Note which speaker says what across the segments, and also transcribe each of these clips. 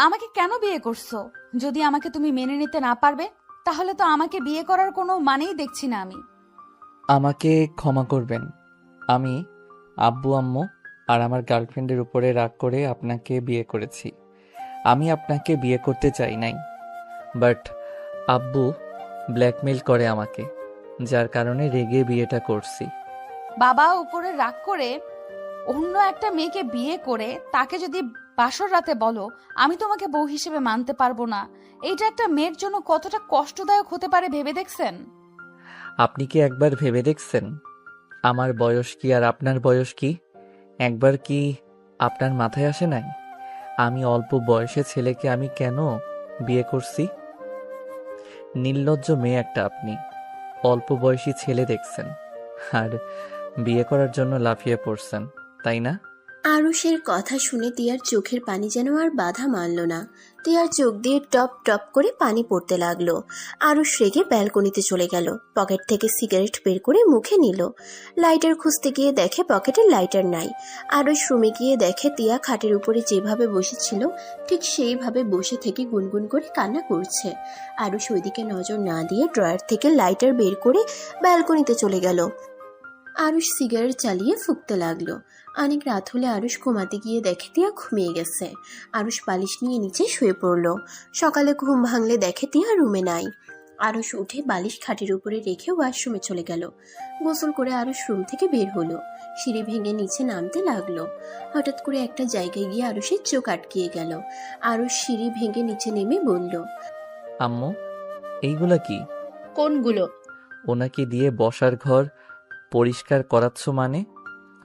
Speaker 1: আমাকে কেন বিয়ে করছো? যদি আমাকে তুমি মেনে নিতে না পারবে, তাহলে তো আমাকে বিয়ে করার কোনো মানেই দেখছি না আমি।
Speaker 2: আমাকে ক্ষমা করবেন। আমি আব্বু আম্মু আর আমার গার্লফ্রেন্ডের উপরে রাগ করে আপনাকে বিয়ে করেছি। আমি আপনাকে বিয়ে করতে চাই নাই, বাট আব্বু ব্ল্যাকমেইল করে আমাকে, যার কারণে রেগে বিয়েটা করছি।
Speaker 1: বাবা উপরে রাগ করে অন্য একটা মেয়েকে বিয়ে করে তাকে যদি বাসর রাতে বলো আমি তোমাকে বউ হিসেবে মানতে পারবো না, এইটা একটা মেয়ের জন্য কতটা কষ্টদায়ক হতে পারে ভেবে দেখছেন?
Speaker 2: আপনি কি একবার ভেবে দেখছেন আমার বয়স কি আর আপনার বয়স কি? একবার কি আপনার মাথায় আসে নাই আমি অল্প বয়সে ছেলেকে আমি কেন বিয়ে করছি? নির্লজ্জ মেয়ে একটা আপনি। অল্প বয়সী ছেলে দেখছেন আর বিয়ে করার জন্য লাফিয়ে পড়ছেন, তাই না?
Speaker 3: আরুষের কথা শুনে তিয়ার চোখের পানি যেন আর বাধা মানল না। তিয়ার চোখ দিয়ে টপ টপ করে পানি পড়তে লাগলো। আরুষ রেগে ব্যালকনিতে চলে গেল। পকেট থেকে সিগারেট বের করে মুখে নিল। লাইটার খুঁজতে গিয়ে দেখে পকেটে লাইটার নাই। আরুষ রুমে গিয়ে দেখে তিয়া খাটের উপরে যেভাবে বসেছিল ঠিক সেইভাবে বসে থেকে গুনগুন করে কান্না করছে। আরুষ ওইদিকে নজর না দিয়ে ড্রয়ার থেকে লাইটার বের করে ব্যালকনিতে চলে গেল। আরুষ সিগারেট চালিয়ে ফুঁকতে লাগলো। অনেক রাত হলে আরুষ ঘুমাতে গিয়ে দেখে তিয়া ঘুমিয়ে গেছে। আরুষ বালিশ নিয়ে নিচে শুয়ে পড়ল। সকালে ঘুম ভাঙলে দেখে তিয়া রুমে নাই। আরুষ উঠে বালিশ খাটের উপরে রেখে ওয়াশরুমে চলে গেল। গোসল করে আরুষ রুম থেকে বের হলো। সিঁড়ি ভেঙে নিচে নামতে লাগলো। হঠাৎ করে একটা জায়গায় গিয়ে আরুষের চোখ আটকিয়ে গেল। আরুষ সিঁড়ি ভেঙে নিচে নেমে বলল,
Speaker 2: আম্মু, এইগুলা কি?
Speaker 4: কোনগুলো?
Speaker 2: ওনাকে দিয়ে বসার ঘর পরিষ্কার করাচ্ছ মানে?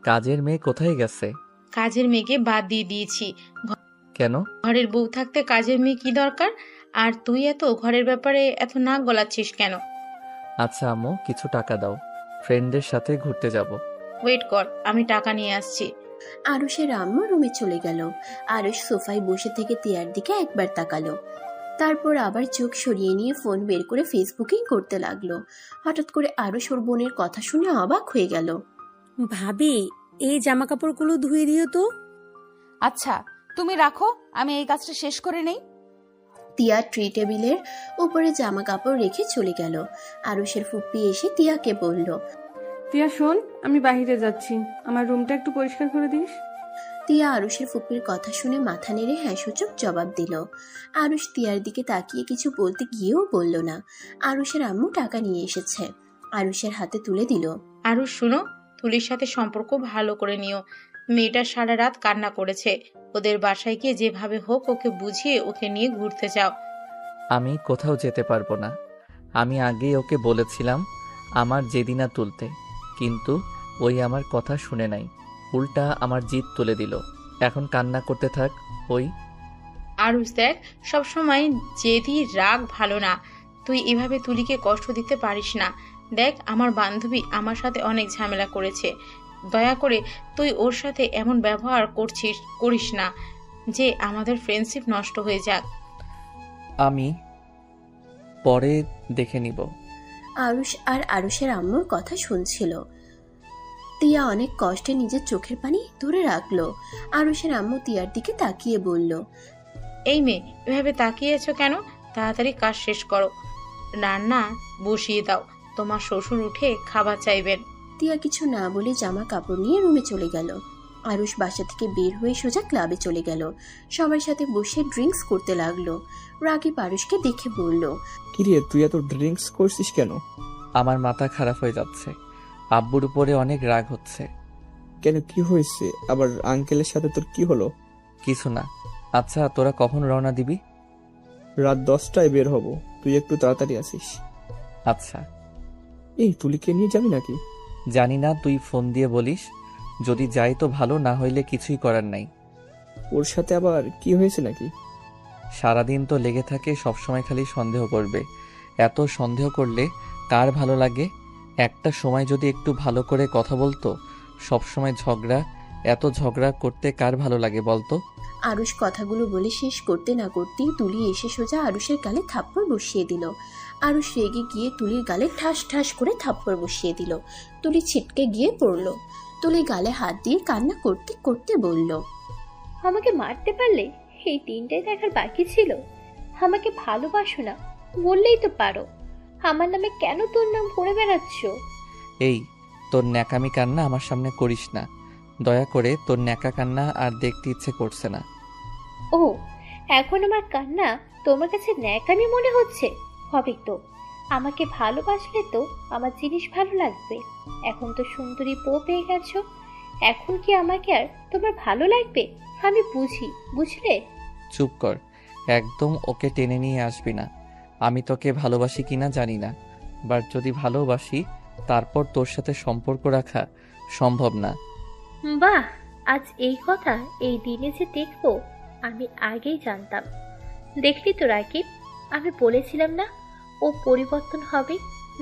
Speaker 2: কাজের মেয়ে কোথায় গেছে?
Speaker 4: কাজের মেয়েকে বাদ দিয়ে দিয়েছি।
Speaker 2: কেন?
Speaker 4: ঘরের বউ থাকতে কাজের মেয়ে কি দরকার? আর তুই এত ঘরের ব্যাপারে এত নাক গলাচ্ছিস কেন?
Speaker 2: আচ্ছা আম্মু, কিছু টাকা দাও, ফ্রেন্ডদের সাথে ঘুরতে যাব।
Speaker 4: ওয়েট কর, আমি টাকা নিয়ে আসছি।
Speaker 3: আরুষের আম্মু রুমে চলে গেল। আরুষ সোফায় বসে থেকে তিয়ার দিকে একবার তাকালো। তারপর আবার চোখ সরিয়ে নিয়ে ফোন বের করে ফেসবুকিং করতে লাগলো। হঠাৎ করে আরুষ ওর বোনের কথা শুনে অবাক হয়ে গেল।
Speaker 5: ভাবি, এই জামা কাপড়গুলো ধুয়ে দিও তো।
Speaker 1: আচ্ছা তুমি রাখো, আমি এই কাজটা শেষ করে নেই।
Speaker 3: তিয়া ট্রি টেবিলের উপরে জামা কাপড় রেখে চলে গেল। আরুষের ফুপ্পি এসে তিয়াকে বলল,
Speaker 6: তিয়া শোন, আমি বাইরে যাচ্ছি, আমার রুমটা একটু পরিষ্কার করে দিস।
Speaker 3: তিয়া আরুষের ফুপ্পির কথা শুনে মাথা নেড়ে হ্যাঁ সূচক জবাব দিল। আরুষ তিয়ার দিকে তাকিয়ে কিছু বলতে গিয়েও বলল না। আরুষের আম্মু টাকা নিয়ে এসেছে, আরুষের হাতে তুলে দিল।
Speaker 4: আরও শুনো, তুলির সাথে সম্পর্ক ভালো করে নিও। মেয়েটা সারা রাত কান্না করেছে। ওদের বাসায় গিয়ে যেভাবে হোক ওকে বুঝিয়ে ওকে নিয়ে ঘুরতে যাও।
Speaker 2: আমি কোথাও যেতে পারবো না। আমি আগেই ওকে বলেছিলাম আমার যেদিনা তুলতে, কিন্তু ওই আমার কথা শুনে নাই, উল্টা আমার জিদ তুলে দিল। এখন কান্না করতে থাক ওই।
Speaker 4: আরুষ দেখ, সবসময় জেদি রাগ ভালো না। তুই এভাবে তুলিকে কষ্ট দিতে পারিস না। দেখ, আমার বান্ধবী আমার সাথে অনেক ঝামেলা করেছে। দয়া করে তুই ওর সাথে এমন ব্যবহার করিস না যে আমাদের ফ্রেন্ডশিপ নষ্ট হয়ে যাক।
Speaker 2: আমি পরে দেখে নিব।
Speaker 3: আরুষ আর আরুষের আম্মুর কথা শুনছিল। তিয়া অনেক কষ্টে নিজের চোখের পানি ধরে রাখলো। আরুষের আম্মু তিয়ার দিকে তাকিয়ে বলল,
Speaker 4: এই মেয়ে, এভাবে তাকিয়েছো কেন? তাড়াতাড়ি কাজ শেষ করো, রান্না বসিয়ে দাও। তোমার শ্বশুর উঠে খাবার চাইবেন।
Speaker 3: তিয়া কিছু না বলে জামা কাপড় নিয়ে রুমে চলে গেল। আরুষ বাসা থেকে বের হয়ে সোজা ক্লাবে চলে গেল। সবার সাথে বসে ড্রিঙ্কস করতে লাগলো। রাকিব আরুষকে দেখে বলল,
Speaker 7: কিরে, তুই এত ড্রিঙ্কস করছিস কেন?
Speaker 2: আমার মাথা খারাপ হয়ে যাচ্ছে, আব্বুর উপরে অনেক রাগ হচ্ছে।
Speaker 7: কেন, কি হয়েছে? আবার আঙ্কেলের সাথে তোর কি হলো?
Speaker 2: কিছু না। আচ্ছা, তোরা কখন রওনা দিবি?
Speaker 7: রাত 10টায় বের হব, তুই একটু তাড়াতাড়ি আসিস।
Speaker 2: আচ্ছা।
Speaker 7: এই তুলিকে নিয়ে যাবি নাকি?
Speaker 2: জানি না, তুই ফোন দিয়ে বলিস। যদি যাই তো ভালো, না হইলে কিছুই করার নাই।
Speaker 7: ওর সাথে আবার কি হয়েছে নাকি?
Speaker 2: সারাদিন তো লেগে থাকে, সবসময় খালি সন্দেহ করবে। এত সন্দেহ করলে কার ভালো লাগে? একটা সময় যদি একটু ভালো করে কথা বলতো। সবসময় ঝগড়া, এত ঝগড়া করতে কার ভালো লাগে বলতো?
Speaker 3: আরুষ কথাগুলো বলে শেষ করতে না করতেই তুলি এসে সোজা আরুষের গালে থাপ্পড় বসিয়ে দিল। আরুষ রেগে গিয়ে তুলির গালে ঠাস ঠাস করে থাপ্পড় বসিয়ে দিল। তুলি ছিটকে গিয়ে পড়ল। তুলি গালে হাত দিয়ে কান্না করতে করতে বলল,
Speaker 8: আমাকে মারতে পারলে? এই দিনটাই দেখার বাকি ছিল। আমাকে ভালোবাসো না বললেই তো পারো। আমার নামে কেন তোর নাম করে বেড়াচ্ছ?
Speaker 2: এই, তোর ন্যাকামি কান্না আমার সামনে করিস না। দয়া করে তোর ন্যাকা কান্না আর দেখতে ইচ্ছে করছে না।
Speaker 8: ও, এখন আমার কান্না তোমার কাছে ন্যাকামি মনে হচ্ছে? হবে তো। আমাকে ভালোবাসলে তো আমার জিনিস ভালো লাগবে। এখন তো সুন্দরী বউ পেয়ে গেছো, এখন কি আমাকে আর তোমার ভালো লাগবে? আমি বুঝি, বুঝলে?
Speaker 2: চুপ কর, একদম ওকে টেনে নিয়ে আসবি না। আমি তোকে ভালোবাসি কিনা জানি না, বাট যদি ভালোবাসি তারপর তোর সাথে সম্পর্ক রাখা সম্ভব না।
Speaker 8: বাহ, আজ এই কথা এই দিনে যে দেখবো আমি আগেই জানতাম। দেখলি তো রাকিব, আমি বলেছিলাম না ও পরিবর্তন হবে?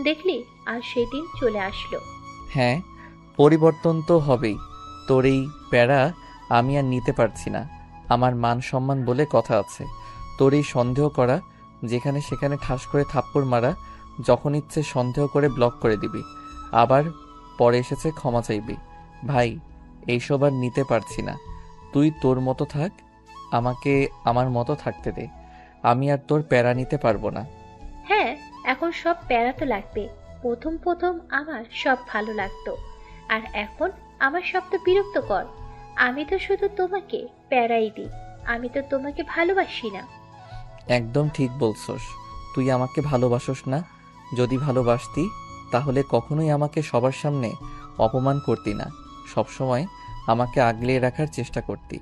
Speaker 8: দেখলি, আর সেদিন চলে আসলো।
Speaker 2: হ্যাঁ, পরিবর্তন তো হবেই। তোর এই প্যারা আমি আর নিতে পারছি না। আমার মান সম্মান বলে কথা আছে। তোর এই সন্দেহ করা, যেখানে সেখানে ঠাস করে থাপ্পড় মারা, যখন ইচ্ছে সন্দেহ করে ব্লক করে দিবি, আবার পরে এসেছে ক্ষমা চাইবি। ভাই, এইসব আর নিতে পারছি না। তুই তোর মতো থাক, আমাকে আমার মতো থাকতে দে। আমি আর তোর প্যারা নিতে পারবো না।
Speaker 8: হ্যাঁ, এখন সব প্যারা তো লাগবে। প্রথম প্রথম আমার সব ভালো লাগতো, আর এখন আমার সব তো বিরক্তকর। আমি তো শুধু তোমাকে প্যারাই দিই, আমি তো তোমাকে ভালোবাসি না।
Speaker 2: একদম ঠিক বলছস। তুই আমাকে ভালোবাসস না। যদি ভালোবাসতি তাহলে কখনোই আমাকে সবার সামনে অপমান করতি না। সবসময় আমাকে আগলে রাখার চেষ্টা করতি,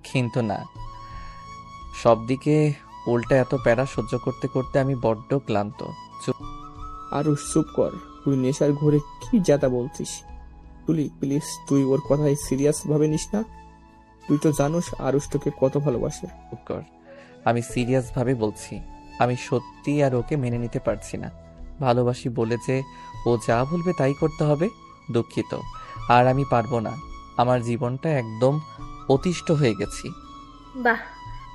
Speaker 2: কিন্তু না, সব দিকে উল্টা এত প্যারা সহ্য করতে করতে আমি বড্ড ক্লান্ত।
Speaker 7: আরুষ চুপ কর, তুই নেশার ঘরে কি যাতা বলছিস? তুলি প্লিজ, তুই ওর কথাই সিরিয়াস ভাবে নিস না। তুই তো জানোস আরুষ তোকে কত ভালোবাসে।
Speaker 2: চুপ কর, আমি সিরিয়াস ভাবে বলছি। আমি সত্যি আর ওকে মেনে নিতে পারছি না। ভালোবাসি বলে যে ও যা বলবে তাই করতে হবে, দুঃখিত। আর আমি পারবো না। আমার জীবনটা একদম অতিষ্ঠ হয়ে গেছি।
Speaker 8: বাহ,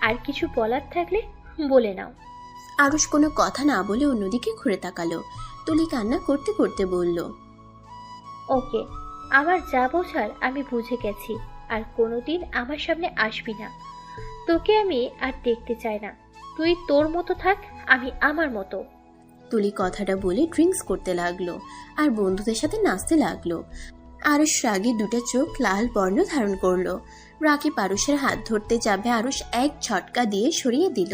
Speaker 8: আর কিছু বলার থাকলে বলে নাও।
Speaker 3: আরুষ কোনো কথা না বলে অন্যদিকে ঘুরে তাকালো। তুলি কান্না করতে করতে বলল,
Speaker 8: ওকে, আমার যা বোঝার আমি বুঝে গেছি। আর কোনোদিন আমার সামনে আসবি না। তোকে আমি আর দেখতে চাই না। তুই তোর মতো থাক, আমি আমার মতো।
Speaker 3: তুলি কথাটা বলে ড্রিঙ্কস করতে লাগলো আর বন্ধুদের সাথে নাচতে লাগলো। আরুষ রাগে দুটো চোখ লাল বর্ণ ধারণ করলো। রাকিব আরুষের হাত ধরতে যাবে, আরুষ এক ঝটকা দিয়ে সরিয়ে দিল।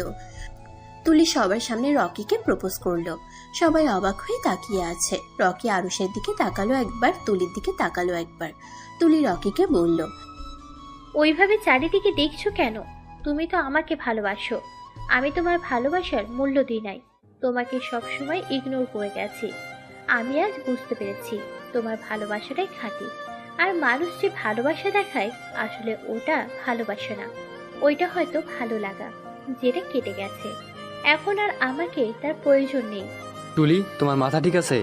Speaker 3: তুলি সবার সামনে রকিকে প্রপোজ করলো। সবাই অবাক হয়ে তাকিয়ে আছে। রকি আরুষের দিকে তাকালো একবার, তুলির দিকে তাকালো একবার। তুলি রকিকে বলল,
Speaker 8: ওইভাবে চারিদিকে দেখছো কেন? তুমি তো আমাকে ভালোবাসো। আমি তোমার ভালোবাসার মূল্য দিই নাই, তোমাকে সবসময় ইগনোর করে গেছি। আমি আজ বুঝতে পেরেছি তোমার ভালোবাসাটাই খাঁটি। আর মানুষ যে ভালোবাসা দেখায়, আসলে ওটা ভালোবাসা না, ওইটা হয়তো ভালো লাগা, যেটা কেটে গেছে। এখন আর আমাকে তার প্রয়োজন নেই।
Speaker 9: তুলি, তোমার মাথা ঠিক আছে?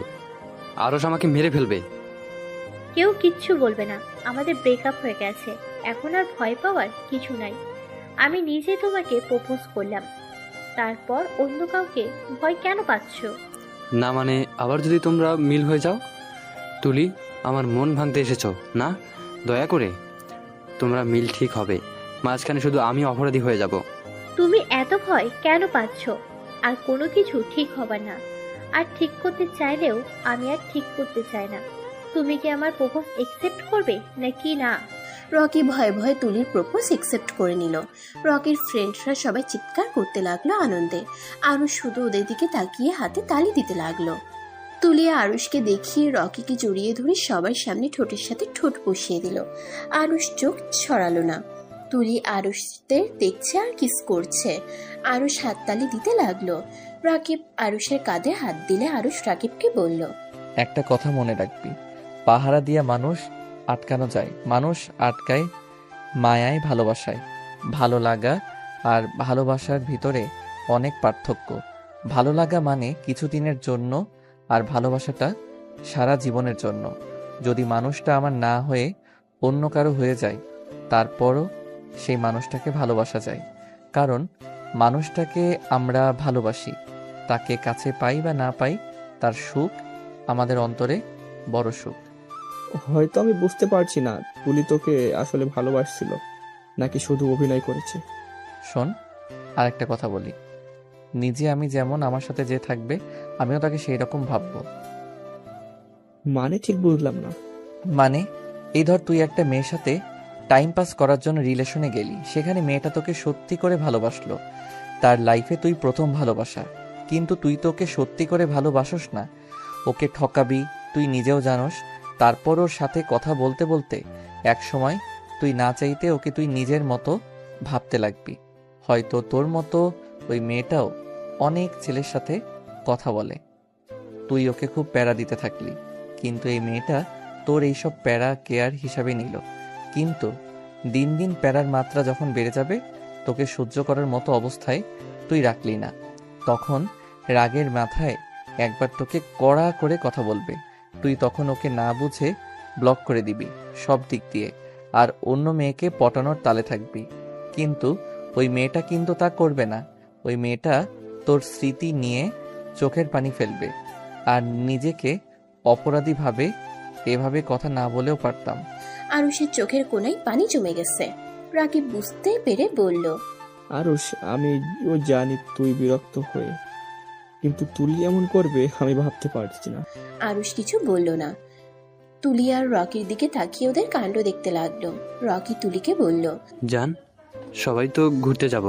Speaker 9: আরশ আমাকে মেরে ফেলবে।
Speaker 8: কেউ কিচ্ছু বলবে না, আমাদের ব্রেকআপ হয়ে গেছে। এখন আর ভয় পাওয়ার কিছু নাই। আমি নিজে তোমাকে প্রপোজ করলাম, তারপর অন্য কাউকে ভয় কেন পাচ্ছ?
Speaker 9: না মানে, আবার যদি তোমরা মিল হয়ে যাও? তুলি, আমার মন ভাঙতে এসেছো না? দয়া করে, তোমরা মিল ঠিক হবে, মাঝখানে শুধু আমি অপরাধী হয়ে যাব।
Speaker 8: তুমি এত ভয় কেন পাচ্ছ? আর কোনো কিছু ঠিক হবে না। আর ঠিক করতে চাইলেও আমি আর ঠিক করতে চাই না। তুমি কি আমার প্রপোজ একসেপ্ট করবে নাকি না?
Speaker 3: রকি ভয়ে ভয়ে তুলির প্রপোজ একসেপ্ট করে নিল। রকির ফ্রেন্ডরা সবাই চিৎকার করতে লাগলো আনন্দে। আরুষ শুধু ওদের দিকে তাকিয়ে হাতে তালি দিতে লাগলো। তুলি আরুষকে দেখিয়ে রকিকে জড়িয়ে ধরে সবার সামনে ঠোঁটের সাথে ঠোঁট বসিয়ে দিল। আরুষ চোখ ছড়ালো না। তুলি আরুষদের দেখছে আর কিস করছে। আরুষ হাততালি দিতে লাগলো। রাকিব আরুষের কাঁধে হাত দিলে আরুষ রাকিবকে বলল,
Speaker 2: একটা কথা মনে রাখবি, পাহারা দিয়া মানুষ আটকানো যায়, মানুষ আটকায় মায়ায়, ভালোবাসায়। ভালো লাগা আর ভালোবাসার ভিতরে অনেক পার্থক্য। ভালো লাগা মানে কিছুদিনের জন্য, আর ভালোবাসাটা সারা জীবনের জন্য। যদি মানুষটা আমার না হয়ে অন্য কারো হয়ে যায়, তারপরও সেই মানুষটাকে ভালোবাসা যায়। কারণ মানুষটাকে আমরা ভালোবাসি, তাকে কাছে পাই বা না পাই, তার সুখ আমাদের অন্তরে বড় সুখ।
Speaker 7: হয়তো আমি বুঝতে পারছি না তুলি তোকে আসলে ভালোবাসছিল নাকি শুধু অভিনয় করেছে।
Speaker 2: শোন, আর একটা কথা বলি, নিজে আমি যেমন আমার সাথে যে থাকবে আমিও তাকে সেই রকম ভাববো।
Speaker 7: মানে ঠিক বুঝলাম না।
Speaker 2: মানে এই ধর তুই একটা মেয়ের সাথে টাইম পাস করার জন্য রিলেশনে গেলি, সেখানে মেয়েটা তোকে সত্যি করে ভালোবাসলো, তার লাইফে তুই প্রথম ভালোবাসা, কিন্তু তুই তো ওকে সত্যি করে ভালোবাসোস না, ওকে ঠকাবি তুই নিজেও জানোস। তারপর ওর সাথে কথা বলতে বলতে এক সময় তুই না চাইতে ওকে তুই নিজের মতো ভাবতে লাগবি। হয়তো তোর মতো ওই মেয়েটাও অনেক ছেলের সাথে কথা বলে, তুই ওকে খুব প্যারা দিতে থাকলি, কিন্তু এই মেয়েটা তোর এইসব প্যারা কেয়ার হিসাবে নিল। কিন্তু দিন দিন প্যারার মাত্রা যখন বেড়ে যাবে, তোকে সহ্য করার মতো অবস্থায় তুই রাখলি না, তখন রাগের মাথায় একবার তোকে কড়া করে কথা বলবে, তুই তখন ওকে না বুঝে ব্লক করে দিবি সব দিক দিয়ে, আর অন্য মেয়েকে পটানোর তালে থাকবি। কিন্তু ওই মেয়েটা কিন্তু তা করবে না, ওই মেয়েটা তোর স্মৃতি নিয়ে চোখের পানি ফেলবে, আর নিজেকে অপরাধী ভাবে। এভাবে কথা না বলেও পারতাম।
Speaker 3: আরুষের চোখের কোণায় পানি জমে গেছে। রাকিব বুঝতে পেরে বলল,
Speaker 7: আরুষ, ও জানি তুই বিরক্ত হয়ে, কিন্তু তুলি এমন করবে আমি ভাবতে পারছি না।
Speaker 3: আরুষ কিছু বলল না। তুলি আর রকির দিকে তাকিয়ে ওদের কাণ্ড দেখতে লাগলো। রকি তুলিকে বলল,
Speaker 9: জান, সবাই তো ঘুরতে যাব,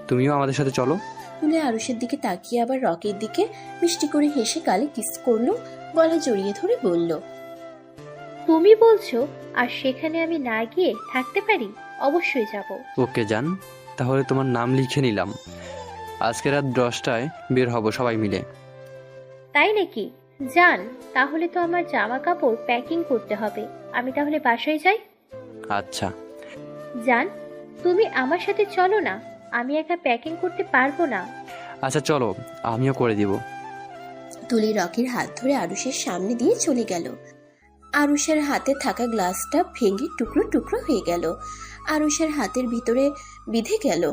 Speaker 9: তুমিও আমাদের সাথে চলো।
Speaker 3: তুলি আরুষের দিকে তাকিয়ে আবার রকির দিকে মিষ্টি করে হেসে গালে কিস করলো, গলা জড়িয়ে ধরে বলল,
Speaker 8: তুমি বলছো আর সেখানে আমি না গিয়ে থাকতে পারি? অবশ্যই যাব।
Speaker 9: ওকে জান, তাহলে তোমার নাম লিখে নিলাম, আজকে রাত 10টায় বের হব সবাই মিলে।
Speaker 8: তাই নাকি? জান, তাহলে তো আমার জামা কাপড় প্যাকিং করতে হবে, আমি তাহলে বাসায় যাই।
Speaker 9: আচ্ছা
Speaker 8: জান, তুমি আমার সাথে চলো না, আমি একা প্যাকিং করতে পারবো না।
Speaker 9: আচ্ছা চলো, আমিও করে দিব।
Speaker 3: তুলি রকির হাত ধরে আরুষের সামনে দিয়ে চলে গেল। আরুষের হাতে থাকা গ্লাসটা ভেঙে টুকরো টুকরো হয়ে গেল, আরুষের হাতের ভিতরে বিঁধে গেল।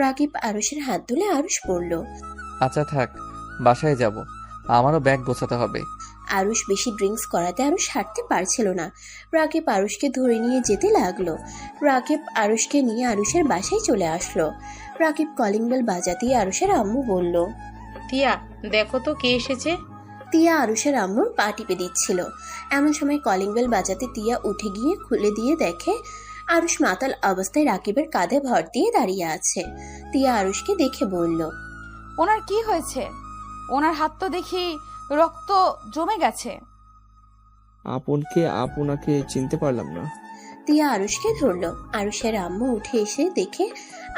Speaker 3: রাকিব আরুষের হাত ধরে আরুষ পড়ল।
Speaker 2: আচ্ছা থাক, বাসায় যাব, আমারও ব্যাগ গোছাতে হবে।
Speaker 3: আরুষ বেশি ড্রিঙ্কস করাতে আরুষ হাঁটতে পারছিল না। রাকিব আরুষকে ধরে নিয়ে যেতে লাগলো। রাকিব আরুষকে নিয়ে আরুষের বাসায় চলে আসলো। রাকিব কলিং বেল বাজাতেই আরুষের আম্মু বলল,
Speaker 4: টিয়া, দেখো তো কে এসেছে।
Speaker 3: তিয়া আরুষের আম্মুর পা টিপে দিচ্ছিল। এমন সময় কলিং বেল বাজাতে তিয়া উঠে গিয়ে খুলে দিয়ে দেখে আরুষ মাতাল অবস্থায় রাকিবের কাঁধে ভর দিয়ে দাঁড়িয়ে আছে। তিয়া আরুষকে দেখে বলল,
Speaker 1: ওনার কি হয়েছে? ওনার হাত তো দেখি রক্ত জমে গেছে।
Speaker 7: আপনাকে চিনতে পারলাম না।
Speaker 3: তিয়া আরুষকে ধরলো। আরুষের আম্মু উঠে এসে দেখে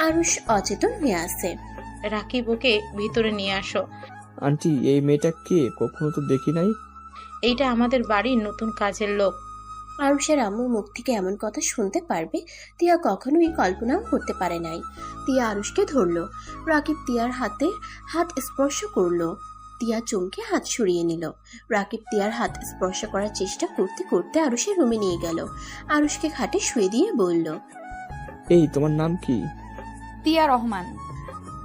Speaker 3: আরুষ অচেতন হয়ে আছে।
Speaker 4: রাকিব ওকে ভিতরে নিয়ে আসো।
Speaker 7: আন্টি, এই মেয়েটা কে? কখনো তো দেখি নাই।
Speaker 4: এইটা আমাদের বাড়ির নতুন কাজের লোক।
Speaker 3: আরুষের আম্মু মুখ থেকে এমন কথা শুনতে পারবে তিয়া কখনোই কল্পনাও করতে পারে নাই। তিয়া আরুষকে ধরলো। রাকিব তিয়ার হাতে হাত স্পর্শ করলো। তিয়া চমকে হাত সরিয়ে নিল। রাকিব তিয়ার হাত স্পর্শ করার চেষ্টা করতে করতে আরুষের রুমে নিয়ে গেল। আরুষকে খাটে শুয়ে দিয়ে বলল,
Speaker 7: এই তোমার নাম কি?
Speaker 1: তিয়া রহমান।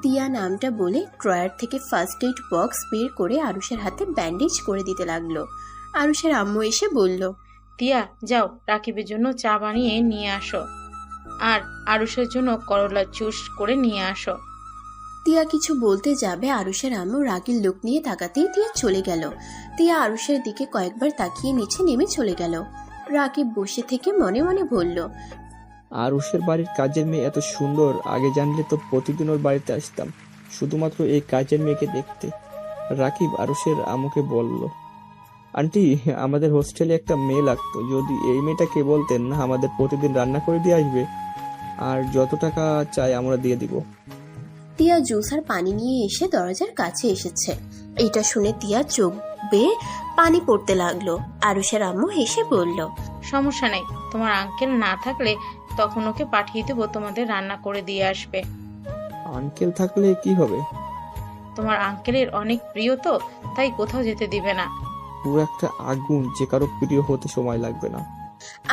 Speaker 3: তিয়া নামটা বলে ড্রয়ার থেকে ফার্স্ট এইড বক্স বের করে আরুষের হাতে ব্যান্ডেজ করে দিতে লাগলো। আরুষের আম্মু এসে বলল,
Speaker 4: টিয়া, যাও রাকিবের জন্য চা বানিয়ে নিয়ে আসো, আর আরুষের জন্য করলা জুস করে নিয়ে আসো।
Speaker 3: তিয়া কিছু বলতে যাবে, আরুষের আম্মু রাগের লোক নিয়ে তাকাতেই তিয়া চলে গেল। তিয়া আরুষের দিকে কয়েকবার তাকিয়ে নিচে নেমে চলে গেল। রাকিব বসে থেকে মনে মনে বলল,
Speaker 7: আরুষের বাড়ির কাজের মেয়ে এত সুন্দর, আগে জানলে তো প্রতিদিন ওর বাড়িতে আসতাম শুধুমাত্র এই কাজের মেয়েকে দেখতে। রাকিব আরুষের আম্মুকে বলল, আন্টি, আমাদের হোস্টেলে একটা মেয়ে লাগতো, যদি এই মেয়েটাকে বলতেন না আমাদের প্রতিদিন রান্না করে দিয়ে আসবে, আর যত টাকা চাই আমরা দিয়ে দিব।
Speaker 3: তিয়া জুস আর পানি নিয়ে এসে দরজার কাছে এসেছে। এটা শুনে তিয়া চোখ বেয়ে পানি পড়তে লাগলো। আরুষের আম্মু হেসে বলল,
Speaker 4: সমস্যা নেই, তোমার আঙ্কেল না থাকলে তখন ওকে পাঠিয়ে দেবো, তোমাদের রান্না করে দিয়ে আসবে।
Speaker 7: আঙ্কেল থাকলে কি হবে?
Speaker 4: তোমার আঙ্কেলের অনেক প্রিয় তো, তাই কোথাও যেতে দিবে না।
Speaker 7: পুরো একটা আগুন, যে কারো প্রিয় হতে সময় লাগবে না।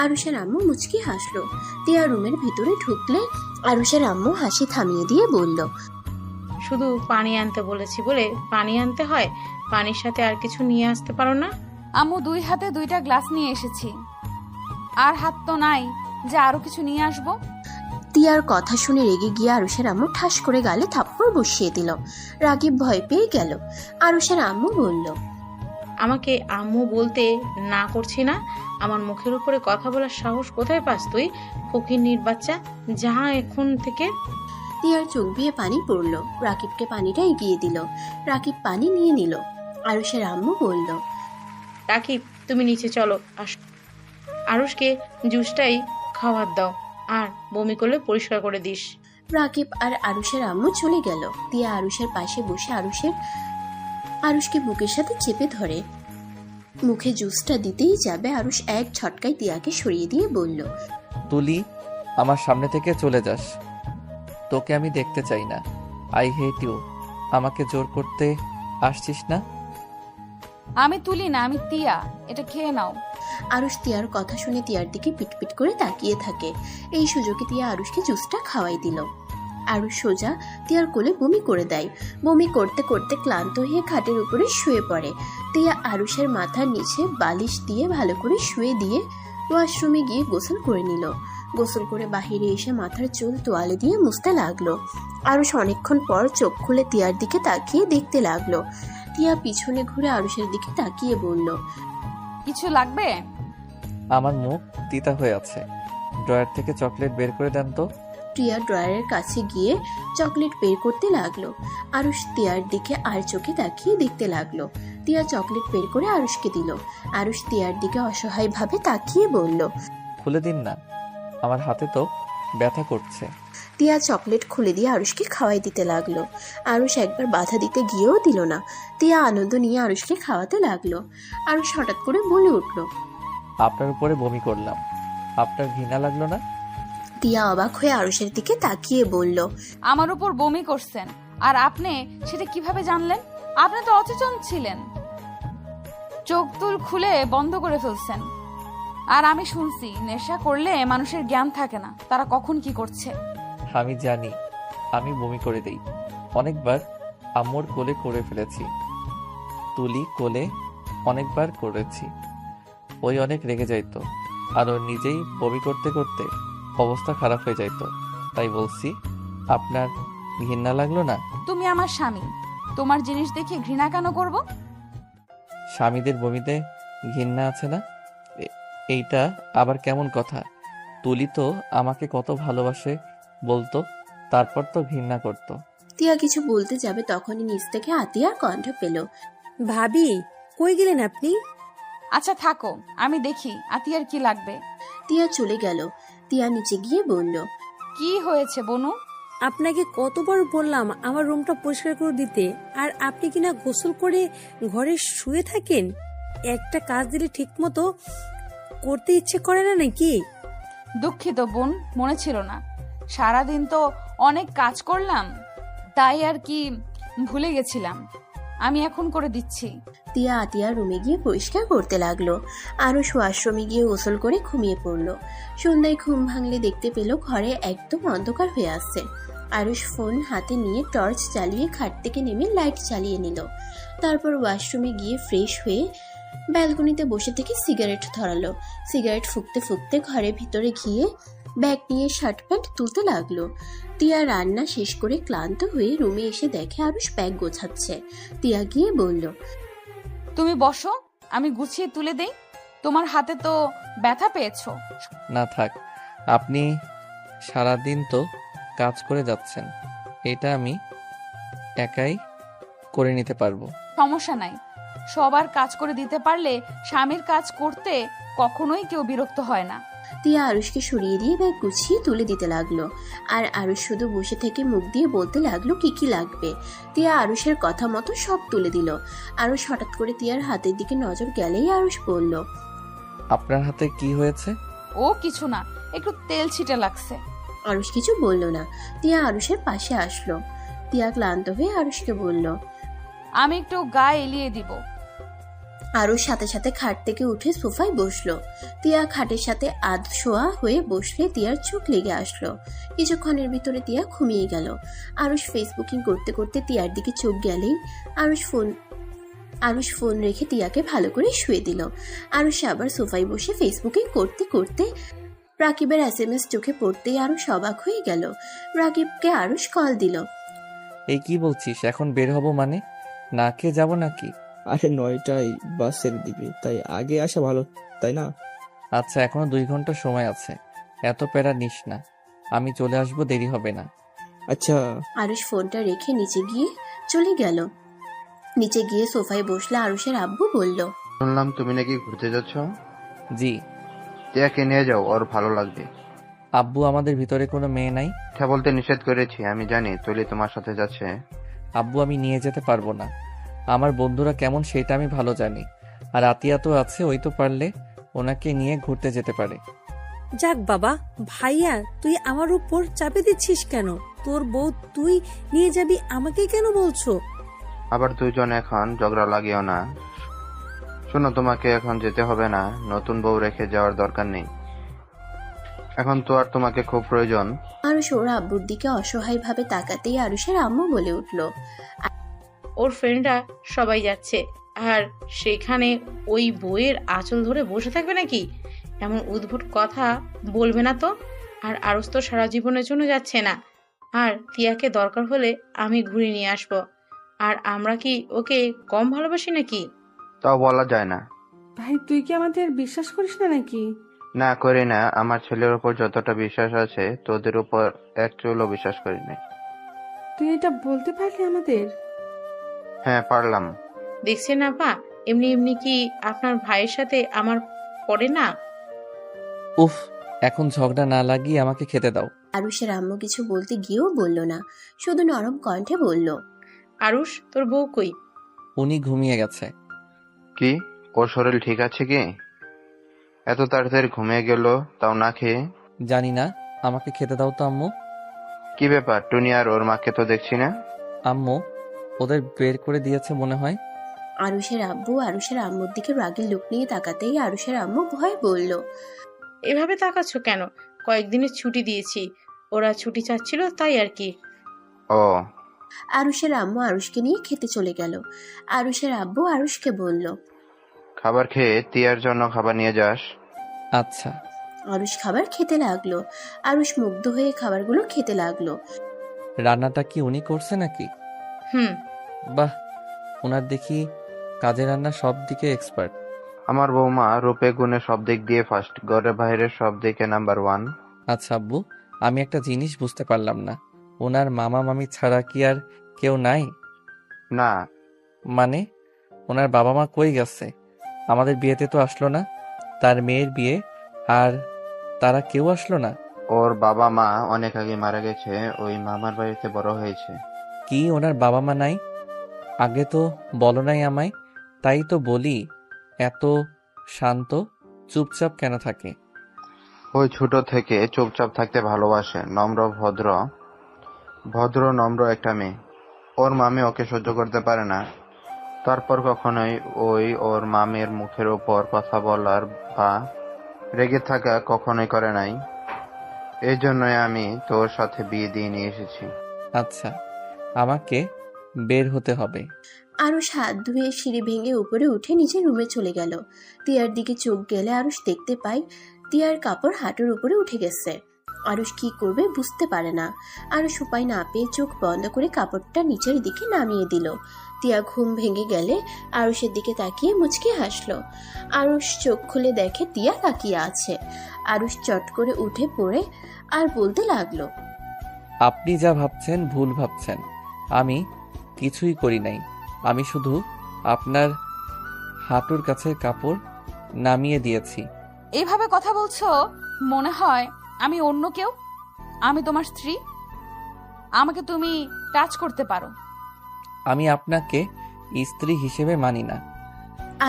Speaker 3: আরুষের আম্মু মুচকি হাসলো। তিয়া রুমের ভিতরে ঢুকলে আরুষের আম্মু হাসি থামিয়ে দিয়ে বলল,
Speaker 4: শুধু পানি আনতে বলেছি বলে পানি আনতে হয়, পানির সাথে আর কিছু নিয়ে আসতে পারো না?
Speaker 1: আম্মু 2 হাতে 2টা গ্লাস নিয়ে এসেছি। আর হাত তো নাই যে আরো কিছু নিয়ে আসবো।
Speaker 3: তিয়ার কথা শুনে রেগে গিয়ে আরুষের আম্মু ঠাস করে গালে থাপ্পড় বসিয়ে দিল। রাকিব ভয় পেয়ে গেল। আরুষের আম্মু বলল,
Speaker 4: আমাকে আম্মু বলতে না করছি না? আমার মুখের উপরে কথা বলার সাহস কোথায় পাস তুই, ফকিন্নির বাচ্চা? যা এখন থেকে।
Speaker 3: তিয়ার চোখ দিয়ে পানি পড়ল। রাকিবকে পানিটা এগিয়ে দিল। রাকিব পানি নিয়ে নিল। আরুষের আম্মু বলল,
Speaker 4: রাকিব, তুমি নিচে চলো। আরুষকে জুসটাই খাওয়ার দাও, আর বমি করলে পরিষ্কার করে দিস।
Speaker 3: রাকিব আর আরুষের আম্মু চলে গেল। তিয়া আরুষের পাশে বসে আরুষকে বুকের সাথে চেপে ধরে। মুখে জুসটা দিতেই যাবে, আরুষ এক ঝটকায় তিয়াকে সরিয়ে দিয়ে বলল,
Speaker 2: তুলি, আমার সামনে থেকে চলে যাস। তোকে আমি দেখতে চাই না। I hate you. আমাকে জোর করতে আসছিস না।
Speaker 1: আমি তুলি না, আমি তিয়া, এটা খেয়ে নাও।
Speaker 3: আরুষ তিয়ার কথা শুনে তিয়ার দিকে পিটপিট করে তাকিয়ে থাকে। এই সুযোগে তিয়া আরুষকে জুসটা খাওয়াই দিল। আরুষ সোজা তিয়ার কোলে বমি করে দেয়। বমি করতে করতে ক্লান্ত হয়ে খাটের উপরে শুয়ে পড়ে। তিয়া আরুষের মাথার নিচে বালিশ দিয়ে ভালো করে শুয়ে দিয়ে ওয়াশরুমে গিয়ে গোসল করে নিল। গোসল করে বাহিরে এসে মাথার চুল তোয়ালে দিয়ে মুছতে লাগলো। আরুষ অনেকক্ষণ পর চোখ খুলে তিয়ার দিকে তাকিয়ে দেখতে লাগলো। তিয়া পিছনে ঘুরে আরুষের দিকে তাকিয়ে বলল,
Speaker 1: কিছু লাগবে?
Speaker 2: আমার মুখ তিতা হয়ে আছে। ড্রয়ার থেকে চকলেট বের করে দেন তো।
Speaker 3: টিয়া ড্রয়ারের কাছে গিয়ে চকলেট বের করতে লাগলো। আরুষ তিয়ার দিকে আর চোখে তাকিয়ে দেখতে লাগলো। তিয়া চকলেট বের করে আরুষকে দিল। আরুষ তিয়ার দিকে অসহায় ভাবে তাকিয়ে বলল,
Speaker 2: খুলে দিন না, আমার হাতে তো ব্যথা করছে।
Speaker 3: তিয়া চকলেট খুলে দিয়ে আরুষকে খাওয়াই দিতে লাগলো। আরুষ একবার বাধা দিতে গিয়েও দিল না। তিয়া আনন্দ নিয়ে আরুষকে খাওয়াতে লাগলো। আরুষ হঠাৎ করে বলে উঠল,
Speaker 2: আপনার উপরে বমি করলাম, আপনার ঘৃণা লাগলো না?
Speaker 3: তিয়া অবাক হয়ে আরুষের দিকে তাকিয়ে বলল,
Speaker 1: আমার উপর বমি করছেন, আর আপনি সেটা কিভাবে জানলেন? আপনি তো অচেতন ছিলেন, চোখ তুল খুলে বন্ধ করে ফেলছেন। আর আমি শুনছি নেশা করলে মানুষের জ্ঞান থাকে না, তারা কখন কি করছে।
Speaker 2: আমি জানি, আমি বমি করে দেই। অনেকবার আম্মুর কোলে করে ফেলেছি, তুলি কোলে অনেকবার করেছি। ওই অনেক রেগে যাইতো, আর ও নিজেই বমি করতে করতে অবস্থা খারাপ হয়ে যাইতো। তাই বলছি, আপনার ঘৃণা লাগলো না?
Speaker 1: তুমি আমার স্বামী, তোমার জিনিস দেখে ঘৃণা কেন করব?
Speaker 2: স্বামীদের বমিতে ঘৃণা আছে না? এইটা আবার কেমন কথা? তুলি তো আমাকে কত ভালোবাসে বলতো, তারপর তো ঘৃণা করতো।
Speaker 3: তিয়া কিছু বলতে যাবে তখনই নিচ থেকে আতিয়ার কণ্ঠ পেল,
Speaker 5: ভাবি, কই গেলেন আপনি?
Speaker 1: আচ্ছা থাকো, আমি দেখি আতিয়ার কি লাগবে।
Speaker 3: তিয়া চলে গেল। তিয়া নিচে গিয়ে বলল,
Speaker 1: কি হয়েছে বনু?
Speaker 5: আপনাকে কতবার বললাম আমার রুমটা পরিষ্কার করে দিতে, আর আপনি কিনা গোসল করে ঘরে শুয়ে থাকেন। একটা কাজ দিলে ঠিক মতো করতে ইচ্ছে করে না নাকি?
Speaker 1: দুঃখিত বোন, মনে ছিল না। সারাদিন তো অনেক কাজ করলাম, তাই আর কি ভুলে গেছিলাম। আমি এখন করে দিচ্ছি।
Speaker 3: তিয়া আতিয়ার রুমে গিয়ে পরিষ্কার করতে লাগলো। আরুষ ওয়াশরুমে গিয়ে গোসল করে ঘুমিয়ে পড়লো। সন্ধ্যায় ঘুম ভাঙলে দেখতে পেল ঘরে একদম অন্ধকার হয়ে আসছে। আরুষ ফোন হাতে নিয়ে টর্চ চালিয়ে খাট থেকে নেমে লাইট চালিয়ে নিল। তারপর ওয়াশরুমে গিয়ে ফ্রেশ হয়ে ব্যালকনিতে বসে থেকে সিগারেট ধরালো। সিগারেট ফুঁকতে ফুঁকতে ঘরের ভিতরে গিয়ে ব্যাগ নিয়ে শার্ট প্যান্ট তুলতে লাগলো। টিয়া রান্না শেষ করে ক্লান্ত হয়ে রুমে এসে দেখে আরুষ ব্যাগ গোছাচ্ছে। টিয়া গিয়ে বলল,
Speaker 1: তুমি বসো, আমি গুছিয়ে তুলে দেই। তোমার হাতে তো ব্যথা পেয়েছো।
Speaker 2: না থাক, আপনি সারাদিন তো কাজ করে যাচ্ছেন, এটা আমি একাই করে নিতে পারবো।
Speaker 1: সমস্যা নাই, সবার কাজ করে দিতে পারলে স্বামীর কাজ করতে কখনোই কেউ বিরক্ত হয় না।
Speaker 3: টিয়া আরুষকে সরিয়ে দিয়ে ব্যাগ গুছিয়ে তুলে দিতে লাগলো। আর আরুষ শুধু বসে থেকে মুখ দিয়ে বলতে লাগলো কি কি লাগবে। টিয়া আরুষের কথা মতো সব তুলে দিল। আরুষ হঠাৎ করে টিয়ার হাতের দিকে নজর গেলেই আরুষ বলল,
Speaker 2: আপনার হাতে কি হয়েছে?
Speaker 1: ও কিছু না, একটু তেল ছিটে লাগছে।
Speaker 3: আরুষ কিছু বলল না। টিয়া আরুষের পাশে আসলো। টিয়া ক্লান্ত হয়ে আরুষকে বলল,
Speaker 1: আমি একটু গায়ে এলিয়ে দিব।
Speaker 3: আরুষ সাথে সাথে খাট থেকে উঠে সোফায় বসলো। টিয়া খাটের সাথে আধ শোয়া হয়ে বসলে টিয়ার চোখ লেগে আসলো। কিছুক্ষণের ভিতরে টিয়া ঘুমিয়ে গেল। আরুষ ফেসবুকিং করতে করতে টিয়ার দিকে চোখ গেলেই আরুষ ফোন আরুষ ফোন রেখে তিয়াকে ভালো করে শুয়ে দিল। আরুষ আবার সোফায় বসে ফেসবুকে করতে করতে রাকিবের SMS চোখে পড়তেই আরুষ অবাক হয়ে গেল। রাকিবকে আরুষ কল দিল।
Speaker 2: এই কি বলছিস, এখন বের হব মানে? না খেয়ে যাবো নাকি?
Speaker 7: আরে 9টায় বাস ছেড়ে দিবে, তাই আগে আসা ভালো, তাই না?
Speaker 2: আচ্ছা, এখনো 2 ঘন্টা সময় আছে, এত প্যারা নিস না, আমি চলে আসবো, দেরি হবে না।
Speaker 7: আচ্ছা।
Speaker 3: আরুষ ফোনটা রেখে নিচে গিয়ে চলে গেল। নিচে গিয়ে সোফায় বসলে আরুষের আব্বু বলল,
Speaker 10: শুনলাম তুমি নাকি ঘুরতে যাচ্ছ।
Speaker 2: জি।
Speaker 10: টিয়াকে নিয়ে যাও, ওর ভালো লাগবে।
Speaker 2: আব্বু, আমাদের ভিতরে কোনো মেয়ে নাই।
Speaker 10: এটা বলতে নিষেধ করেছি, আমি জানি তুলি তোমার সাথে যাচ্ছে।
Speaker 2: আব্বু, আমি নিয়ে যেতে পারবো না, আমার বন্ধুরা কেমন সেটা আমি ভালো জানি, আর আতিয়া তো আছে, ওই তো পারলে ওনাকে নিয়ে ঘুরতে যেতে পারে।
Speaker 5: যাক বাবা, ভাইয়া তুই আমার উপর চাপে দিচ্ছিস কেন? তোর বউ তুই নিয়ে যাবি, আমাকে কেন বলছো?
Speaker 10: আবার দুজন এখন ঝগড়া লাগিও না। শোনো, তোমাকে এখন যেতে হবে না, নতুন বউ রেখে যাওয়ার দরকার নেই, এখন তো আর তোমাকে খুব প্রয়োজন।
Speaker 3: আরুষ ওর আব্বুর দিকে অসহায় ভাবে তাকাতেই আরুষের আম্মু বলে উঠল,
Speaker 4: ওর ফ্রেন্ডরা সবাই যাচ্ছে, আর সেখানে ওই বইয়ের আঁচল ধরে বসে থাকবে নাকি? এমন উদ্ভট কথা বলবে না তো। আর আরুষ তো সারা জীবনের জন্য যাচ্ছে না, আর টিয়াকে দরকার হলে আমি ঘুরে নিয়ে আসবো। আর আমরা কি ওকে কম ভালোবাসি নাকি?
Speaker 10: তাও বলা যায় না।
Speaker 6: ভাই, তুই কি আমাদের বিশ্বাস করিস না নাকি?
Speaker 10: না, করি না। আমার ছেলের উপর যতটা বিশ্বাস আছে তোদের উপর এক চুলও বিশ্বাস করি নাই।
Speaker 6: তুই এটা বলতে পারলি আমাদের?
Speaker 10: হ্যাঁ, পারলাম।
Speaker 4: দেখছেন আপা, এমনি এমনি কি আপনার ভাইয়ের সাথে আমার পড়ে না?
Speaker 2: উফ, এখন ঝগড়া না লাগিয়ে আমাকে খেতে দাও।
Speaker 3: আরুষের আম্মু কিছু বলতে গিয়েও বলল না, শুধু নরম কণ্ঠে বলল,
Speaker 4: আরুষ, তোর বউ কই?
Speaker 2: উনি ঘুমিয়ে গেছে।
Speaker 10: কি, ওর শরীর ঠিক আছে কি? এত তাড়াতাড়ি ঘুমিয়ে গেল, তাও না খেয়ে?
Speaker 2: জানি না, আমাকে খেতে দাও তো আম্মু।
Speaker 10: কি ব্যাপার, টুনি আর ওর মাকে তো দেখছি না।
Speaker 2: আম্মু, ওদের বের করে দিয়েছে মনে হয়।
Speaker 3: আরুষের আব্বু আরুষের আম্মুর দিকে রাগের লোক নিয়ে তাকাতেই আরুষের আম্মু ভয়ে বলল,
Speaker 4: এভাবে তাকাচ্ছ কেন? কয়েকদিনের ছুটি দিয়েছি, ওরা ছুটি চাচ্ছিল তাই আর কি।
Speaker 10: ও।
Speaker 3: আরুষের আম্মু আরুষকে নিয়ে খেতে চলে গেল। আরুষের আব্বু আরুষকে বলল,
Speaker 10: খাবার খেয়ে তিয়ার জন্য খাবার নিয়ে যাস।
Speaker 2: আচ্ছা।
Speaker 3: আরুষ খাবার খেতে লাগলো। আরুষ মুগ্ধ হয়ে খাবারগুলো খেতে লাগলো।
Speaker 2: রান্নাটা কি উনি করছে নাকি?
Speaker 4: হুম।
Speaker 2: বাহ, ওনার দেখি কাজে রান্না সব দিকে এক্সপার্ট।
Speaker 10: আমার বৌমা রূপে গুণে সব দিক দিয়ে ফার্স্ট, ঘরে বাইরে সব দিকে নাম্বার 1।
Speaker 2: আচ্ছা আব্বু, আমি একটা জিনিস বুঝতে পারলাম না, ওনার মামা মামি ছাড়া কি আর কেউ নাই?
Speaker 10: না।
Speaker 2: মানে ওনার বাবা মা কই গেছে? আমাদের বিয়েতে তো আসলো না, তার মেয়ের বিয়ে, আর তারা কেউ আসলো না।
Speaker 10: ওর বাবা মা অনেক আগে মারা গেছে, ওই মামার বাড়িতে বড় হয়েছে।
Speaker 2: কি, ওনার বাবা মা নাই? আগে তো বলো নাই আমায়। তাই তো বলি, এত শান্ত চুপচাপ কেন থাকে?
Speaker 10: ওই ছোট থেকে চুপচাপ থাকতে ভালোবাসে, নম্র ভদ্র নম্র একটা মেয়ে। ওর মামি ওকে সহ্য করতে পারে না, তারপর কখনোই ওর মামের মুখের উপর কথা বলার বা রেগে থাকা কখনোই করে নাই। এই জন্যই আমি তোর সাথে বিয়ে দিয়ে নিয়ে এসেছি।
Speaker 2: আচ্ছা, আমাকে বের হতে হবে।
Speaker 3: আরুষ হাত ধুয়ে সিঁড়ি ভেঙে উপরে উঠে নিজের রুমে চলে গেল। তিয়ার দিকে চোখ গেলে আরুষ দেখতে পায় তিয়ার কাপড় হাঁটুর উপরে উঠে গেছে। আরুষ কি করবে বুঝতে পারে না। আরুষ উপায় না পেয়ে চোখ বন্ধ করে কাপড়টা নিচের দিকে নামিয়ে দিল। তিয়া ঘুম ভেঙে গেলে আরুষের দিকে তাকিয়ে মুচকি হাসলো। আরুষ চোখ খুলে দেখে তিয়া তাকিয়ে আছে। আরুষ চট করে উঠে পড়ে আর বলতে লাগলো,
Speaker 2: আপনি যা ভাবছেন ভুল ভাবছেন, আমি কিছুই করি নাই, আমি শুধু আপনার হাঁটুর কাছে কাপড় নামিয়ে দিয়েছি।
Speaker 1: এইভাবে কথা বলছো, মনে হয় আমি অন্য কেউ। আমি তোমার স্ত্রী, আমাকে তুমি টাচ করতে পারো।
Speaker 2: আমি আপনাকে স্ত্রী হিসেবে মানি না।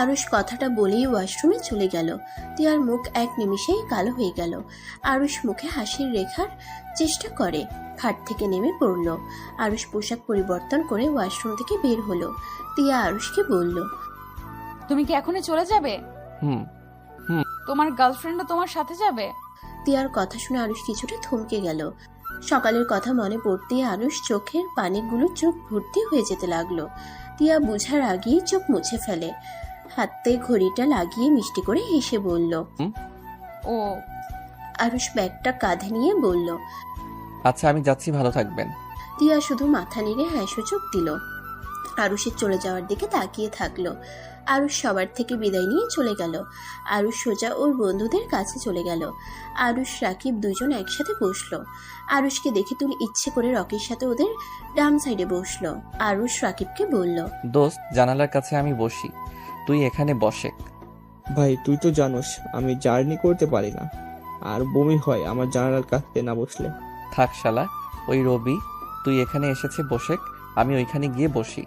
Speaker 3: আরুষ কথাটা বলেই ওয়াশরুমে চলে গেল। তিয়ার মুখ এক নিমিষেই কালো হয়ে গেল। আরুষ মুখে হাসির রেখার চেষ্টা করে, খাট থেকে নেমে পড়ল। আরুষ পোশাক পরিবর্তন করে ওয়াশরুম থেকে বের হলো। তিয়া আরুষকে বলল,
Speaker 1: তুমি কি এখনই চলে যাবে?
Speaker 2: হুম।
Speaker 3: তোমার গার্লফ্রেন্ডও তোমার সাথে যাবে? তিয়ার কথা শুনে আরুষ কিছুটা থমকে গেল। সকালের কথা মনে পড়তেই আরুষ চোখের পানিগুলো চোখ ভর্তি হয়ে যেতে লাগলো। তিয়া বুঝার আগেই চোখ মুছে ফেলে, হাতে ঘড়িটা লাগিয়ে মিষ্টি করে হেসে বলল।
Speaker 1: ও
Speaker 3: আরুষ ব্যাগটা কাঁধে নিয়ে বলল।
Speaker 2: আচ্ছা আমি যাচ্ছি, ভালো থাকবেন।
Speaker 3: তিয়া শুধু মাথা নেড়ে হ্যাঁ সূচক দিল। আরুষের চলে যাওয়ার দিকে তাকিয়ে থাকলো। আরুষ সবার থেকে বিদায় নিয়ে চলে গেল। আরুষ সোজা ওর বন্ধুদের কাছে চলে গেল। আরুষ রাকিব দুজন একসাথে বসলো। আরুষকে দেখে তুলি ইচ্ছে করে রকির সাথে ওদের ডান সাইডে বসলো। আরুষ রাকিবকে বলল।
Speaker 2: দোস্ত, জানালার কাছে আমি বসি, তুই এখানে বসে।
Speaker 7: ভাই তুই তো জানোস আমি জার্নি করতে পারি না, আর বমি হয় আমার জানালার কাছে না বসলে।
Speaker 2: থাক শালা, ওই রবি তুই এখানে এসেছে বসে, আমি ওইখানে গিয়ে বসি।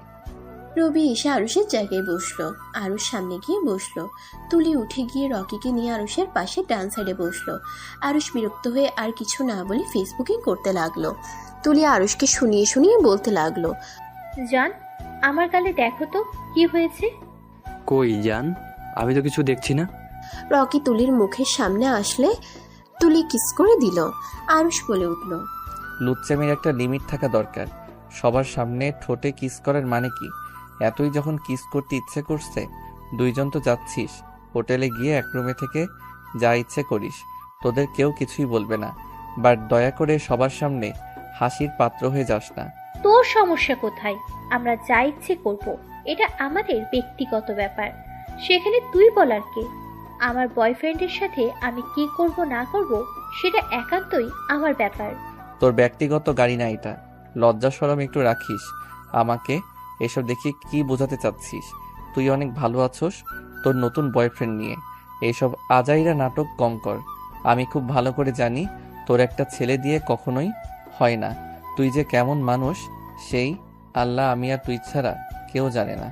Speaker 3: রবি এসে আরুষের জায়গায় বসলো। আরুষ সামনে গিয়ে বসলো। তুলি উঠে গিয়ে রকিকে নিয়ে আরুষের পাশে ডান সাইডে বসলো। আরুষ বিরক্ত হয়ে আর কিছু না বলে ফেসবুকিং করতে লাগলো। তুলি আরুষকে শুনিয়ে শুনিয়ে বলতে লাগলো।
Speaker 8: জান, আমার গালে দেখো তো কি হয়েছে।
Speaker 9: কই জান, আমি তো কিছু দেখছি না।
Speaker 3: রকি তুলির মুখের সামনে আসলে তুলি কিস করে দিল। আরুষ বলে উঠল।
Speaker 2: লুচ্চামির একটা লিমিট থাকা দরকার। সবার সামনে ঠোঁটে কিস করার মানে কি? এতই যখন কিস করতে ইচ্ছে করছে, দুইজন তো যাচ্ছিস, হোটেলে গিয়ে এক রুমে থেকে যা ইচ্ছে করিস, তোদের কেউ কিছুই বলবে না। বাট দয়া করে সবার সামনে হাসির পাত্র হয়ে যাস না।
Speaker 8: তোর সমস্যা কোথায়? আমরা যা ইচ্ছে করব, এটা আমাদের ব্যক্তিগত ব্যাপার। সেখানে তুই বলার কে? আমার বয়ফ্রেন্ডের সাথে আমি কি করব না করব সেটা একান্তই আমার ব্যাপার।
Speaker 2: তোর ব্যক্তিগত গাড়ি না এটা, লজ্জা শরম একটু রাখিস। আমাকে এসব দেখি কি বোঝাতে চাচ্ছিস? তুই অনেক ভালো আছোস তোর নতুন বয়ফ্রেন্ড নিয়ে। এইসব আজাইরা নাটক কম কর। আমি খুব ভালো করে জানি তোর একটা ছেলে দিয়ে কখনোই হয় না। তুই যে কেমন মানুষ সেই আল্লাহ, আমি আর তুই ছাড়া কেউ জানে না।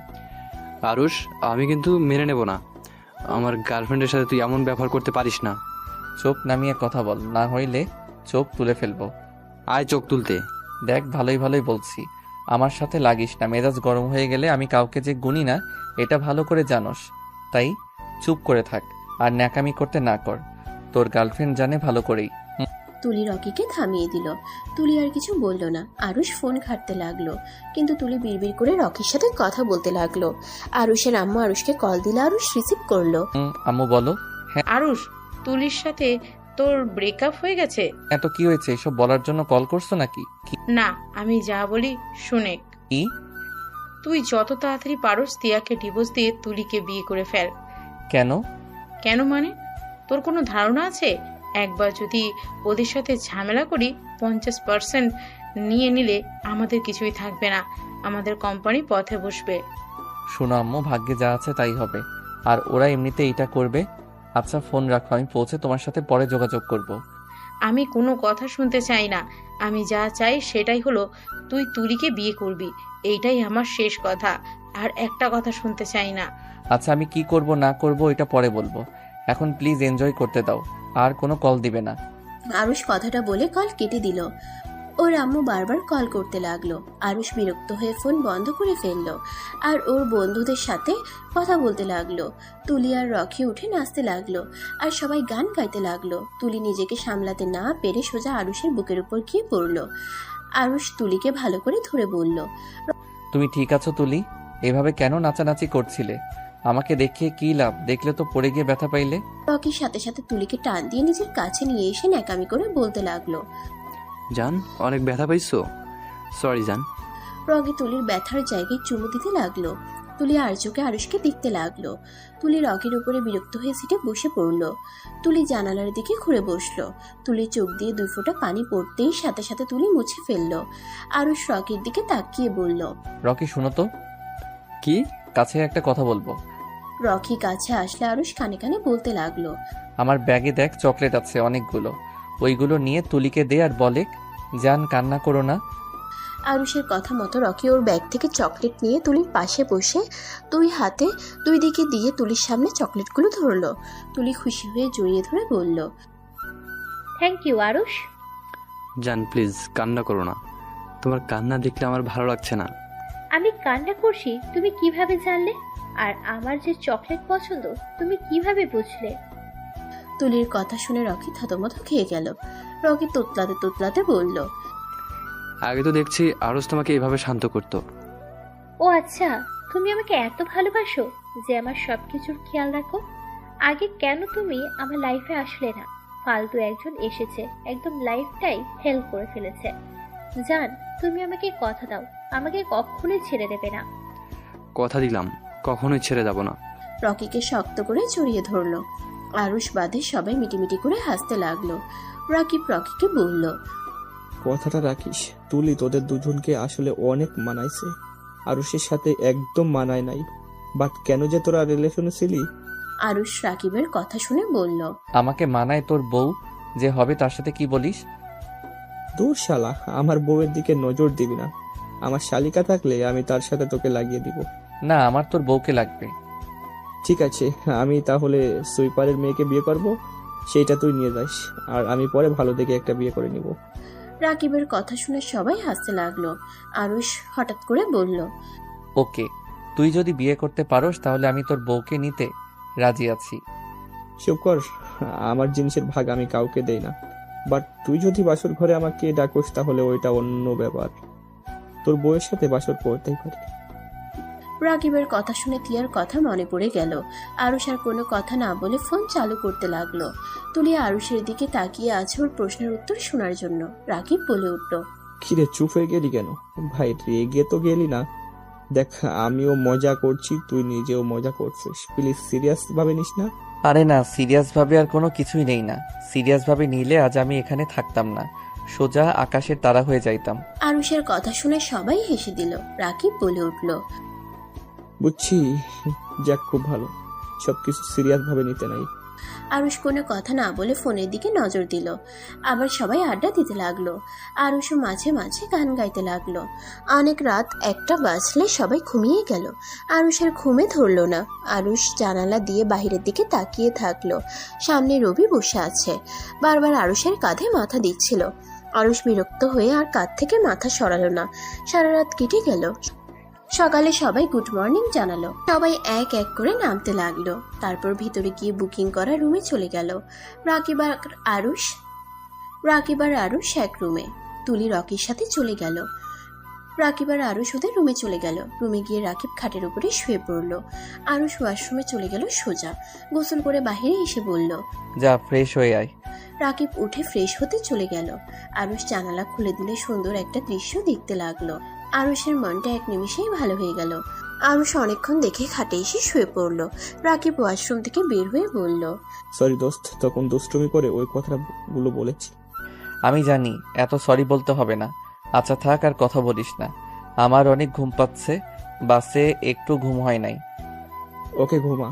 Speaker 9: আরুষ, আমি কিন্তু মেনে নেব না। আমার গার্লফ্রেন্ডের সাথে তুই এমন ব্যবহার করতে পারিস না।
Speaker 2: চোখ নামিয়ে কথা বল, না হইলে চোখ তুলে ফেলবো।
Speaker 9: আয় চোখ তুলতে।
Speaker 2: দেখ ভালোই ভালোই বলছি, আমার সাথে লাগিস না। মেজাজ গরম হয়ে গেলে আমি কাউকে যে গুনি না এটা ভালো করে জানোস। তাই চুপ করে থাক আর ন্যাকামি করতে না কর। তোর গার্লফ্রেন্ড জানে ভালো করেই।
Speaker 3: তুলি রকিকে থামিয়ে দিল। তুলি আর কিছু বলল না। আরুষ ফোন ঘাঁটতে লাগলো, কিন্তু তুলি বিড়বিড় করে রকির সাথে কথা বলতে লাগলো। আরুষের আম্মু আরুষকে কল দিলে আরুষ রিসিভ করলো।
Speaker 2: আম্মু বলো।
Speaker 4: আরুষ, তুলির সাথে তোর ব্রেকআপ হয়ে গেছে?
Speaker 2: এত কি হয়েছে? এসব বলার জন্য কল করছো নাকি?
Speaker 4: না, আমি যা বলি শুনে।
Speaker 2: কি?
Speaker 4: তুই যত তাড়াতাড়ি পারোস তিয়াকে ডিভোর্স দিয়ে তুলিকে বিয়ে করে ফেল।
Speaker 2: কেন?
Speaker 4: কেন মানে? তোর কোনো ধারণা আছে? একবার যদি ওদের সাথে ঝামেলা করি 50% নিয়ে নিলে আমাদের কিছুই থাকবে না। আমাদের কোম্পানি পথে বসবে।
Speaker 2: শোনো আম্মু, ভাগ্যে যা আছে তাই হবে। আর ওরা এমনিতে এটা করবে। আচ্ছা ফোন রাখো, আমি পৌঁছে তোমার সাথে পরে যোগাযোগ করব।
Speaker 4: আমি কোনো কথা শুনতে চাই না। আমি যা চাই সেটাই হলো তুই তুলিকে বিয়ে করবি। এইটাই আমার শেষ কথা। আর একটা কথা শুনতে চাই না।
Speaker 2: আচ্ছা আমি কি করব না করব এটা পরে বলবো, এখন প্লিজ এনজয় করতে দাও। আর কোনো কল দিবে না।
Speaker 3: আরুষ কথাটা বলে কল কেটে দিল। ওর আম্মু বারবার কল করতে লাগলো। আরুষ বিরক্ত হয়ে ফোন বন্ধ করে ফেললো আর ওর বন্ধুদের সাথে কথা বলতে লাগলো। তুলি আর রকি উঠে নাচতে লাগলো আর সবাই গান গাইতে লাগলো। তুলি নিজেকে সামলাতে না পেরে সোজা আরুষের বুকের উপর গিয়ে পড়লো। আরুষ তুলিকে ভালো করে ধরে বলল।
Speaker 2: তুমি ঠিক আছো তুলি? এভাবে কেন নাচানাচি করছিলে? আমাকে দেখিয়ে কি লাভ? দেখলে তো পড়ে গিয়ে ব্যথা পাইলে।
Speaker 3: রকির সাথে সাথে তুলিকে টান দিয়ে নিজের কাছে নিয়ে এসে ন্যাকামি করে বলতে লাগলো।
Speaker 9: জান, অনেক ব্যথা পাইছো? সরি জান।
Speaker 3: রকি তুলির ব্যথার জায়গায় চুমু দিতে লাগলো। তুলি আর চোখে আরুষকে দেখতে লাগলো। তুলি রকির উপরে বিরক্ত হয়ে সিটে বসে পড়লো। তুলি জানালার দিকে ঘুরে বসলো। তুলির চোখ দিয়ে 2 ফোঁটা পানি পড়তেই সাথে সাথে তুলি মুছে ফেললো। আরুষ রকির দিকে তাকিয়ে বলল।
Speaker 2: রকি শুনো তো।
Speaker 9: কি?
Speaker 2: কাছে একটা কথা বলবো।
Speaker 3: রকি কাছে আসলে আরুষ কানে কানে বলতে লাগলো।
Speaker 2: আমার ব্যাগে দেখ চকলেট আছে অনেকগুলো, ওইগুলো নিয়ে তুলিকে দে আর বলে জান কান্না করো না।
Speaker 3: আরুষের কথা মতো রকি ওর ব্যাগ থেকে চকলেট নিয়ে তুলির পাশে বসে 2 হাতে 2 দিকে দিয়ে তুলির সামনে চকলেটগুলো ধরলো। তুলি খুশি হয়ে জড়িয়ে ধরে বলল।
Speaker 8: Thank you Arush.
Speaker 9: জান প্লিজ কান্না করো না। তোমার কান্না দেখলে আমার ভালো লাগছে না।
Speaker 8: আমি কান্না করছি তুমি কিভাবে জানলে? আর আমার যে চকলেট পছন্দ তুমি কিভাবে বুঝলে?
Speaker 3: তুলির কথা শুনে রকি থতমত খেয়ে গেল। রকি তোতলাতে তোতলাতে বলল।
Speaker 9: আগে তো দেখছি আরুষ তোমাকে এভাবে শান্ত করতো।
Speaker 8: ও আচ্ছা, তুমি আমাকে এত ভালোবাসো যে আমার সবকিছুর খেয়াল রাখো। আগে কেন তুমি আমার লাইফে আসলে না? ফালতু একজন এসেছে, একদম লাইফটাই হেল্প করে ফেলেছে। জান, তুমি আমাকে কথা দাও, আমাকে কখনোই ছেড়ে দেবে না।
Speaker 9: কথা দিলাম, কখনোই ছেড়ে যাব না।
Speaker 3: রকিকে শক্ত করে জড়িয়ে ধরলো। আরুষ বাদে সবাই মিটিমিটি করে হাসতে লাগলো। রাকিব রকিকে বলল,
Speaker 7: কথাটা রাখিস, তুলি তোদের দুজনকে আসলে অনেক মানাইছে। আরুষের সাথে একদম মানায় নাই। বাট কেন যে তোরা রিলেশনে ছিলি?
Speaker 3: আরুষ রাকিবের কথা শুনে বলল,
Speaker 2: আমাকে মানায় তোর বউ যে হবে তার সাথে কি বলিস?
Speaker 7: দূর শালা, আমার বউয়ের দিকে নজর দিবি না। আমার শালিকা থাকলে আমি তার সাথে তোকে লাগিয়ে দিব।
Speaker 2: না, আমার তোর বউকে লাগবে।
Speaker 7: ঠিক আছে, আমি তাহলে সুইপারের মেয়েকে বিয়ে করব, সেইটা তুই নিয়ে যাস। আর আমি পরে ভালো দেখে একটা বিয়ে করে নিব।
Speaker 3: রাকিবের কথা শুনে সবাই হাসতে লাগলো। আরুষ হঠাৎ করে বলল,
Speaker 2: ওকে, তুই যদি বিয়ে করতে পারোস তাহলে আমি তোর বউকে নিতে রাজি আছি।
Speaker 7: চুপ কর, আমার জিনিসের ভাগ আমি কাউকে দেই না। বাট তুই যদি বাসর ঘরে আমাকে ডাকোস তাহলে ওইটা অন্য ব্যাপার। তোর বউয়ের সাথে বাসর করতেই পারি।
Speaker 3: রাকিবের কথা শুনে তিয়ার কথা মনে পড়ে গেল। আরুষ আর কোনো কথা না বলে ফোন চালু করতে লাগলো। তুলি আরুষের দিকে তাকিয়ে আছে ওর প্রশ্নের উত্তর শোনার জন্য। রাকিব বলে উঠল,
Speaker 7: কিরে চুপ হয়ে গেলি কেন? ভাই রেগে তো গেলি না? দেখ, আমিও মজা করছি, তুই নিজেও মজা করছিস। প্লিজ সিরিয়াস ভাবে নিস না।
Speaker 2: আরে না, সিরিয়াস ভাবে আর কোনো কিছুই নেই না। সিরিয়াস ভাবে নিলে আজ আমি এখানে থাকতাম না, সোজা আকাশের তারা হয়ে যাইতাম।
Speaker 3: আরুষের কথা শুনে সবাই হেসে দিল। রাকিব বলে উঠল,
Speaker 7: বুঝছি, যাক খুব ভালো, সবকিছু সিরিয়াস ভাবে নিতে নাই।
Speaker 3: আরুষ কোনো কথা না বলে ফোনের দিকে নজর দিল। আবার সবাই আড্ডা দিতে লাগলো। আরুষও মাঝে মাঝে গান গাইতে লাগলো। অনেক রাত 1টা বাজলে সবাই ঘুমিয়ে গেল। আরুষের ঘুমে ধরলো না। আরুষ জানালা দিয়ে বাহিরের দিকে তাকিয়ে থাকলো। সামনে রবি বসে আছে, বারবার আরুষের কাঁধে মাথা দিচ্ছিল। আরুষ বিরক্ত হয়ে আর কাঁধ থেকে মাথা সরালো না। সারা রাত কেটে গেল। সকালে সবাই গুড মর্নিং জানালো। সবাই এক এক করে নামতে লাগলো। তারপর ভিতরে গিয়ে বুকিং করা রুমে চলে গেল। রাকিব আর আরুষ এক রুমে। তুলি রকির সাথে চলে গেল। রাকিব আর আরুষ ওদের রুমে চলে গেল। রুমে গিয়ে রাকিব খাটের উপরে শুয়ে পড়লো। আরুষ ওয়াশরুমে চলে গেল সোজা। গোসল করে বাহিরে এসে বলল,
Speaker 2: যা ফ্রেশ হয়ে আয়।
Speaker 3: রাকিব উঠে ফ্রেশ হতে চলে গেল। আরুষ জানালা খুলে দিলে সুন্দর একটা দৃশ্য দেখতে লাগলো। আরুষের মনটা এক নিমিষেই ভালো হয়ে গেল। আরুষ অনেকক্ষণ দেখে খাটে এসে শুয়ে পড়লো। রাকিব ওয়াশরুম থেকে বের হয়ে বলল,
Speaker 7: সরি দোস্ত, তখন দুষ্টুমি করে ওই কথাগুলো বলেছি।
Speaker 2: আমি জানি, এত সরি বলতে হবে না। আচ্ছা থাক, আর কথা বলিস না। আমার অনেক ঘুম পাচ্ছে, বাসে একটু ঘুম হয় নাই।
Speaker 7: ওকে, ঘুমা।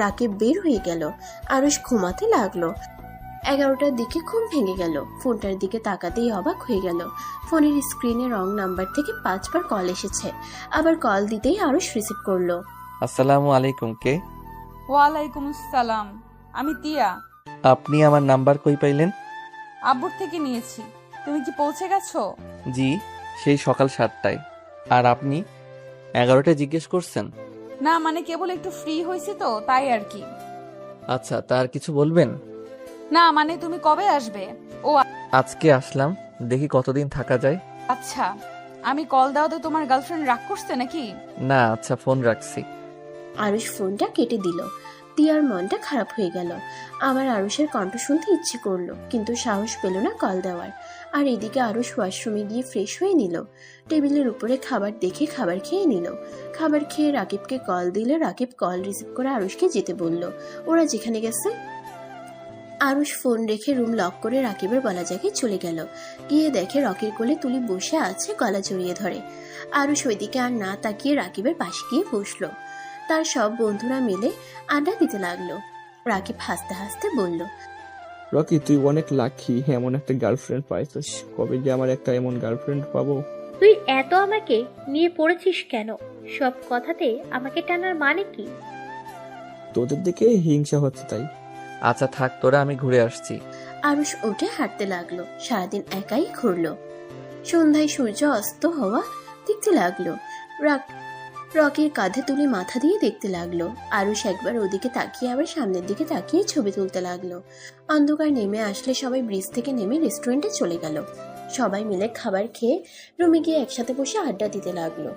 Speaker 3: রাকিব বের হয়ে গেল। আরুষ ঘুমাতে লাগলো। 11টার দিকে ঘুম ভেঙে গেল। ফোনটার দিকে তাকাতেই অবাক হয়ে গেল। ফোনের স্ক্রিনে রং নাম্বার থেকে 5বার কল এসেছে। আবার কল দিতেই আরুষ রিসিভ করলো।
Speaker 2: আসসালামু আলাইকুম, কে?
Speaker 1: ওয়ালাইকুম আসসালাম, আমি তিয়া।
Speaker 2: আপনি আমার নাম্বার কই পাইলেন?
Speaker 1: আব্বুর থেকে নিয়েছি। তুমি কি পৌঁছে গেছো?
Speaker 2: জি, সেই সকাল 7টায়। আর আপনি 11টায় জিজ্ঞেস করছেন?
Speaker 1: না মানে কেবল একটু ফ্রি হয়েছি তো, তাই আর কি।
Speaker 2: আচ্ছা, তার কিছু বলবেন?
Speaker 1: না মানে তুমি কবে আসবে? ও
Speaker 2: আজকে আসলাম, দেখি কতদিন থাকা যায়।
Speaker 1: আচ্ছা, আমি কল দাওতে তোমার গার্লফ্রেন্ড রাগ করছে নাকি?
Speaker 2: না, আচ্ছা ফোন রাখছি।
Speaker 3: আরুষ ফোনটা কেটে দিল। তিয়ার মনটা খারাপ হয়ে গেল। আবার আরুষের কণ্ঠ শুনতে ইচ্ছে করলো, কিন্তু সাহস পেল না কল দেওয়ার। আর এদিকে আরুষ ওয়াশরুমে গিয়ে ফ্রেশ হয়ে নিল। টেবিলের উপরে খাবার দেখে খাবার খেয়ে নিল। খাবার খেয়ে রাকিবকে কল দিলে রাকিব কল রিসিভ করে আরুষকে যেতে বলল। ওরা যেখানে গেছে। আরুষ ফোন রেখে রুম লক করে রাকিবের বলা জায়গায় চলে গেল। গিয়ে দেখে রকির কোলে তুলি বসে আছে, গলা জড়িয়ে ধরে। আরুষ ওইদিকে আর না তাকিয়ে রাকিবের পাশে গিয়ে বসলো। তার সব বন্ধুরা মিলে আড্ডা দিতে লাগলো। রাকিব হাসতে হাসতে বলল,
Speaker 7: রকি, তুই অনেক লাকি, এমন একটা গার্লফ্রেন্ড পাইছিস। কবে যে আমার একটা এমন গার্লফ্রেন্ড পাবো।
Speaker 8: তুই এত আমাকে নিয়ে পড়েছিস কেন? সব কথাতে আমাকে টানার মানে কি?
Speaker 7: তোদের দিকে হিংসা হচ্ছে তাই।
Speaker 2: আচ্ছা থাক তোরা, আমি ঘুরে আসছি।
Speaker 3: আরুষ উঠে হাঁটতে লাগলো। সারাদিন একাই ঘুরলো। সন্ধ্যায় সূর্য অস্ত হওয়া দেখতে লাগলো। রকির কাঁধে তুলে মাথা দিয়ে দেখতে লাগলো। আরুষ একবার ওদিকে তাকিয়ে আবার সামনের দিকে তাকিয়ে ছবি তুলতে লাগলো। অন্ধকার নেমে আসলে সবাই ব্রিজ থেকে নেমে রেস্টুরেন্টে চলে গেল। সবাই মিলে খাবার খেয়ে রুমে গিয়ে একসাথে বসে আড্ডা দিতে লাগলো।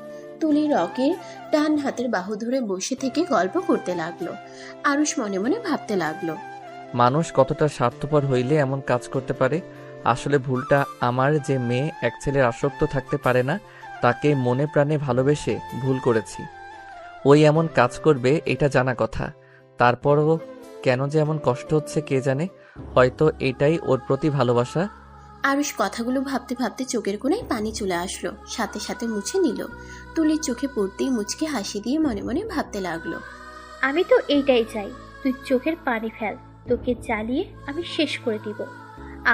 Speaker 3: তুলি রকের ডান হাতের বাহু ধরে বসে থেকে গল্প করতে লাগলো। আরুষ মনে মনে ভাবতে লাগলো,
Speaker 2: মানুষ কতটা স্বার্থপর হইলে এমন কাজ করতে পারে। আসলে ভুলটা আমার যে মেয়ে এক ছেলের আসক্ত থাকতে পারে না, তাকে মনে প্রাণে ভালোবেসে ভুল করেছি। ওই এমন কাজ করবে এটা জানা কথা, তারপরও কেন যে এমন কষ্ট হচ্ছে কে জানে। হয়তো এটাই ওর প্রতি ভালোবাসা।
Speaker 3: আরুষ কথাগুলো ভাবতে ভাবতে চোখের কোণায় পানি চলে আসলো, সাথে সাথে মুছে নিল। তুলির চোখে পড়তেই মুচকে হাসি দিয়ে মনে মনে ভাবতে লাগলো,
Speaker 8: আমি তো এইটাই চাই, তুই চোখের পানি ফেল, তোকে জ্বালিয়ে আমি শেষ করে দিব।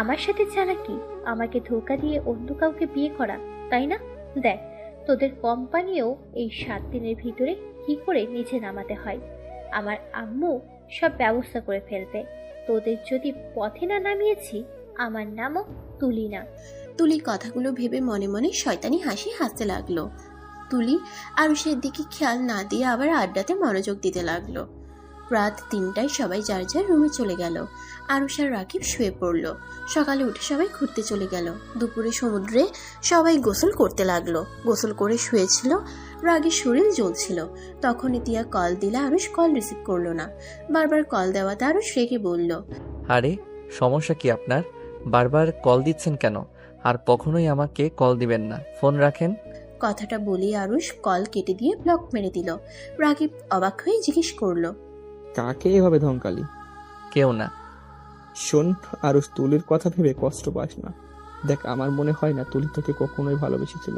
Speaker 8: আমার সাথে চালাকি, আমাকে ধোকা দিয়ে অন্য কাউকে বিয়ে করা, তাই না? দেখ তোদের কোম্পানিও এই 7 দিনের ভিতরে কি করে নিচে নামাতে হয়। আমার আম্মু সব ব্যবস্থা করে ফেলবে। তোদের যদি পথে না নামিয়েছি, আমার নামও তুলি না।
Speaker 3: তুলি কথাগুলো ভেবে মনে মনে শয়তানি হাসি হাসতে লাগলো। তুলি আরুষের দিকে খেয়াল না দিয়ে আবার আড্ডাতে মনোযোগ দিতে লাগলো। রাত 3টায় সবাই যার যার রুমে চলে গেল। আরুষ আর রাকিব শুয়ে পড়ল। সকালে উঠে সবাই ঘুরতে চলে গেল। দুপুরে সমুদ্রে সবাই গোসল করতে লাগলো। গোসল করে শুয়েছিল, রাগে শরীর জ্বলছিল। তখনই তিয়া কল দিলে আরুষ কল রিসিভ করলো না। বারবার কল দেওয়াতে আরুষ রেগে বলল,
Speaker 2: আরে সমস্যা কি আপনার? বারবার কল দিচ্ছেন কেন? আর কখনোই আমাকে কল দিবেন না, ফোন রাখেন।
Speaker 3: কথাটা বলেই আরুষ কল কেটে দিয়ে ব্লক মেরে দিল। রাকিব অবাক হয়ে জিজ্ঞেস করলো,
Speaker 7: কাকে এভাবে ধমকালি?
Speaker 2: কেউ না।
Speaker 7: শোন আরুষ, তুলির কথা ভেবে কষ্ট পাস না। দেখ, আমার মনে হয় না তুলি তোকে কখনোই ভালোবেসেছিল।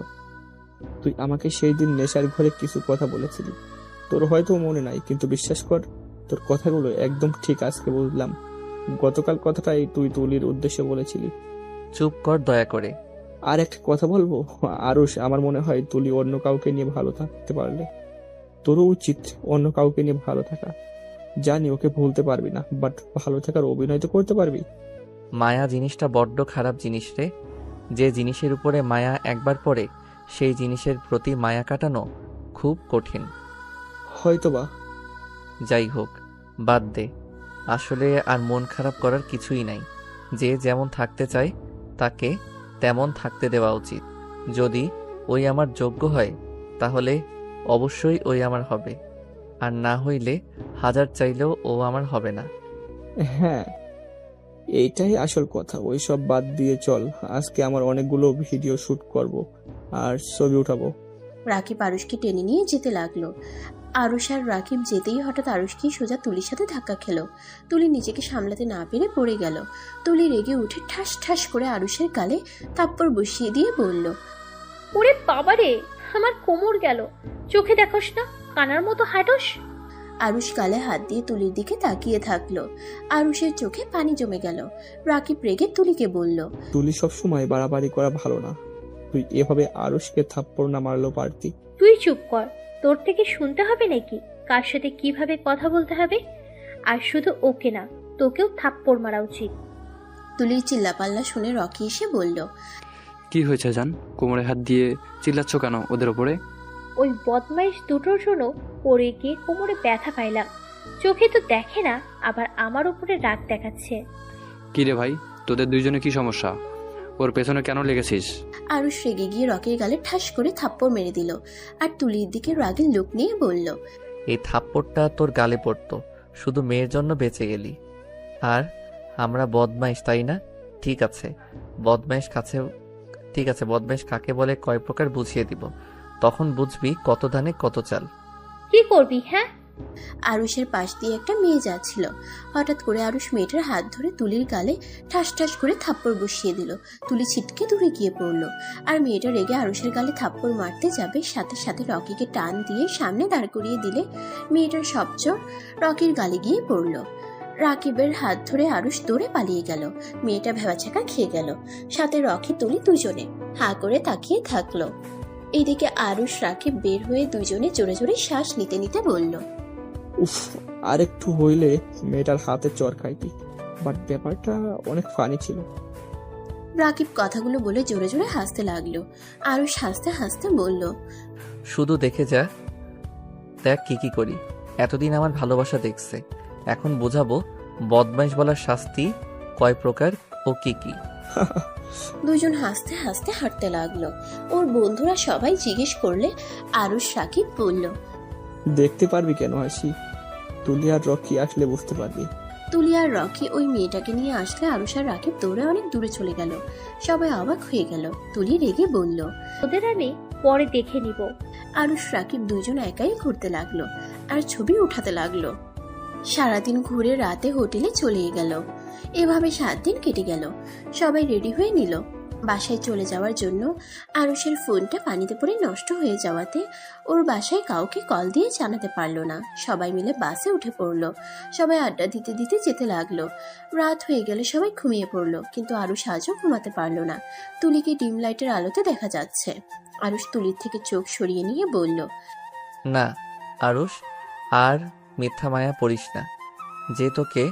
Speaker 7: তুই আমাকে সেই দিন নেশার ঘরে কিছু কথা বলেছিলি, তোর হয়তো মনে নাই, কিন্তু বিশ্বাস কর তোর কথাগুলো একদম ঠিক। আজকে বুঝলাম গতকাল কথাটাই তুই তুলির উদ্দেশ্যে বলেছিলি।
Speaker 2: চুপ কর দয়া করে।
Speaker 7: আর একটা কথা বলবো আরুষ, আমার মনে হয় তুলি অন্য কাউকে নিয়ে ভালো থাকতে পারলে তোরও উচিত অন্য কাউকে নিয়ে ভালো থাকা। জানি ওকে ভুলতে পারবি না, বাট ভালো থাকার অভিনয় তো করতে পারবি।
Speaker 2: মায়া জিনিসটা বড্ড খারাপ জিনিস রে। যে জিনিসের উপরে মায়া একবার পড়ে, সেই জিনিসের প্রতি মায়া কাটানো খুব কঠিন।
Speaker 7: হয়তোবা।
Speaker 2: যাই হোক, বাদ দে। আসলে আর মন খারাপ করার কিছুই নাই। যে যেমন থাকতে চায় তাকে তেমন থাকতে দেওয়া উচিত। যদি ওই আমার যোগ্য হয় তাহলে অবশ্যই ওই আমার হবে, আর না হইলে হাজার চাইলেও ও আমার হবে না।
Speaker 7: হ্যাঁ, এইটাই আসল কথা। ওই সব বাদ দিয়ে চল, আজকে আমার অনেকগুলো ভিডিও শুট করব আর ছবি উঠাবো।
Speaker 3: রাকিব আরুষকে টেনে নিয়ে যেতে লাগলো। আরুষ আর রাকিব যেতেই হঠাৎ আরুষকে সোজা তুলির সাথে ধাক্কা খেলো। তুলি নিজেকে সামলাতে না পেরে পড়ে গেল। তুলি রেগে উঠে ঠাস ঠাস করে আরুষের গালে থাপ্পড় বসিয়ে দিয়ে বলল,
Speaker 8: ওরে বাবারে, আমার কোমর গেল। চোখে দেখোস না, কানার মতো হাঁটোস।
Speaker 3: আরুষ গালে হাত দিয়ে তুলির দিকে তাকিয়ে থাকলো। আরুষের চোখে পানি জমে গেল। রাকিব রেগে তুলিকে বলল,
Speaker 7: তুলি সবসময় বাড়াবাড়ি করা ভালো না। তুই এভাবে আরুষকে থাপ্পড় না মারলেও পারতি।
Speaker 8: তুই চুপ কর, তোর থেকে শুনতে হবে নাকি কার সাথে কিভাবে কথা বলতে হবে? আর শুধু ওকে না, তোকেও থাপ্পড় মারা উচিত।
Speaker 3: তুলির চিল্লাপাল্লা শুনে রকি এসে বলল,
Speaker 9: কি হয়েছে জান? কোমরে হাত দিয়ে চিল্লাচ্ছ কেন ওদের ওপরে?
Speaker 8: ওই বদমাইশ দুটোর জন্য পড়ে গিয়ে কোমরে ব্যথা পাইলাম। চোখে তো দেখে না, আবার আমার উপরে রাগ দেখাচ্ছে।
Speaker 9: কি রে ভাই, তোদের দুইজনে কি সমস্যা? ওর পেছনে কেন লেগেছিস?
Speaker 3: আরুষ রেগে গিয়ে রকির গালে ঠাস করে থাপ্পড় মেরে দিল আর তুলির দিকে রাগের লোক নিয়ে বলল,
Speaker 2: এই থাপ্পড়টা তোর গালে পড়তো, শুধু মেয়ের জন্য বেঁচে গেলি। আর আমরা বদমাইশ, তাই না? ঠিক আছে, বদমাইশ কাকে বলে কয় প্রকার বুঝিয়ে দিব, তখন বুঝবি কত ধানে কত চাল।
Speaker 8: কি করবি? হ্যাঁ,
Speaker 3: আরুষের পাশ দিয়ে একটা মেয়ে যাচ্ছিল। হঠাৎ করে আরুষ মেয়েটার হাত ধরে তুলির গালে ঠাস ঠাস করে থাপ্পড় বসিয়ে দিল। তুলি ছিটকে দূরে গিয়ে পড়লো। আর মেয়েটা রেগে আরুষের গালে থাপ্পড় মারতে যাবে, সাথে সাথে রকিকে টান দিয়ে সামনে দাঁড় করিয়ে দিলে মেয়েটার সব জোর রকির গালে গিয়ে পড়লো। রাকিবের হাত ধরে আরুষ দৌড়ে পালিয়ে গেল। মেয়েটা ভেবাচাকা খেয়ে গেল। সাথে রকি তুলি দুজনে হাঁ করে তাকিয়ে থাকলো। এইদিকে আরুষ রাকিব বের হয়ে দুজনে জোরে জোরে শ্বাস নিতে নিতে বলল,
Speaker 7: উফ, আর একটু হইলে মেয়েটার হাতে চর খাইতি, বাট ব্যাপারটা অনেক ফানি ছিল।
Speaker 3: রাকিব কথাগুলো বলে জোরে জোরে হাসতে লাগলো। আরুষ হাসতে হাসতে বলল,
Speaker 2: শুধু দেখে যা, দেখ কি করি। এতদিন আমার ভালোবাসা দেখছে, এখন বোঝাবো বদমাইশ বলার শাস্তি কয় প্রকার ও কি কি।
Speaker 3: দুজন হাসতে হাসতে হাঁটতে লাগলো। ওর বন্ধুরা সবাই জিজ্ঞেস করলে আরুষ রাকিব বলল,
Speaker 7: দেখতে পারবি কেন হাসি? তুলি আর রকি আসলে বুঝতে পারবি।
Speaker 3: তুলি আর রকি ওই মেয়েটাকে নিয়ে আসলে আরুষ আর রাকিব দৌড়ে অনেক দূরে চলে গেল। সবাই অবাক হয়ে গেল। তুলি রেগে বলল,
Speaker 8: ওদের আমি পরে দেখে নিব।
Speaker 3: আরুষ রাকিব দুজন একাই ঘুরতে লাগলো আর ছবি উঠাতে লাগলো। সারাদিন ঘুরে রাতে হোটেলে চলে গেল। এভাবে 7 দিন কেটে গেল। সবাই রেডি হয়ে নিল বাসায় চলে যাওয়ার জন্য। আরুষের ফোনটা পানিতে পড়ে নষ্ট হয়ে যাওয়াতে ওর বাসায় কাউকে কল দিয়ে জানাতে পারলো না। সবাই মিলে বাসে উঠে পড়লো। সবাই আড্ডা দিতে দিতে যেতে লাগলো। রাত হয়ে গেলে সবাই ঘুমিয়ে পড়লো, কিন্তু আরুষ আজও ঘুমাতে পারলো না। তুলিকে ডিম লাইটের আলোতে দেখা যাচ্ছে। আরুষ তুলির থেকে চোখ সরিয়ে নিয়ে বলল,
Speaker 2: না আরুষ, আর মিথ্যা মায়া পড়িস না। যে তোকে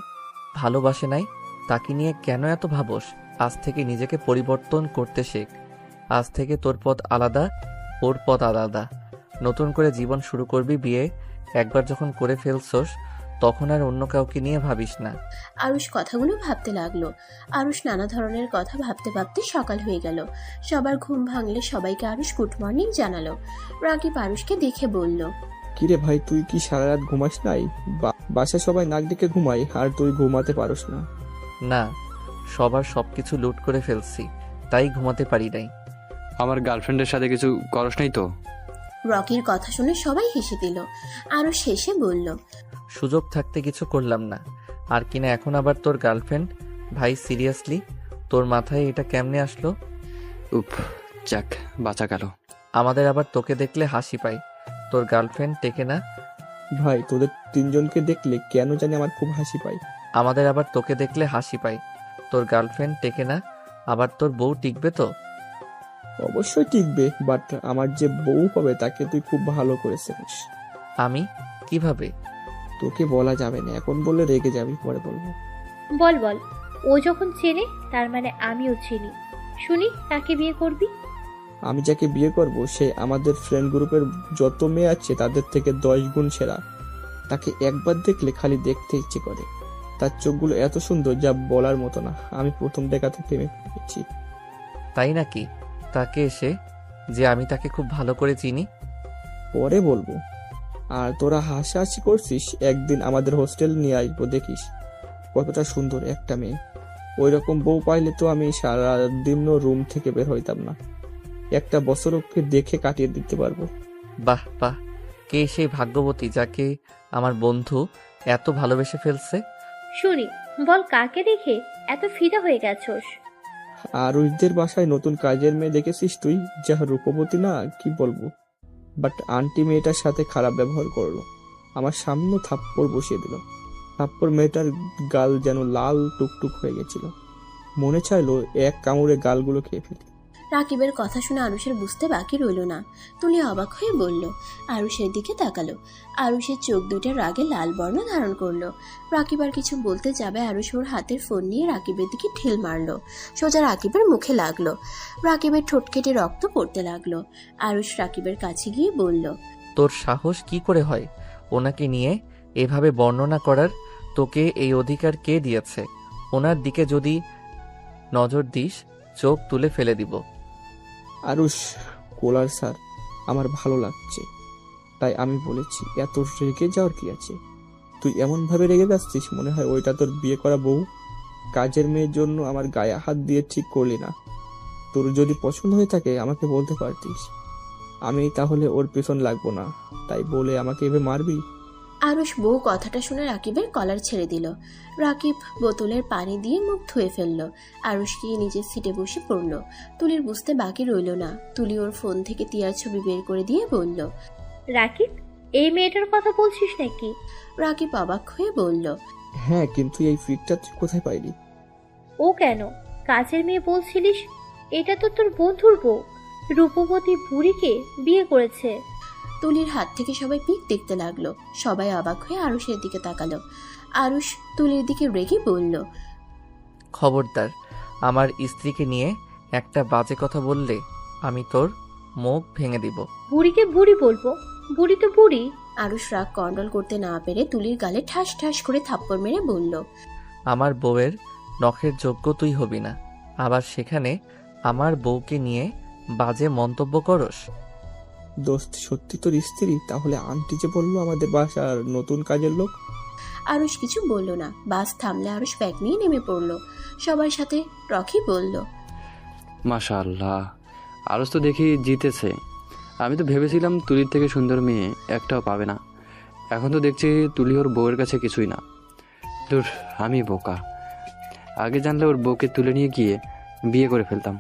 Speaker 2: ভালোবাসে নাই তাকে নিয়ে কেন এত ভাবস? আজ থেকে নিজেকে পরিবর্তন করতে শেখ। আজ থেকে তোর পথ আলাদা, ওর পথ আলাদা। নতুন করে জীবন শুরু করবি। বিয়ে একবার যখন করে ফেলছস তখন আর অন্য কাউকে নিয়ে ভাবিস না।
Speaker 3: আরুষ কথাগুলো ভাবতে লাগলো। আরুষ নানা ধরনের কথা ভাবতে ভাবতে সকাল হয়ে গেল। সবার ঘুম ভাঙলে সবাইকে আরুষ গুড মর্নিং জানালো। রাকিব আরুষকে দেখে বলল,
Speaker 7: কিরে ভাই, তুই কি সারা রাত ঘুমাস নাই? বাসায় সবাই নাক ডেকে ঘুমাই আর তুই ঘুমাতে পারস না?
Speaker 2: না, সবার সবকিছু লুট করে ফেলছি, তাই ঘুমাতে পারি নাই।
Speaker 9: আমার গার্লফ্রেন্ডের সাথে কিছু করস নাই তো?
Speaker 3: রকির কথা শুনে সবাই হেসে দিল। আরুষ শেষে বলল,
Speaker 2: সুযোগ থাকতে কিছু করলাম না। আর কিনা এখন আবার তোর গার্লফ্রেন্ড? ভাই সিরিয়াসলি তোর মাথায় এটা কেমনে আসলো?
Speaker 9: উফ, যাক বাঁচা গেল।
Speaker 2: আমাদের আবার তোকে দেখলে হাসি পায়। তোর গার্লফ্রেন্ড টেকে না?
Speaker 7: ভাই, তোদের 3 জনকে দেখলে কেন জানি আমার খুব হাসি পায়।
Speaker 2: আমাদের আবার তোকে দেখলে হাসি পায়। তোর গার্লফ্রেন্ড টেকে না, আবার তোর বউ টিকবে তো?
Speaker 7: অবশ্যই টিকবে, বাট আমার যে বউ হবে তাকে তুই খুব ভালো করে চিনিস।
Speaker 2: আমি কিভাবে?
Speaker 7: তোকে বলা যাবে না, এখন বললে রেগে যাবি, পরে বলবো।
Speaker 8: বল বল, ও যখন চেনে তার মানে আমিও চিনি। শুনি, কাকে বিয়ে করবি?
Speaker 7: আমি যাকে বিয়ে করব সে আমাদের ফ্রেন্ড গ্রুপের যত মেয়ে আছে তাদের থেকে 10 গুণ সেরা। তাকে একবার দেখলে খালি দেখতে ইচ্ছে করে। তার চোখগুলো এত সুন্দর যা বলার মতো না। আমি প্রথম দেখাতে প্রেমে পড়েছি।
Speaker 2: তাই নাকি? তাকে এসে যে আমি তাকে খুব ভালো করে চিনি।
Speaker 7: পরে বলবো। আর তোরা হাসাহাসি করছিস, একদিন আমাদের হোস্টেল নিয়ে আসবো, দেখিস কতটা সুন্দর একটা মেয়ে। ওই রকম বউ পাইলে তো আমি সারা দিনও রুম থেকে বের হইতাম না। একটা বছর ওকে দেখে কাটিয়ে দিতে পারবো।
Speaker 2: বাহ বাহ, কে সেই ভাগ্যবতী যাকে আমার বন্ধু এত ভালোবেসে ফেলছে?
Speaker 8: শুনি, বল কাকে দেখে এত ফিদা হয়ে গেছস?
Speaker 7: আর ওইদের বাসায় নতুন কাজের মেয়ে দেখেছিস তুই, যা রূপবতী না কি বলবো। বাট আন্টি মেয়েটার সাথে খারাপ ব্যবহার করলো। আমার সামনে থাপ্পড় বসিয়ে দিল। থাপ্পড় মেয়েটার গাল যেন লাল টুকটুক হয়ে গেছিল। মনে চাইলো এক কামড়ে গালগুলো খেয়ে ফেলি।
Speaker 3: রাকিবের কথা শুনে আরুষের বুঝতে বাকি রইল না। তুলি অবাক হয়ে বলল। আরুষের দিকে তাকালো। আরুষের চোখ দুইটা রাগে লাল বর্ণ ধারণ করলো। রাকিব আর কিছু বলতে যাবে, আরুষ ওর হাতের ফোন নিয়ে রাকিবের দিকে ঢিল মারলো। সোজা রাকিবের মুখে লাগলো। রাকিবের ঠোঁট কেটে রক্ত পড়তে লাগলো। আরুষ রাকিবের কাছে গিয়ে বলল,
Speaker 2: তোর সাহস কি করে হয় ওনাকে নিয়ে এভাবে বর্ণনা করার? তোকে এই অধিকার কে দিয়েছে? ওনার দিকে যদি নজর দিস চোখ তুলে ফেলে দিব।
Speaker 7: আরুষ, কোলার স্যার, আমার ভালো লাগছে তাই আমি বলেছি। এত রেগে যাওয়ার কি আছে? তুই এমন ভাবে রেগে যাচ্ছিস মনে হয় ওইটা তোর বিয়ে করা বউ। কাজের মেয়ের জন্য আমার গায়ে হাত দিয়ে ঠিক করলি না। তোর যদি পছন্দ হয়ে থাকে আমাকে বলতে পারতিস, আমি তাহলে ওর পেছন লাগবো না। তাই বলে আমাকে এভাবে মারবি?
Speaker 3: আরুষ বউ কথাটা শুনে রাকিবের কলার ছেড়ে দিল। রাকিব বোতলের পানি দিয়ে মুখ ধুয়ে ফেললো। আরুষ গিয়ে নিজের সিটে বসে পড়ল। তুলির বুঝতে বাকি রইল না। তুলি ওর ফোন থেকে টিয়ার ছবি বের করে দিয়ে বলল,
Speaker 8: রাকিব, এই মেয়েটার কথা বলছিস নাকি?
Speaker 3: রাকিব অবাক হয়ে বলল,
Speaker 7: হ্যাঁ, কিন্তু এই ফিকটা তুই কোথায় পাইলি?
Speaker 8: ও কেন? কাজের মেয়ে বলছিলিস, এটা তো তোর বন্ধুর বউ। রূপবতী বুড়িকে বিয়ে করেছে।
Speaker 3: তুলির হাত থেকে সবাই পিক দেখতে লাগলো। সবাই অবাক হয়ে আরুষের দিকে তাকালো। আরুষ তুলির দিকে রেগে বলল,
Speaker 2: খবরদার, আমার স্ত্রীকে নিয়ে একটা বাজে কথা বললে আমি তোর মুখ ভেঙে দিব।
Speaker 8: বুড়িকে বুড়ি বলবো? বুড়ি তো বুড়ি।
Speaker 3: আরুষ রাগ কন্ট্রোল করতে না পেরে তুলির গালে ঠাস ঠাস করে থাপ্পড় মেরে বলল,
Speaker 2: আমার বউয়ের নখের যোগ্য তুই হবি না। আবার সেখানে আমার বউকে নিয়ে বাজে মন্তব্য করস?
Speaker 7: দোস্ত সত্যি তোর স্ত্রী? তাহলে আন্টি যে বললো আমাদের বাসার নতুন কাজের লোক।
Speaker 3: আরুষ কিছু বলল না। বাস থামলে আরুষ ব্যাগ নিয়ে নেমে পড়লো। সবার সাথে রকি বলল,
Speaker 9: মাশাআল্লাহ, আরস তো দেখি জিতেছে। আমি তো ভেবেছিলাম তুলির থেকে সুন্দর মেয়ে একটাও পাবে না। এখন তো দেখছি তুলি ওর বউয়ের কাছে কিছুই না। দূর, আমি বোকা। আগে জানলে ওর বউকে তুলে নিয়ে গিয়ে বিয়ে করে ফেলতাম।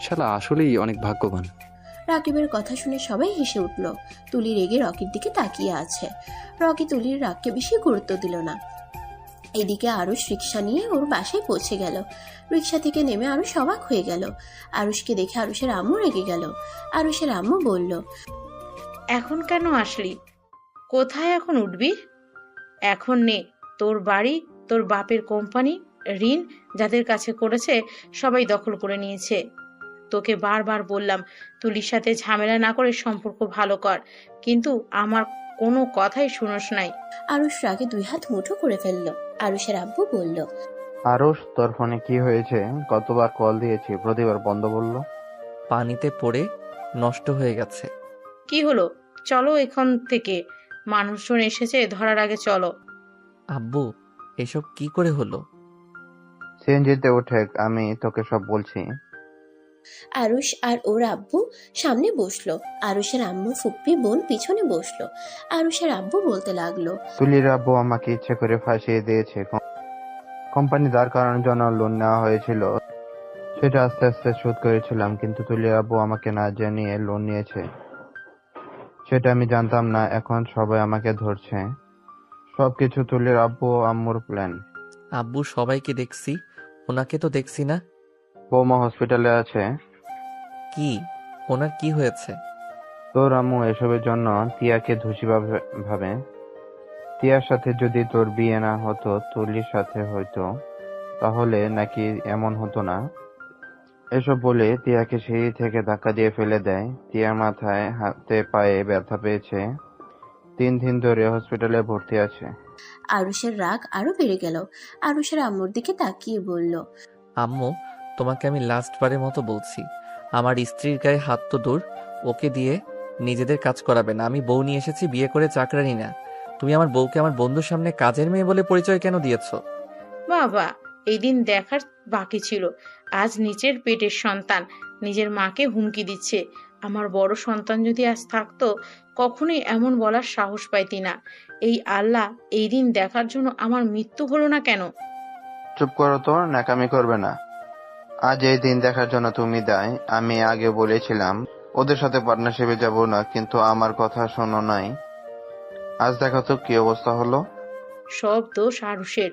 Speaker 9: শালা আসলেই অনেক ভাগ্যবান।
Speaker 3: রাকিবের কথা শুনে সবাই হেসে উঠল। তুলি রেগে রকির দিকে তাকিয়ে আছে। রকি তুলির রাগকে বেশি গুরুত্ব দিল না। এদিকে আরুষ রিক্সা নিয়ে ওর বাসায় পৌঁছে গেল। রিক্সা থেকে নেমে আরুষ অবাক হয়ে গেল। আরুষকে দেখে আরুষের আম্মু রেগে গেল। আরুষের আম্মু বলল,
Speaker 4: এখন কেন আসলি? কোথায় এখন উঠবি? এখন নে, তোর বাড়ি, তোর বাপের কোম্পানি, ঋণ যাদের কাছে করেছে সবাই দখল করে নিয়েছে। তোকে বারবার বললাম তুলির সাথে ঝামেলা না করে সম্পর্ক ভালো কর, কিন্তু আমার কোনো কথাই শুনোস নাই।
Speaker 3: আরুষ রাগে 2 হাত মুঠো করে ফেলল। আরুষের আব্বু বলল,
Speaker 10: আরুষ, তোর ফোনে কি হয়েছে? কতবার কল দিয়েছি, প্রতিবার বন্ধ বললো।
Speaker 2: পানিতে পড়ে নষ্ট হয়ে গেছে।
Speaker 4: কি হলো? চলো এখান থেকে, মানুষজন এসেছে, ধরার আগে চলো।
Speaker 2: আব্বু, এসব কি করে হলো?
Speaker 10: সিএনজিতে উঠে আমি তোকে সব বলছি।
Speaker 3: আরুষ আর ওর আব্বু সামনে বসলো। আরুষের আম্মু ফুপ্পি বোন পিছনে বসলো। আরুষের আব্বু বলতে লাগলো,
Speaker 10: তুলির আব্বু আমাকে ইচ্ছে করে ফাঁসিয়ে দিয়েছে। কোম্পানি দাঁড় করানোর জন্য লোন নেওয়া হয়েছিল, সেটা আস্তে আস্তে শোধ করেছিলাম, কিন্তু তুলির আব্বু আমাকে না জানিয়ে লোন নিয়েছে, সেটা আমি জানতাম না। এখন সবাই আমাকে ধরছে। সবকিছু তুলির আব্বু ও আম্মুর প্ল্যান।
Speaker 2: আব্বু, সবাইকে দেখছি, ওনাকে তো দেখছি না।
Speaker 10: বৌমা হসপিটালে আছে।
Speaker 2: কি? ওনার কি হয়েছে?
Speaker 10: তোর আম্মু এসবের জন্য তিয়াকে দোষী ভাবে। তিয়ার সাথে যদি তোর বিয়ে না হতো, তুলির সাথে হয়তো, তাহলে নাকি এমন হতো না। এসব বলে তিয়াকে সিঁড়ি থেকে ধাক্কা দিয়ে ফেলে দেয়। তিয়ার মাথায় হাতে পায়ে ব্যথা পেয়েছে, 3 দিন ধরে হসপিটালে ভর্তি আছে।
Speaker 3: আরুষের রাগ আরো বেড়ে গেল। আরুষের আম্মুর দিকে তাকিয়ে বলল,
Speaker 2: আম্মু, তোমাকে আমি লাস্ট বারের মতো বলছি, আমার স্ত্রীর গায়ে হাত তো দূর, ওকে দিয়ে নিজেদের কাজ করাবে না। আমি বউ নিয়ে এসেছি, বিয়ে করে চাকরানি না। তুমি আমার বউকে আমার বন্ধুর সামনে কাজের মেয়ে বলে পরিচয় কেন দিয়েছো?
Speaker 4: বাবা, এই দিন দেখার বাকি ছিল। আজ নিচের পেটের সন্তান নিজের মাকে হুমকি দিচ্ছে। আমার বড় সন্তান যদি আজ থাকতো, কখনোই এমন বলার সাহস পাইতি না। এই আল্লাহ, এই দিন দেখার জন্য আমার মৃত্যু হলো না কেন?
Speaker 10: চুপ করো তো, ন্যাকামি করবে না। আজ এই দিন দেখার জন্য তুমি দায়। আমি আগে বলেছিলাম ওদের সাথে পার্টনারশিপে যাব না, কিন্তু আমার কথা শোনো নাই। আজ দেখো তো কি অবস্থা হলো।
Speaker 4: সব দোষ আরুষের।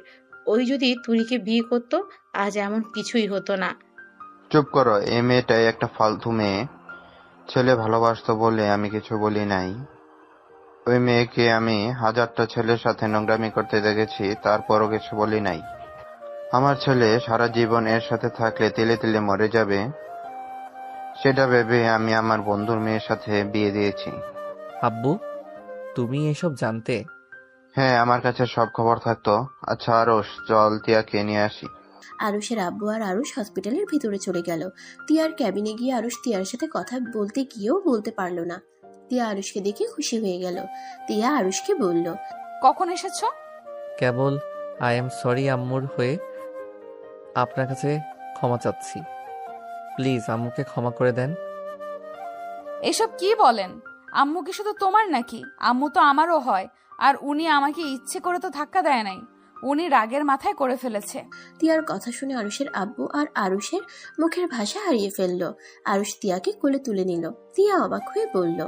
Speaker 4: ওই যদি তুলিকে বিয়ে করতো, আজ এমন কিছুই হতো না।
Speaker 10: চুপ করো, এই মেয়েটাই একটা ফালতু মেয়ে। ছেলে ভালোবাসতো বলে আমি কিছু বলি নাই। ওই মেয়েকে আমি 1000টা ছেলের সাথে নোংরামি করতে দেখেছি, তারপরও কিছু বলি নাই। আমার ছেলে সারা জীবন এর সাথে থাকলে তিলে তিলে মরে যাবে, সেটা ভেবে আমি আমার বন্ধুর মেয়ের সাথে বিয়ে দিয়েছি।
Speaker 2: আব্বু, তুমি এসব জানতে?
Speaker 10: হ্যাঁ, আমার কাছে সব খবর থাকতো। আচ্ছা আরশ, চল তিয়াকে নিয়ে আসি।
Speaker 3: আরুষের আব্বু আর আরুষ হসপিটালের ভিতরে চলে গেল। তিয়ার ক্যাবিনে গিয়ে আরুষ তিয়ার সাথে কথা বলতে গিয়েও বলতে পারলো না। তিয়া আরুষকে দেখে খুশি হয়ে গেল। তিয়া আরুষকে বলল,
Speaker 1: কখন এসেছো?
Speaker 2: কেবল আই এম সরি আম্মুর হয়ে আপনার কাছে ক্ষমা চাচ্ছি। প্লিজ আম্মুকে ক্ষমা করে দেন।
Speaker 1: এসব কি বলেন? আম্মু কি শুধু তোমার নাকি? আম্মু তো আমারও হয়। আর উনি আমাকে ইচ্ছে করে তো ধাক্কা দেয় নাই, উনি রাগের মাথায় করে ফেলেছে।
Speaker 3: তিয়ার কথা শুনে আরুষের আব্বু আর আরুষের মুখের ভাষা হারিয়ে ফেলল। আরুষ তিয়াকে কোলে তুলে নিল। তিয়া অবাক হয়ে বলল,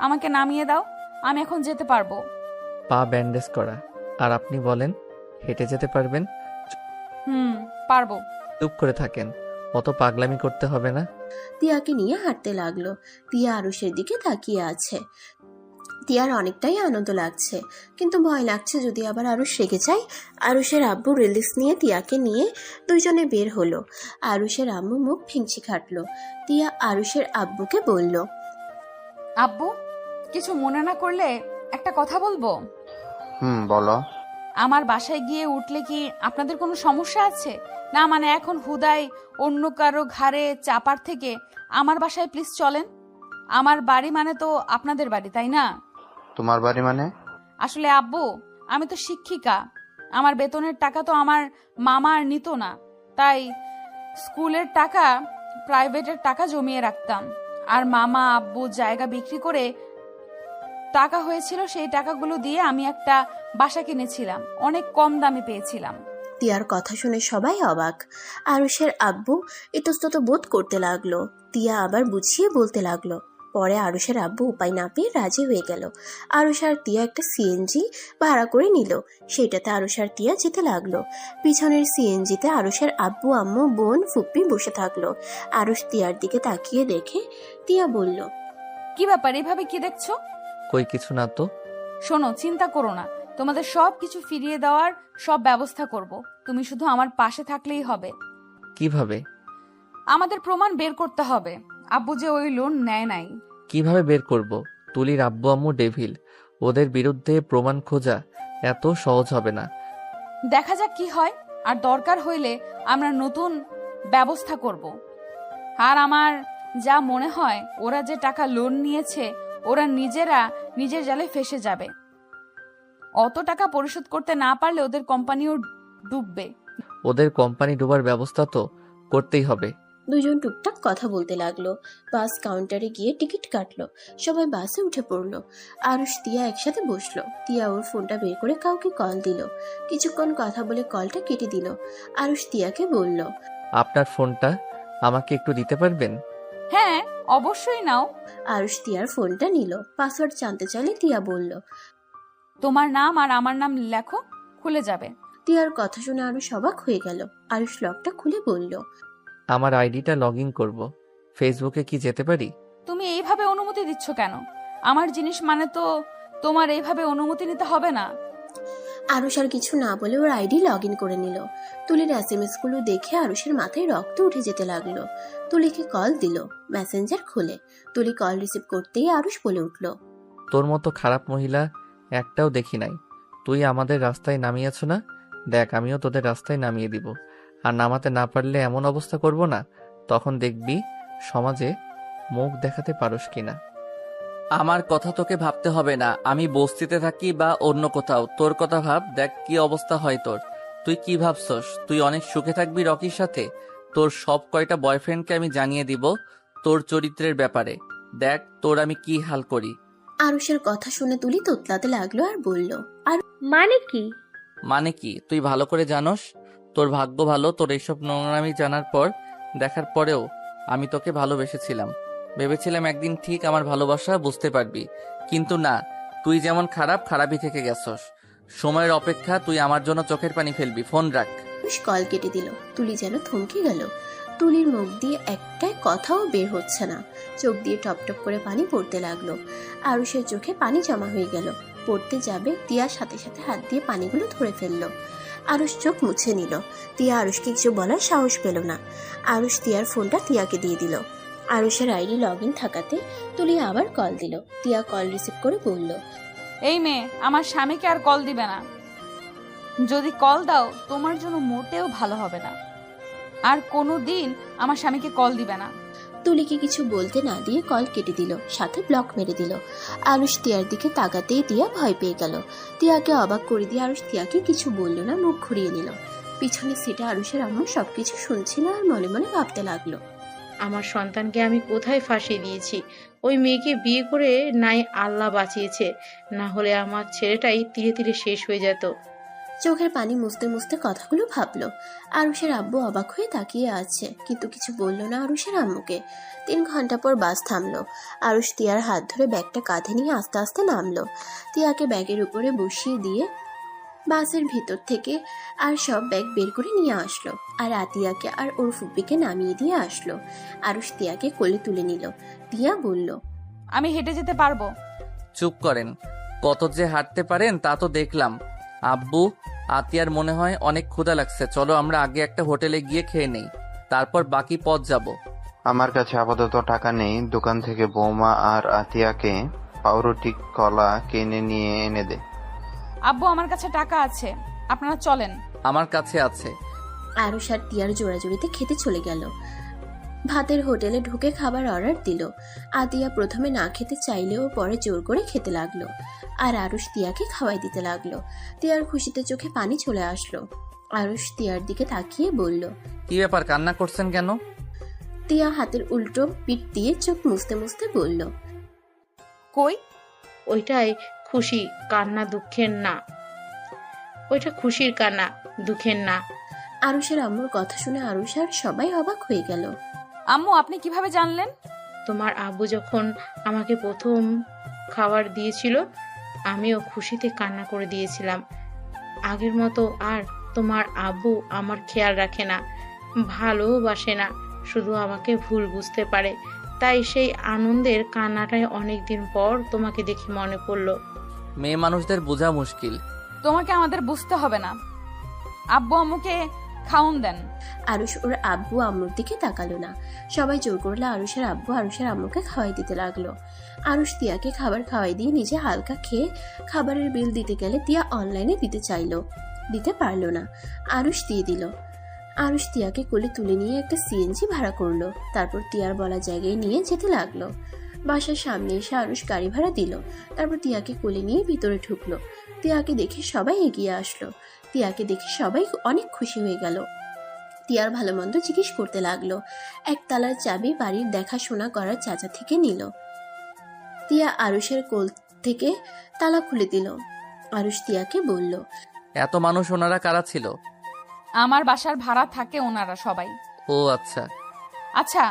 Speaker 1: আমাকে নামিয়ে দাও, আমি এখন যেতে পারবো।
Speaker 2: পা ব্যান্ডেজ করা, আর আপনি বলেন হেঁটে যেতে পারবেন?
Speaker 1: পারবো।
Speaker 2: চুপ করে থাকেন, অত পাগলামি করতে হবে না।
Speaker 3: তিয়াকে নিয়ে হাঁটতে লাগলো। তিয়া আরুষের দিকে তাকিয়ে আছে। তিয়ার অনেকটাই আনন্দ লাগছে, কিন্তু ভয় লাগছে যদি আবার আরুষ রেগে যায়। আরুষের আব্বু রিলিজ নিয়ে তিয়াকে নিয়ে দুইজনে বের হলো। আরুষের আম্মু মুখ ফিংচি খাটলো। তিয়া আরুষের আব্বুকে বলল,
Speaker 1: আব্বু, কিছু মনে না করলে একটা কথা বলবো?
Speaker 10: বলো।
Speaker 1: আমার বাসায় গিয়ে উঠলে কি আপনাদের কোনো সমস্যা আছে? না মানে এখন হুদাই অন্য কারো ঘাড়ে চাপার থেকে আমার বাসায় প্লিজ চলেন। আমার বাড়ি মানে তো আপনাদের বাড়ি, তাই না?
Speaker 10: তোমার বাড়ি মানে?
Speaker 1: আসলে আব্বু, আমি তো শিক্ষিকা, আমার বেতনের টাকা তো আমার মামা আর নিত না, তাই স্কুলের টাকা, প্রাইভেটের টাকা জমিয়ে রাখতাম। আর মামা আব্বু জায়গা বিক্রি করে টাকা হয়েছিল, সেই টাকাগুলো দিয়ে আমি একটা বাসা কিনেছিলাম, অনেক কম দামে পেয়েছিলাম।
Speaker 3: তিয়ার কথা শুনে সবাই অবাক। আরুষের আব্বু ইতস্তত বোধ করতে লাগলো। তিয়া আবার বুঝিয়ে বলতে লাগলো। পরে আরুষের আব্বু উপায় না পেয়ে রাজি হয়ে গেল। আরুষ আর তিয়া একটা সিএনজি ভাড়া করে নিল। সেটাতে আরুষ আর তিয়া যেতে লাগলো। পিছনের সিএনজিতে আরুষের আব্বু আম্মু বোন ফুপ্পি বসে থাকলো। আরুষ তিয়ার দিকে তাকিয়ে দেখে তিয়া বলল,
Speaker 1: কি ব্যাপার, এভাবে কি দেখছো?
Speaker 2: কই কিছু না তো।
Speaker 1: শোনো, চিন্তা করো না, তোমাদের সব কিছু ফিরিয়ে দেওয়ার সব ব্যবস্থা করব। তুমি শুধু আমার পাশে থাকলেই হবে।
Speaker 2: কিভাবে?
Speaker 1: আমাদের প্রমাণ বের করতে হবে আব্বু যে ওই লোন নেয় নাই।
Speaker 2: কিভাবে বের করব? তুলির আব্বু আম্মু ডেভিল, ওদের বিরুদ্ধে প্রমাণ খোঁজা এত সহজ হবে না।
Speaker 1: দেখা যাক কি হয়, আর দরকার হইলে আমরা নতুন ব্যবস্থা করব। আর আমার যা মনে হয়, ওরা যে টাকা লোন নিয়েছে, ওরা নিজেরা নিজের জালে ফেসে যাবে। অত টাকা পরিশোধ করতে না পারলে ওদের কোম্পানিও ডুববে।
Speaker 2: ওদের কোম্পানি ডোবার ব্যবস্থা তো করতেই হবে।
Speaker 3: দুজন টুকটাক কথা বলতে লাগলো। বাস কাউন্টারে গিয়ে টিকিট কাটলো। সবাই বাসে উঠে পড়লো। আরুষ তিয়া একসাথে বসলো। তিয়া ওর ফোনটা বের করে কাউকে কল দিল। কিছুক্ষণ কথা বলে কলটা কেটে দিল। আরুষ তিয়াকে বলল,
Speaker 2: আপনার ফোনটা আমাকে একটু দিতে পারবেন?
Speaker 1: হ্যাঁ, অবশ্যই নাও।
Speaker 3: আরুষ তিয়ার ফোনটা নিল। পাসওয়ার্ড জানতে চাইলে তিয়া বলল,
Speaker 1: তোমার নাম আর আমার নাম লেখো, খুলে যাবে।
Speaker 3: তিয়ার কথা শুনে আরুষ অবাক হয়ে গেল। আরুষ লকটা খুলে বলল,
Speaker 2: আমার আইডিটা লগ ইন করবো। ফেসবুকে কি যেতে পারি?
Speaker 1: তুমি এইভাবে অনুমতি দিচ্ছ কেন? আমার জিনিস মানে তো তোমার এইভাবে অনুমতি নিতে হবে না।
Speaker 3: আরুষ আর কিছু না বলে ওর আইডি লগ ইন করে নিল। তুলির এসএমএস গুলো দেখে আরুষের মাথায় রক্ত উঠে যেতে লাগলো। তুলিকে কল দিল। মেসেঞ্জার খুলে তুলি কল রিসিভ করতেই আরুষ বলে উঠল,
Speaker 2: তোর মতো খারাপ মহিলা একটাও দেখি নাই। তুই আমাদের রাস্তায় নামিয়েছ না? দেখ, আমিও তোদের রাস্তায় নামিয়ে দিব। আর নামাতে না পারলে এমন অবস্থা করব না, তখন দেখবি সমাজে মুখ দেখাতে পারস কিনা।
Speaker 11: আমার কথা তোকে ভাবতে হবে না। আমি বস্তিতে থাকি বা অন্য কোথাও, তোর কথা ভাব। দেখ কি অবস্থা হয় তোর। তুই কি ভাবছস তুই অনেক সুখে থাকবি রকির সাথে? তোর সব কয়টা বয়ফ্রেন্ডকে আমি জানিয়ে দিব তোর চরিত্রের ব্যাপারে। দেখ তোর আমি কি হাল করি।
Speaker 3: আরুষের কথা শুনে তুলি তোতলাতে লাগলো আর বলল, আর
Speaker 8: মানে কি?
Speaker 11: মানে কি তুই ভালো করে জানোস। তোর ভাগ্য ভালো, তোর এইসব নোংরামি জানার পর, দেখার পরেও আমি তোকে ভালোবেসেছিলাম। ভেবেছিলাম একদিন ঠিক আমার ভালোবাসা বুঝতে পারবি, কিন্তু না, তুই যেমন খারাপ, খারাপই থেকে গেছস। সময়ের অপেক্ষা, তুই আমার জন্য চোখের পানি ফেলবি। ফোন রাখ।
Speaker 3: আরুষ কল কেটে দিল। তুলি যেন থমকে গেল। তুলির মুখ দিয়ে একটাই কথাও বের হচ্ছে না। চোখ দিয়ে টপ টপ করে পানি পড়তে লাগলো। আরুষের চোখে পানি জমা হয়ে গেল। পড়তে যাবে, তিয়ার সাথে সাথে হাত দিয়ে পানিগুলো ধরে ফেললো। আরুষ চোখ মুছে নিল। তিয়া আরুষকে কিছু বলার সাহস পেল না। আরুষ তিয়ার ফোনটা তিয়াকে দিয়ে দিল। আরুষের আইডি লগ ইন থাকাতে তুলি আবার কল দিল। তিয়া কল রিসিভ করে বলল,
Speaker 1: এই মেয়ে, আমার স্বামীকে আর কল দিবে না। যদি কল দাও, তোমার জন্য মোটেও ভালো হবে না। আর কোনো দিন আমার স্বামীকে কল দিবে না।
Speaker 3: তুলিকে কিছু বলতে না দিয়ে কল কেটে দিল, সাথে ব্লক মেরে দিল। আরুষ তিয়ার দিকে তাকাতেই তিয়া ভয় পেয়ে গেল। তিয়াকে অবাক করে দিয়ে আরুষ তিয়াকে কিছু বলল না, মুখ ঘুরিয়ে নিল। পিছনে সিটে আরুষের আম্মু সবকিছু শুনছিল আর মনে মনে ভাবতে লাগলো,
Speaker 4: আমার সন্তানকে আমি কোথায় ফাঁসিয়ে দিয়েছি? ওই মেয়েকে বিয়ে করে নাই আল্লাহ বাঁচিয়েছে, না হলে আমার ছেলেটাই ধীরে ধীরে শেষ হয়ে যেত।
Speaker 3: চোখের পানি মুছতে মুছতে কথাগুলো ভাবলো। আরুষের আব্বু অবাক হয়ে তাকিয়ে আছে, কিন্তু কিছু বলল না আরুষের আম্মুকে। 3 ঘন্টা পর বাস থামলো। আরুষ তিয়ার হাত ধরে ব্যাগটা কাঁধে নিয়ে আস্তে আস্তে নামলো। তিয়াকে ব্যাগের উপরে বসিয়ে দিয়ে বাসের ভিতর থেকে আর সব ব্যাগ বের করে নিয়ে আসলো। আর আতিয়াকে আর ওর ফুপ্পিকে নামিয়ে দিয়ে আসলো। আরুষ তিয়াকে কোলে তুলে নিল। তিয়া বলল,
Speaker 1: আমি হেঁটে যেতে পারবো।
Speaker 11: চুপ করেন, কত যে হাঁটতে পারেন তা তো দেখলাম। আব্বু, আতিয়ার মনে হয় অনেক ক্ষুধা লাগছে, চলো আমরা আগে একটা হোটেলে গিয়ে খেয়ে নেই, তারপর বাকি পথ যাব।
Speaker 10: আমার কাছে আপাতত টাকা নেই। দোকান থেকে বৌমা আর আতিয়াকে পাউরুটি কলা কিনে নিয়ে এনে দে।
Speaker 1: আব্বু, আমার কাছে টাকা আছে, আপনারা চলেন।
Speaker 11: আমার কাছে আছে,
Speaker 3: আরুষ আর তিয়ার জোড়াজুড়িতে খেতে চলে গেল। ভাতের হোটেলে ঢুকে খাবার অর্ডার দিল। আতিয়া প্রথমে না খেতে চাইলেও পরে জোর করে খেতে লাগলো, আর আরুষ তিয়াকে খাওয়াই দিতে লাগলো। তিয়ার খুশিতে চোখে পানি চলে আসলো। আরুষ তিয়ার দিকে তাকিয়ে বলল,
Speaker 11: কি ব্যাপার, কান্না করছেন কেন?
Speaker 3: তিয়া হাতের উল্টো পিঠ দিয়ে চোখ মুছতে মুছতে বলল,
Speaker 1: কই?
Speaker 4: ওইটাই খুশি, কান্না দুঃখের না। ওইটা খুশির কান্না, দুঃখের না।
Speaker 3: আরুষের আম্মুর কথা শুনে আরুষ আর সবাই অবাক হয়ে গেল।
Speaker 1: আম্মু, আপনি কিভাবে জানলেন?
Speaker 4: তোমার আব্বু যখন আমাকে প্রথম খাবার দিয়েছিল, আমিও খুশিতে কান্না করে দিয়েছিলাম। আগের মতো আর তোমার আব্বু আমার খেয়াল রাখে না, ভালোবাসে না, শুধু আমাকে ভুল বুঝতে পারে। তাই সেই আনন্দের কান্নাটাই অনেকদিন পর তোমাকে দেখে মনে পড়লো।
Speaker 11: মেয়ে মানুষদের বোঝা মুশকিল।
Speaker 1: তোমাকে আমাদের বুঝতে হবে না। আব্বু আম্মুকে খাওন দেন।
Speaker 3: আরুষ ওর আব্বু আম্মুর দিকে তাকালো না। সবাই জোর করলে আরুষের আব্বু আরুষের আম্মুকে খাওয়াই দিতে লাগলো। আরুষ তিয়াকে খাবার খাওয়াই দিয়ে নিজে হালকা খেয়ে খাবারের বিল দিতে গেলে তিয়া অনলাইনে দিতে চাইলো, দিতে পারলো না। আরুষ দিয়ে দিল। আরুষ তিয়াকে কোলে তুলে নিয়ে একটা সিএনজি ভাড়া করলো। তারপর তিয়ার বলা জায়গায় নিয়ে যেতে লাগলো। বাসার সামনে এসে আরুষ গাড়ি ভাড়া দিল। তারপর তিয়াকে কোলে নিয়ে ভিতরে ঢুকলো। তিয়াকে দেখে সবাই এগিয়ে আসলো। তিয়াকে দেখে সবাই অনেক খুশি হয়ে গেল। তিয়ার ভালো মন্দ জিজ্ঞেস করতে লাগলো। একতলার চাবি বাড়ির দেখাশোনা করার চাচা থেকে নিল। তিয়া আরুষের কোল থেকে তালা খুলে দিল। আরুষ তিয়াকে বলল,
Speaker 11: এত মানুষ ওনারা কারা ছিল?
Speaker 1: আমার বাসার ভাড়া থাকে ওনারা সবাই।
Speaker 11: ও আচ্ছা।
Speaker 1: আচ্ছা,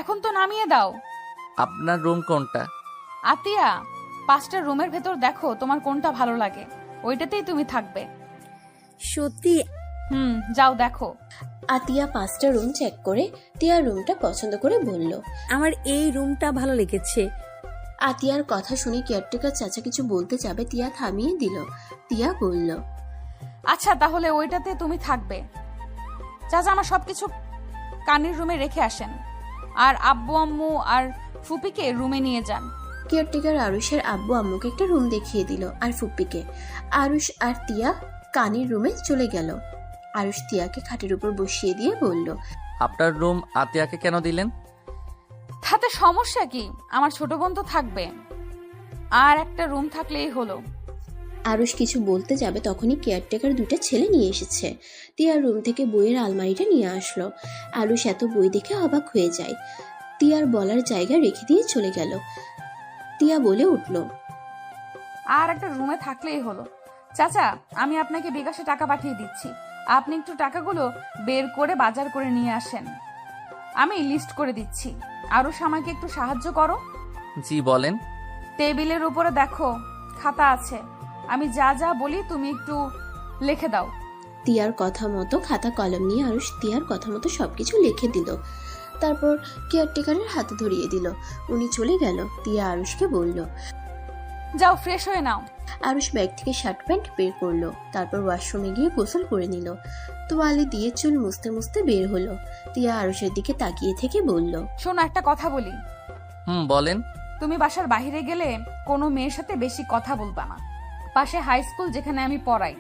Speaker 1: এখন তো নামিয়ে দাও।
Speaker 11: আপনার রুম কোনটা?
Speaker 1: আতিয়া, 5টা রুমের ভেতর দেখো তোমার কোনটা ভালো লাগে, ওইটাতেই তুমি থাকবে।
Speaker 5: সত্যি?
Speaker 1: যাও দেখো।
Speaker 3: আতিয়া 5টা রুম চেক করে তিয়ার রুমটা পছন্দ করে বলল,
Speaker 5: আমার এই রুমটা ভালো লেগেছে।
Speaker 3: আতিয়ার কথা শুনে কেয়ারটেকার চাচা কিছু বলতে যাবে, তিয়া থামিয়ে দিল। তিয়া বলল,
Speaker 1: আচ্ছা তাহলে ওইটাতে তুমি থাকবে। চাচা, আমার সবকিছু কানির রুমে রেখে আসেন, আর আব্বু আম্মু আর ফুপিকে রুমে নিয়ে যান।
Speaker 3: কেয়ারটেকার আরুষের আব্বু আম্মুকে একটা রুম দেখিয়ে দিল, আর ফুপ্পিকে। আরুষ আর তিয়া কানির রুমে চলে গেল। আরুষ তিয়াকে খাটের উপর বসিয়ে দিয়ে বলল,
Speaker 11: আপনার রুম আতিয়াকে কেন দিলেন?
Speaker 1: তাতে সমস্যা কি? আমার ছোট বোন তো থাকবে, আর একটা রুম থাকলেই হলো।
Speaker 3: আরুষ কিছু বলতে যাবে তখনই কেয়ারটেকার 2টা ছেলে নিয়ে এসেছে। তিয়ার রুম থেকে বইয়ের আলমারিটা নিয়ে আসলো। আরুষ এত বই দেখে অবাক হয়ে যায়। তিয়ার বলার জায়গা রেখে দিয়ে চলে গেল। তিয়া বলে উঠল,
Speaker 1: আর একটা রুমে থাকলেই হলো। চাচা, আমি আপনাকে বিকাশে টাকা পাঠিয়ে দিচ্ছি, আপনি একটু টাকাগুলো বের করে বাজার করে নিয়ে আসেন। আমি লিস্ট করে দিচ্ছি। আরুষ, আমাকে একটু সাহায্য করো।
Speaker 11: জি বলেন।
Speaker 1: টেবিলের উপরে দেখো খাতা আছে, আমি যা যা বলি তুমি একটু লিখে দাও।
Speaker 3: তিয়ার কথা মতো খাতা কলম নিয়ে আরুষ তিয়ার কথা মতো সবকিছু লিখে দিল। তারপর কেয়ারটেকারের হাতে ধরিয়ে দিল। উনি চলে গেল। তিয়া আরুষকে বলল,
Speaker 1: যাও ফ্রেশ হয়ে নাও।
Speaker 3: আরুষ ব্যাগ থেকে শার্ট প্যান্ট বের করলো। তারপর ওয়াশরুমে গিয়ে গোসল করে নিল। তোয়ালে দিয়ে চুল মুছতে মুছতে বের হলো। তিয়া আরুষের দিকে তাকিয়ে থেকে বলল,
Speaker 1: শোনো, একটা কথা বলি।
Speaker 11: বলেন।
Speaker 1: তুমি বাসার বাইরে গেলে কোনো মেয়ের সাথে বেশি কথা বলবা না। পাশে হাই স্কুল যেখানে আমি পড়াই,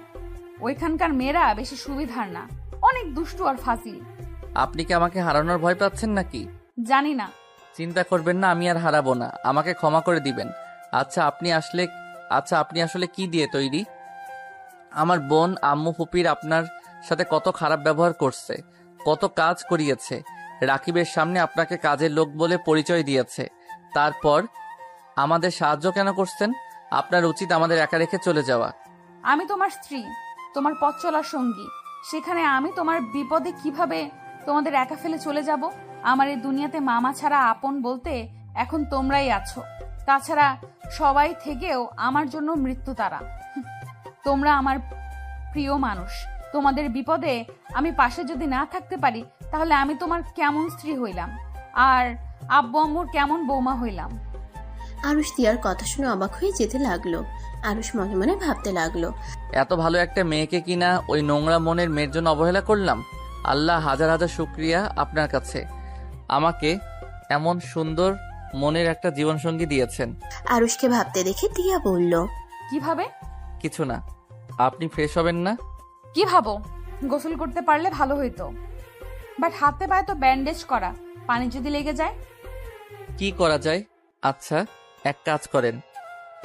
Speaker 1: ওইখানকার মেয়েরা বেশি সুবিধার না, অনেক দুষ্টু আর ফাজিল।
Speaker 11: আপনি কি আমাকে হারানোর ভয় পাচ্ছেন নাকি?
Speaker 1: জানি না।
Speaker 11: চিন্তা করবেন না, আমি আর হারাবো না, আমাকে ক্ষমা করে দিবেন। আচ্ছা আপনি আসলে কি দিয়ে তৈরি? আমার বোন আম্মু ফুপির আপনার সাথে কত খারাপ ব্যবহার করছে, কত কাজ করিয়েছে, রাকিবের সামনে আপনাকে কাজের লোক বলে পরিচয় দিয়েছে। তারপর আমাদের সাহায্য কেন করছেন? আপনার উচিত আমাদের একা রেখে চলে যাওয়া।
Speaker 1: আমি তোমার স্ত্রী, তোমার পথ চলার সঙ্গী, সেখানে আমি তোমার বিপদে কিভাবে তোমাদের একা ফেলে চলে যাব? আমার এই দুনিয়াতে মামা ছাড়া আপন বলতে এখন তোমরাই আছো। তাছাড়া সবাই থেকেও আমার জন্য মৃত্যু তারা। তোমরা আমার প্রিয় মানুষ, তোমাদের বিপদে আমি পাশে যদি না থাকতে পারি, তাহলে আমি তোমার কেমন স্ত্রী হইলাম, আর আব্বু আম্মুর কেমন বৌমা হইলাম?
Speaker 3: আরুষ তিয়ার কথা শুনে অবাক হয়ে যেতে লাগলো। আরুষ মনে মনে ভাবতে লাগলো,
Speaker 11: এত ভালো একটা মেয়েকে কিনা ওই নোংরা মনের মেয়ের জন্য অবহেলা করলাম। আল্লাহ হাজার হাজার শুকরিয়া আপনার কাছে, আমাকে এমন সুন্দর মনের একটা জীবনসঙ্গী দিয়েছেন।
Speaker 3: আরুষকে ভাবতে দেখে তিয়া বলল,
Speaker 1: কিভাবে?
Speaker 11: কিছু না, আপনি ফ্রেশ হবেন না?
Speaker 1: কি ভাবো? গোসল করতে পারলে ভালো হইতো, বাট হাতে পায়ে তো ব্যান্ডেজ করা, পানি যদি লেগে যায়।
Speaker 11: কি করা যায়? আচ্ছা, এক কাজ করেন,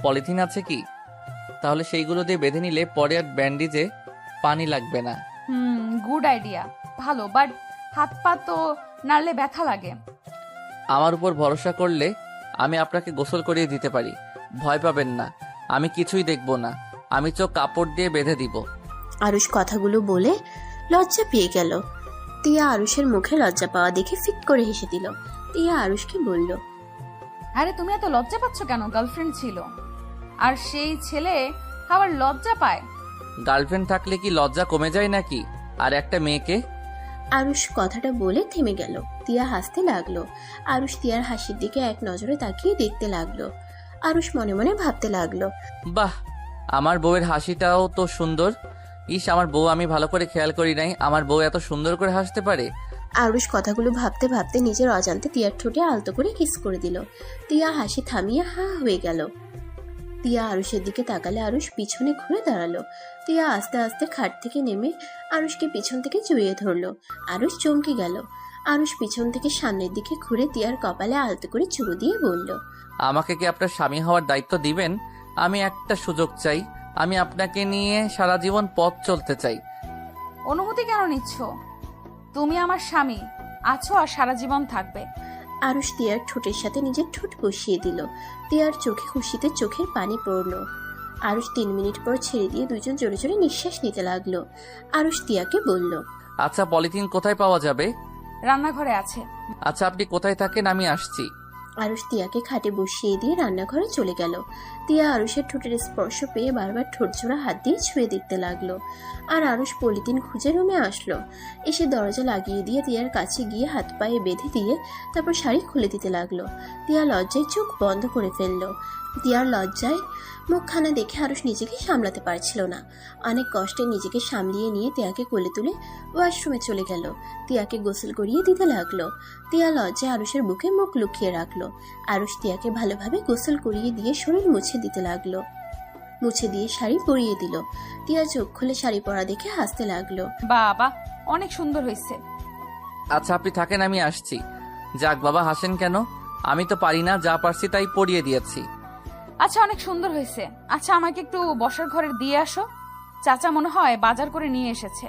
Speaker 11: পলিথিন আছে কি? তাহলে সেইগুলো দিয়ে বেঁধে নিলে পরে আর ব্যান্ডেজে পানি লাগবে না।
Speaker 1: গুড আইডিয়া, ভালো, বাট হাত পা তো নাড়লে ব্যথা লাগে।
Speaker 11: আমার উপর ভরসা করলে আমি আপনাকে গোসল করিয়ে দিতে পারি, ভয় পাবেন না। আমি কিছুই দেখব না, আমি চোখ কাপড় দিয়ে বেঁধে দিব।
Speaker 3: আরুষ কথাগুলো বলে লজ্জা পেয়ে গেল। তিয়া আরুষের মুখে লজ্জা পাওয়া দেখে ফিক করে হেসে দিল। তিয়া আরুষকে বলল,
Speaker 1: আরে তুমি এত লজ্জা পাচ্ছ কেন? গার্লফ্রেন্ড ছিল, আর সেই ছেলে আবার লজ্জা পায়?
Speaker 11: গার্লফ্রেন্ড থাকলে কি লজ্জা কমে যায় নাকি? আর একটা মেয়েকে।
Speaker 3: আরুষ কথাটা বলে থেমে গেল। তিয়া হাসতে লাগলো। আরুষ তিয়ার হাসির দিকে এক নজরে তাকিয়ে দেখতে লাগলো। আরুষ মনে মনে ভাবতে লাগলো,
Speaker 11: বাহ, আমার বউয়ের হাসিটাও তো সুন্দর। ইস, আমার বউ আমি ভালো করে খেয়াল করি নাই, আমার বউ এত সুন্দর করে হাসতে পারে।
Speaker 3: আরুষ কথাগুলো ভাবতে ভাবতে নিজের অজান্তে তিয়ার ঠোঁটে আলতো করে কিস করে দিল। তিয়া হাসি থামিয়ে হা হয়ে গেল। তিয়া আরুষের দিকে তাকালে আরুষ পিছনে ঘুরে দাঁড়ালো। তিয়া আস্তে আস্তে খাট থেকে নেমে আরুষকে পিছন থেকে জড়িয়ে ধরলো। আরুষ চমকে গেল। আরুষ পিছন থেকে সামনের দিকে ঘুরে তিয়ার কপালে আলতো করে চুমু দিয়ে বলল,
Speaker 11: আমাকে কি আপনার স্বামী হওয়ার দায়িত্ব দিবেন? আমি একটা সুযোগ চাই, আমি আপনাকে নিয়ে সারা জীবন পথ চলতে চাই।
Speaker 1: অনুমতি কেন নিচ্ছ? তুমি আমার স্বামী আছো আর সারা জীবন থাকবে।
Speaker 3: আরুষ তিয়ার ঠোঁটের সাথে নিজের ঠোঁট বসিয়ে দিল। তিয়ার চোখে খুশিতে চোখের পানি পড়ল। আরুষ 3 মিনিট পর ছেড়ে দিয়ে দুজন জোরে জোরে নিঃশ্বাস নিতে লাগলো। আরুষ তিয়াকে বলল,
Speaker 11: আচ্ছা, পলিথিন কোথায় পাওয়া যাবে?
Speaker 1: রান্নাঘরে আছে।
Speaker 11: আচ্ছা, আপনি কোথায় থাকেন? আমি আসছি।
Speaker 3: আরুষ তিয়াকে খাটে বসিয়ে দিয়ে রান্নাঘরে চলে গেল। তিয়া আরুষের ঠোঁটের স্পর্শ পেয়ে বারবার ঠোঁট জোড়া হাত দিয়ে ছুঁয়ে দেখতে লাগলো। আর আরুষ পলিথিন খুঁজে রুমে আসলো। এসে দরজা লাগিয়ে দিয়ে তিয়ার কাছে গিয়ে হাত পায়ে বেঁধে দিয়ে তারপর শাড়ি খুলে দিতে লাগলো। তিয়া লজ্জায় চোখ বন্ধ করে ফেললো। তিয়ার লজ্জায় মুখখানা দেখে আরুষ নিজেকে সামলাতে পারছিল না। অনেক কষ্টে নিজেকে সামলিয়ে নিয়ে তিয়াকে কোলে তুলে ওয়াশরুমে চলে গেল। তিয়াকে গোসল করিয়ে দিতে লাগলো। তিয়া লজ্জায় আরুষের বুকে মুখ লুকিয়ে রাখলো। আরুষ তিয়াকে ভালোভাবে গোসল করিয়ে দিয়ে শরীর মুছে দিতে লাগলো। মুছে দিয়ে শাড়ি পরিয়ে দিল। তিয়া চোখ খুলে শাড়ি পরা দেখে হাসতে লাগলো।
Speaker 1: বাবা, অনেক সুন্দর হয়েছে।
Speaker 11: আচ্ছা, আপনি থাকেন, আমি আসছি। যাক বাবা, হাসেন কেন? আমি তো পারি না, যা পারছি তাই পরিয়ে দিয়েছি।
Speaker 1: আচ্ছা, অনেক সুন্দর হয়েছে। আচ্ছা, আমাকে একটু বসার ঘরে দিয়ে আসো, চাচা মনে হয় বাজার করে নিয়ে এসেছে।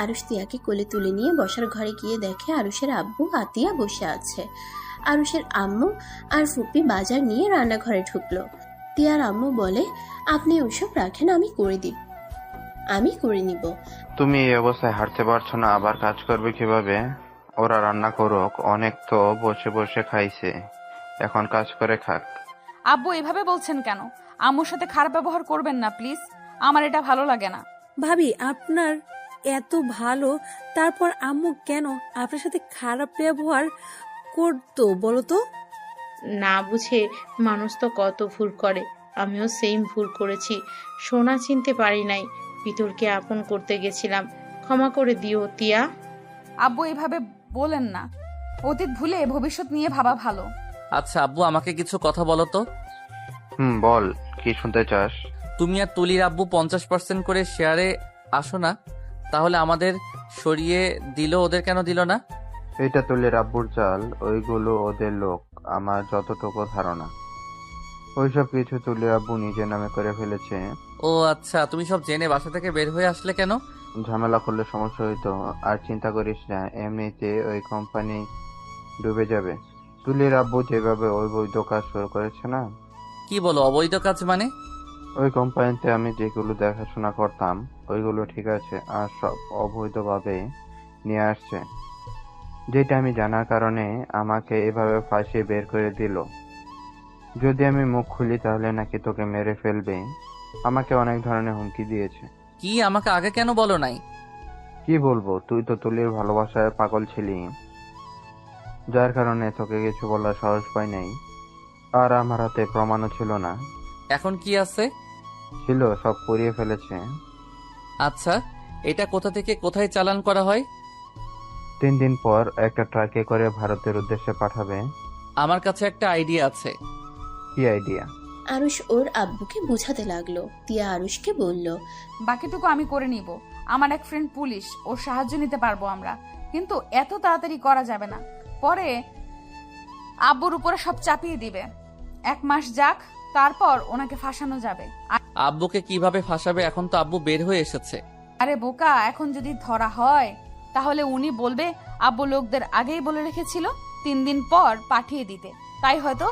Speaker 3: আরুষ তিয়াকে কোলে তুলে নিয়ে বসার ঘরে গিয়ে দেখে আরুষের আব্বু আতিয়া বসে আছে। আরুষের আম্মু আর ফুপি বাজার নিয়ে রান্নাঘরে ঢুকলো। তিয়ার আম্মু বলে, আপনি ওসব রাখেন, আমি করে নিব।
Speaker 10: তুমি এই অবস্থায় হাঁটতে পারছো না, আবার কাজ করবে কিভাবে? ওরা রান্না করুক, অনেক তো বসে বসে খাইছে, এখন কাজ করে খাক।
Speaker 1: আব্বু এভাবে বলছেন কেন? আম্মুর সাথে খারাপ ব্যবহার করবেন না প্লিজ, আমার এটা ভালো লাগে না।
Speaker 5: ভাবি, আপনার এত ভালো, তারপর আম্মু কেন আপনার সাথে খারাপ ব্যবহার করতো বলো তো?
Speaker 4: না বুঝে মানুষ তো কত ভুল করে, আমিও সেম ভুল করেছি। সোনা চিনতে পারি নাই, ভিতরকে আপন করতে গেছিলাম, ক্ষমা করে দিও তিয়া।
Speaker 1: আব্বু এভাবে বলেন না, অতীত ভুলে ভবিষ্যৎ নিয়ে ভাবা ভালো।
Speaker 11: আচ্ছা আব্বু, আমাকে কিছু কথা বলো তো।
Speaker 10: বল, কি শুনতে চাস?
Speaker 11: তুমি আর তুলির আব্বু 50% করে শেয়ারে আসো না, তাহলে আমাদের সরিয়ে দিল, ওদের কেন দিল না?
Speaker 10: এটা তুলির আব্বুর চাল, ওইগুলো ওদের লোক। আমার যতটুকু ধারণা, ওইসব কিছু তুলির আব্বু নিজের নামে করে ফেলেছে।
Speaker 11: ও আচ্ছা, তুমি সব জেনে বাসা থেকে বের হয়ে আসলে কেন?
Speaker 10: ঝামেলা করলে সমস্যা হইতো। আর চিন্তা করিস না, এমনিতে ওই কোম্পানি ডুবে যাবে। তুলির আব্বু যেভাবে অবৈধ কাজ শুরু করেছে না।
Speaker 11: কি বলো, অবৈধ কাজ মানে?
Speaker 10: ওই কোম্পানিতে আমি যেগুলো দেখাশোনা করতাম ওইগুলো ঠিক আছে, আর সব অবৈধভাবে নিয়ে আসছে, যেটা আমি জানার কারণে আমাকে এভাবে ফাঁসিয়ে বের করে দিল। যদি আমি মুখ খুলি তাহলে নাকি তোকে মেরে ফেলবে, আমাকে অনেক ধরনের হুমকি দিয়েছে।
Speaker 11: কি, আমাকে আগে কেন বলো নাই?
Speaker 10: কি বলবো, তুই তো তুলির ভালোবাসায় পাগল ছিলি, যার কারণে তোকে কিছু বলার সাহস পাই নাই। আর আমার হাতে প্রমাণও ছিল না।
Speaker 11: এখন কি আছে?
Speaker 10: ছিল, সব পুড়িয়ে ফেলেছে।
Speaker 11: আচ্ছা, এটা কোথা থেকে কোথায় চালান করা হয়?
Speaker 10: 3 দিন পর একটা ট্রাকে করে ভারতের উদ্দেশ্যে পাঠাবে।
Speaker 11: আমার কাছে একটা আইডিয়া আছে।
Speaker 10: কি আইডিয়া?
Speaker 3: আরুষ ওর আব্বুকে বোঝাতে লাগলো। তিয়া আরুষকে বলল,
Speaker 1: বাকিটুকু আমি করে নিব, আমার এক ফ্রেন্ড পুলিশ, ওর সাহায্য নিতে পারবো আমরা, কিন্তু এত তাড়াতাড়ি করা যাবে না। পরে আব্বুর উপরে সব চাপিয়ে দিবে। 1 মাস যাক, তারপর ওনাকে ফাঁসানো যাবে।
Speaker 11: আব্বুকে কিভাবে ফাঁসাবে? এখন তো আব্বু বের হয়ে এসেছে।
Speaker 1: আরে বোকা, এখন যদি ধরা হয় তাহলে উনি বলবে আব্বু লোকদের আগেই বলে রেখেছিল 3 দিন পর পাঠিয়ে দিতে, তাই হয়তো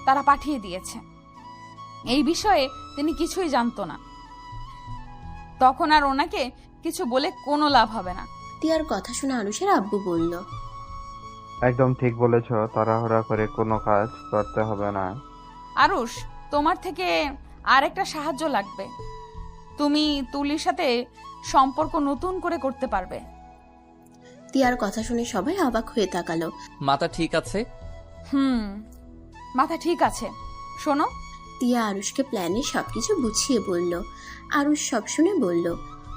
Speaker 1: তারা পাঠিয়ে দিয়েছে। এই বিষয়ে তিনি কিছুই জানতো না, তখন আর ওনাকে কিছু বলে কোনো লাভ হবে না।
Speaker 3: তিয়ার কথা শুনে আরুষের আব্বু বলল,
Speaker 10: একদম ঠিক বলেছ, তাড়াহুড়া করে কোনো কাজ করতে হবে না।
Speaker 1: আরুষ, তোমার থেকে আর একটা সাহায্য লাগবে। তুমি তুলির সাথে সম্পর্ক নতুন করে করতে পারবে।
Speaker 3: তিয়ার কথা শুনে সবাই অবাক হয়ে তাকালো।
Speaker 11: মাথা ঠিক আছে?
Speaker 1: মাথা ঠিক আছে। শোনো,
Speaker 3: তিয়া আরুষকে প্ল্যানে সবকিছু বুঝিয়ে বলল। আরুষ সব শুনে বলল,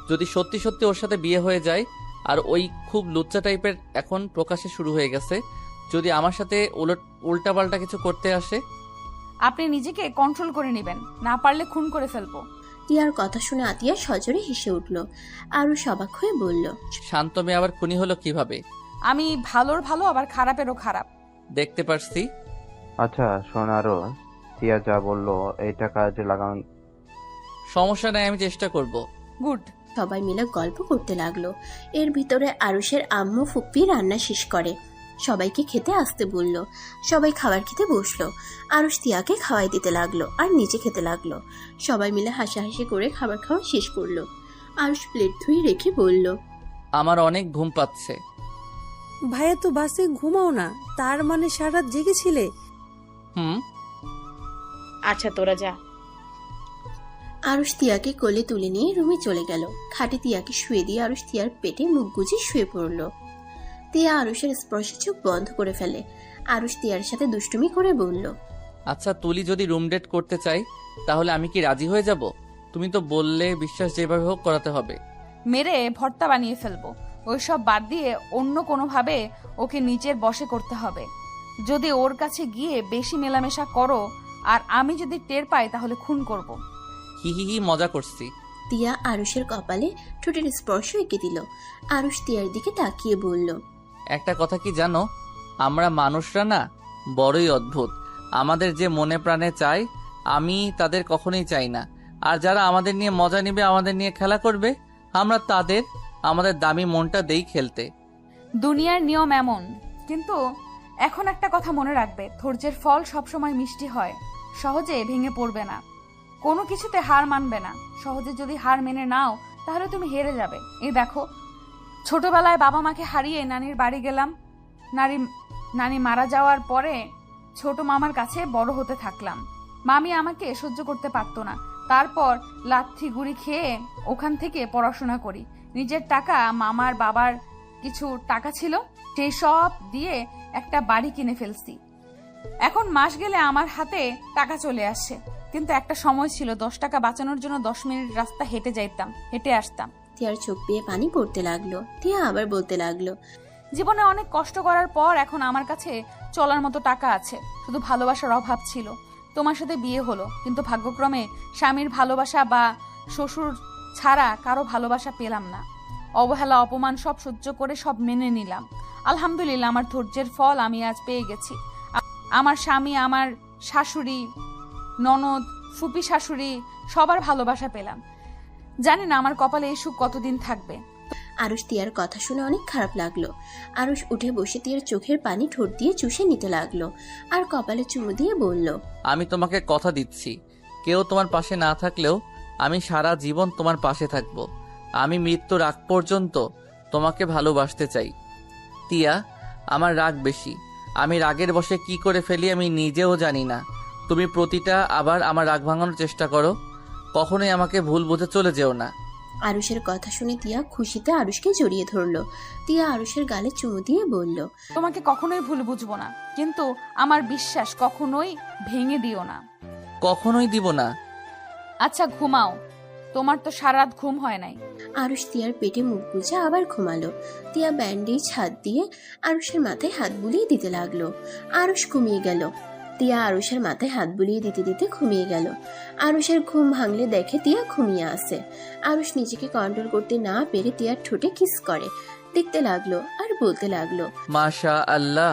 Speaker 11: যদি সত্যি সত্যি ওর সাথে বিয়ে হয়ে যায়, আর ওই খুব লুচ্চা টাইপের এখন প্রকাশে শুরু হয়ে গেছে, যদি আমার সাথে উল্টাপাল্টা কিছু করতে আসে?
Speaker 1: আপনি নিজেকে কন্ট্রোল করে নেবেন, না পারলে খুন করে ফেলবো।
Speaker 3: তিয়ার কথা শুনে আতিয়া সজোরে হেসে উঠল। আরুষ অবাক হয়ে বলল,
Speaker 11: শান্ত মেয়ে আবার খুনি হলো কিভাবে?
Speaker 1: আমি ভালোর ভালো আবার খারাপেরও খারাপ।
Speaker 11: দেখতে পারছি।
Speaker 10: আচ্ছা শোন, আরো তিয়া যা বললো এইটা কাজে লাগান।
Speaker 11: সমস্যা নাই, আমি চেষ্টা করব।
Speaker 1: গুড।
Speaker 3: সবাই মিলে গল্প করতে লাগলো। এর ভিতরে আরুষের আম্মু ফুপ্পি রান্না শেষ করে সবাইকে খেতে আসতে বলল। সবাই খাবার খেতে বসলো। আরুষ তিয়াকে খাওয়াই দিতে লাগলো আর নিচে খেতে লাগলো। সবাই মিলে হাসাহাসি করে খাবার খাওয়া শেষ করলো। আরুষ প্লেট ধুয়ে রেখে বলল,
Speaker 11: আমার অনেক ঘুম পাচ্ছে।
Speaker 5: ভাইয়া তো বাসে ঘুমাও না, তার মানে সারা রাত জেগেছিলে?
Speaker 4: আচ্ছা তোরা যা।
Speaker 3: আরুষ তিয়াকে কোলে তুলে নিয়ে রুমে চলে গেল। খাটে তিয়াকে শুয়ে দিয়ে আরুষ তিয়ার পেটে মুখ গুজে শুয়ে পড়ল। তিয়া আরুষের স্পর্শে চোখ বন্ধ করে ফেলে। আরুষ তিয়ার সাথে দুষ্টুমি করে বলল,
Speaker 11: আচ্ছা তুলি যদি রুম ডেট করতে চাই তাহলে আমি কি রাজি হয়ে যাব? তুমি তো বললে বিশ্বাস যেভাবে হোক করাতে হবে।
Speaker 1: মেরে ভর্তা বানিয়ে ফেলবো। ওইসব বাদ দিয়ে অন্য কোনোভাবে ওকে নিজের বশে করতে হবে। যদি ওর কাছে গিয়ে বেশি মেলামেশা করো আর আমি যদি টের পাই তাহলে খুন করব।
Speaker 11: হি হি হি, মজা করছি।
Speaker 3: তিয়া আরুষের কপালে ঠোঁটের স্পর্শ এঁকে দিল। আরুষ তিয়ার দিকে তাকিয়ে বলল,
Speaker 11: একটা কথা কি জানো, আমরা মানুষরা না বড়ই অদ্ভুত। আমাদের যে মনে প্রাণে চাই আমি তাদের কখনোই চাই না, আর যারা আমাদের নিয়ে মজা নিবে, আমাদের নিয়ে খেলা করবে, আমরা তাদের আমাদের দামি মনটা দেই খেলতে।
Speaker 1: দুনিয়ার নিয়ম এমন। কিন্তু এখন একটা কথা মনে রাখবে, ধৈর্যের ফল সবসময় মিষ্টি হয়। সহজে ভেঙে পড়বে না, কোনো কিছুতে হার মানবে না। সহজে যদি হার মেনে নাও তাহলে তুমি হেরে যাবে। এই দেখো, ছোটবেলায় বাবা মাকে হারিয়ে নানির বাড়ি গেলাম। নানি মারা যাওয়ার পরে ছোট মামার কাছে বড় হতে থাকলাম। মামি আমাকে সহ্য করতে পারতো না। তারপর লাথি গুড়ি খেয়ে ওখান থেকে পড়াশোনা করি। নিজের টাকা, মামার বাবার কিছু টাকা ছিল, সেই সব দিয়ে একটা বাড়ি কিনে ফেলছি। এখন মাস গেলে আমার হাতে টাকা চলে আসে। কিন্তু একটা সময় ছিল 10 টাকা বাঁচানোর জন্য 10 মিনিট রাস্তা হেঁটে আসতাম।
Speaker 3: তিয়ার চোখ দিয়ে পানি পড়তে লাগলো। তিয়া আবার বলতে লাগলো,
Speaker 1: জীবনে অনেক কষ্ট করার পর এখন আমার কাছে চলার মতো টাকা আছে। শুধু ভালোবাসার অভাব ছিল। তোমার সাথে বিয়ে হলো, কিন্তু ভাগ্যক্রমে স্বামীর ভালোবাসা বা শ্বশুর ছাড়া কারো ভালোবাসা পেলাম না। অবহেলা, অপমান সব সহ্য করে সব মেনে নিলাম। আলহামদুলিল্লাহ, আমার ধৈর্যের ফল আমি আজ পেয়ে গেছি। আমার স্বামী, আমার শাশুড়ি, ননদ, ফুপি শাশুড়ি সবার ভালোবাসা পেলাম। জানি না আমার কপালে এই সুখ কতদিন থাকবে।
Speaker 3: আরুষ তিয়ার কথা শুনে অনেক খারাপ লাগলো। আরুষ উঠে বসে তিয়ার চোখের পানি ঠোঁট দিয়ে চুষে নিতে লাগলো আর কপালে চুমু দিয়ে বলল,
Speaker 11: আমি তোমাকে কথা দিচ্ছি, কেউ তোমার পাশে না থাকলেও আমি সারা জীবন তোমার পাশে থাকব। আমি মৃত্যুর আগ পর্যন্ত তোমাকে ভালোবাসতে চাই। তিয়া, আমার রাগ বেশি। আমি রাগের বশে কি করে ফেলি আমি নিজেও জানি না। তুমি প্রতিটা আবার আমার রাগ ভাঙানোর চেষ্টা করো। কখনোই আমাকে ভুল বুঝে চলে যেও না।
Speaker 3: আরুষের কথা শুনে তিয়া খুশিতে আরুষকে জড়িয়ে ধরলো। তিয়া আরুষের গালে চুমু দিয়ে বলল,
Speaker 1: তোমাকে কখনোই ভুল বুঝবো না, কিন্তু আমার বিশ্বাস কখনোই ভেঙে দিও না।
Speaker 11: কখনোই দিব না।
Speaker 1: আচ্ছা ঘুমাও, তোমার তো সারা রাত ঘুম হয় নাই।
Speaker 3: আরুষ তিয়ার পেটে মুখ গুজে আবার ঘুমালো। তিয়া ব্যান্ডেজ হাত দিয়ে আরুষের মাথায় হাত বুলিয়ে দিতে লাগলো। আরুষ ঘুমিয়ে গেল। তিয়া আরুষের মাথায় হাত বুলিয়ে দিতে দিতে ঘুমিয়ে গেল। আরুষের ঘুম ভাঙলে দেখে তিয়া ঘুমিয়ে আছে। আরুষ নিজেকে কন্ট্রোল করতে না পেরে তিয়ার ঠোঁটে কিস করে, দেখতে লাগলো আর বলতে লাগলো,
Speaker 11: মাশা আল্লাহ,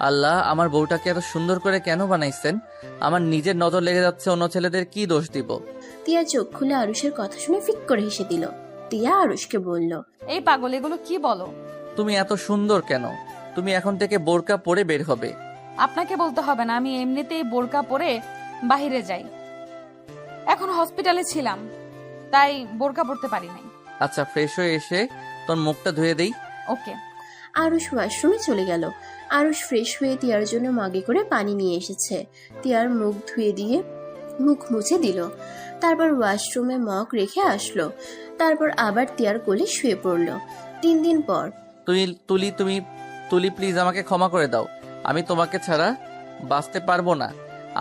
Speaker 11: আল্লাহ আমার বউটাকে এত সুন্দর করে কেন বানাইছেন? আমার নিজের নজর লেগে যাচ্ছে, অন্য ছেলেদের কি দোষ দিব?
Speaker 3: তিয়া চোখ খুলে আরুষের কথা শুনে ফিক করে হেসে দিল। তিয়া আরুষকে বলল,
Speaker 1: এই পাগল, এগুলো কি বলো?
Speaker 11: তুমি এত সুন্দর কেন? তুমি এখন থেকে বোরকা পরে বের হবে।
Speaker 1: আপনাকে বলতে হবে না, আমি এমনিতেই বোরকা পরে বাইরে যাই। এখন হসপিটালে ছিলাম, তাই বোরকা পরতে পারি নাই।
Speaker 11: আচ্ছা, ফ্রেশ হয়ে এসে তোর মুখটা ধুয়ে দেই।
Speaker 1: ওকে।
Speaker 3: আরুষ ওয়াশরুমে চলে গেল। আরুষ ফ্রেশ হয়ে তিয়ার জন্য মাগে করে পানি নিয়ে এসেছে। তিয়ার মুখ ধুয়ে দিয়ে মুখ মুছে দিল। তারপর ওয়াশরুমে মগ রেখে আসলো। তারপর আবার তিয়ার কোলে শুয়ে পড়ল। 3 দিন পর।
Speaker 11: তুলি প্লিজ আমাকে ক্ষমা করে দাও। আমি তোমাকে ছাড়া বাঁচতে পারবো না।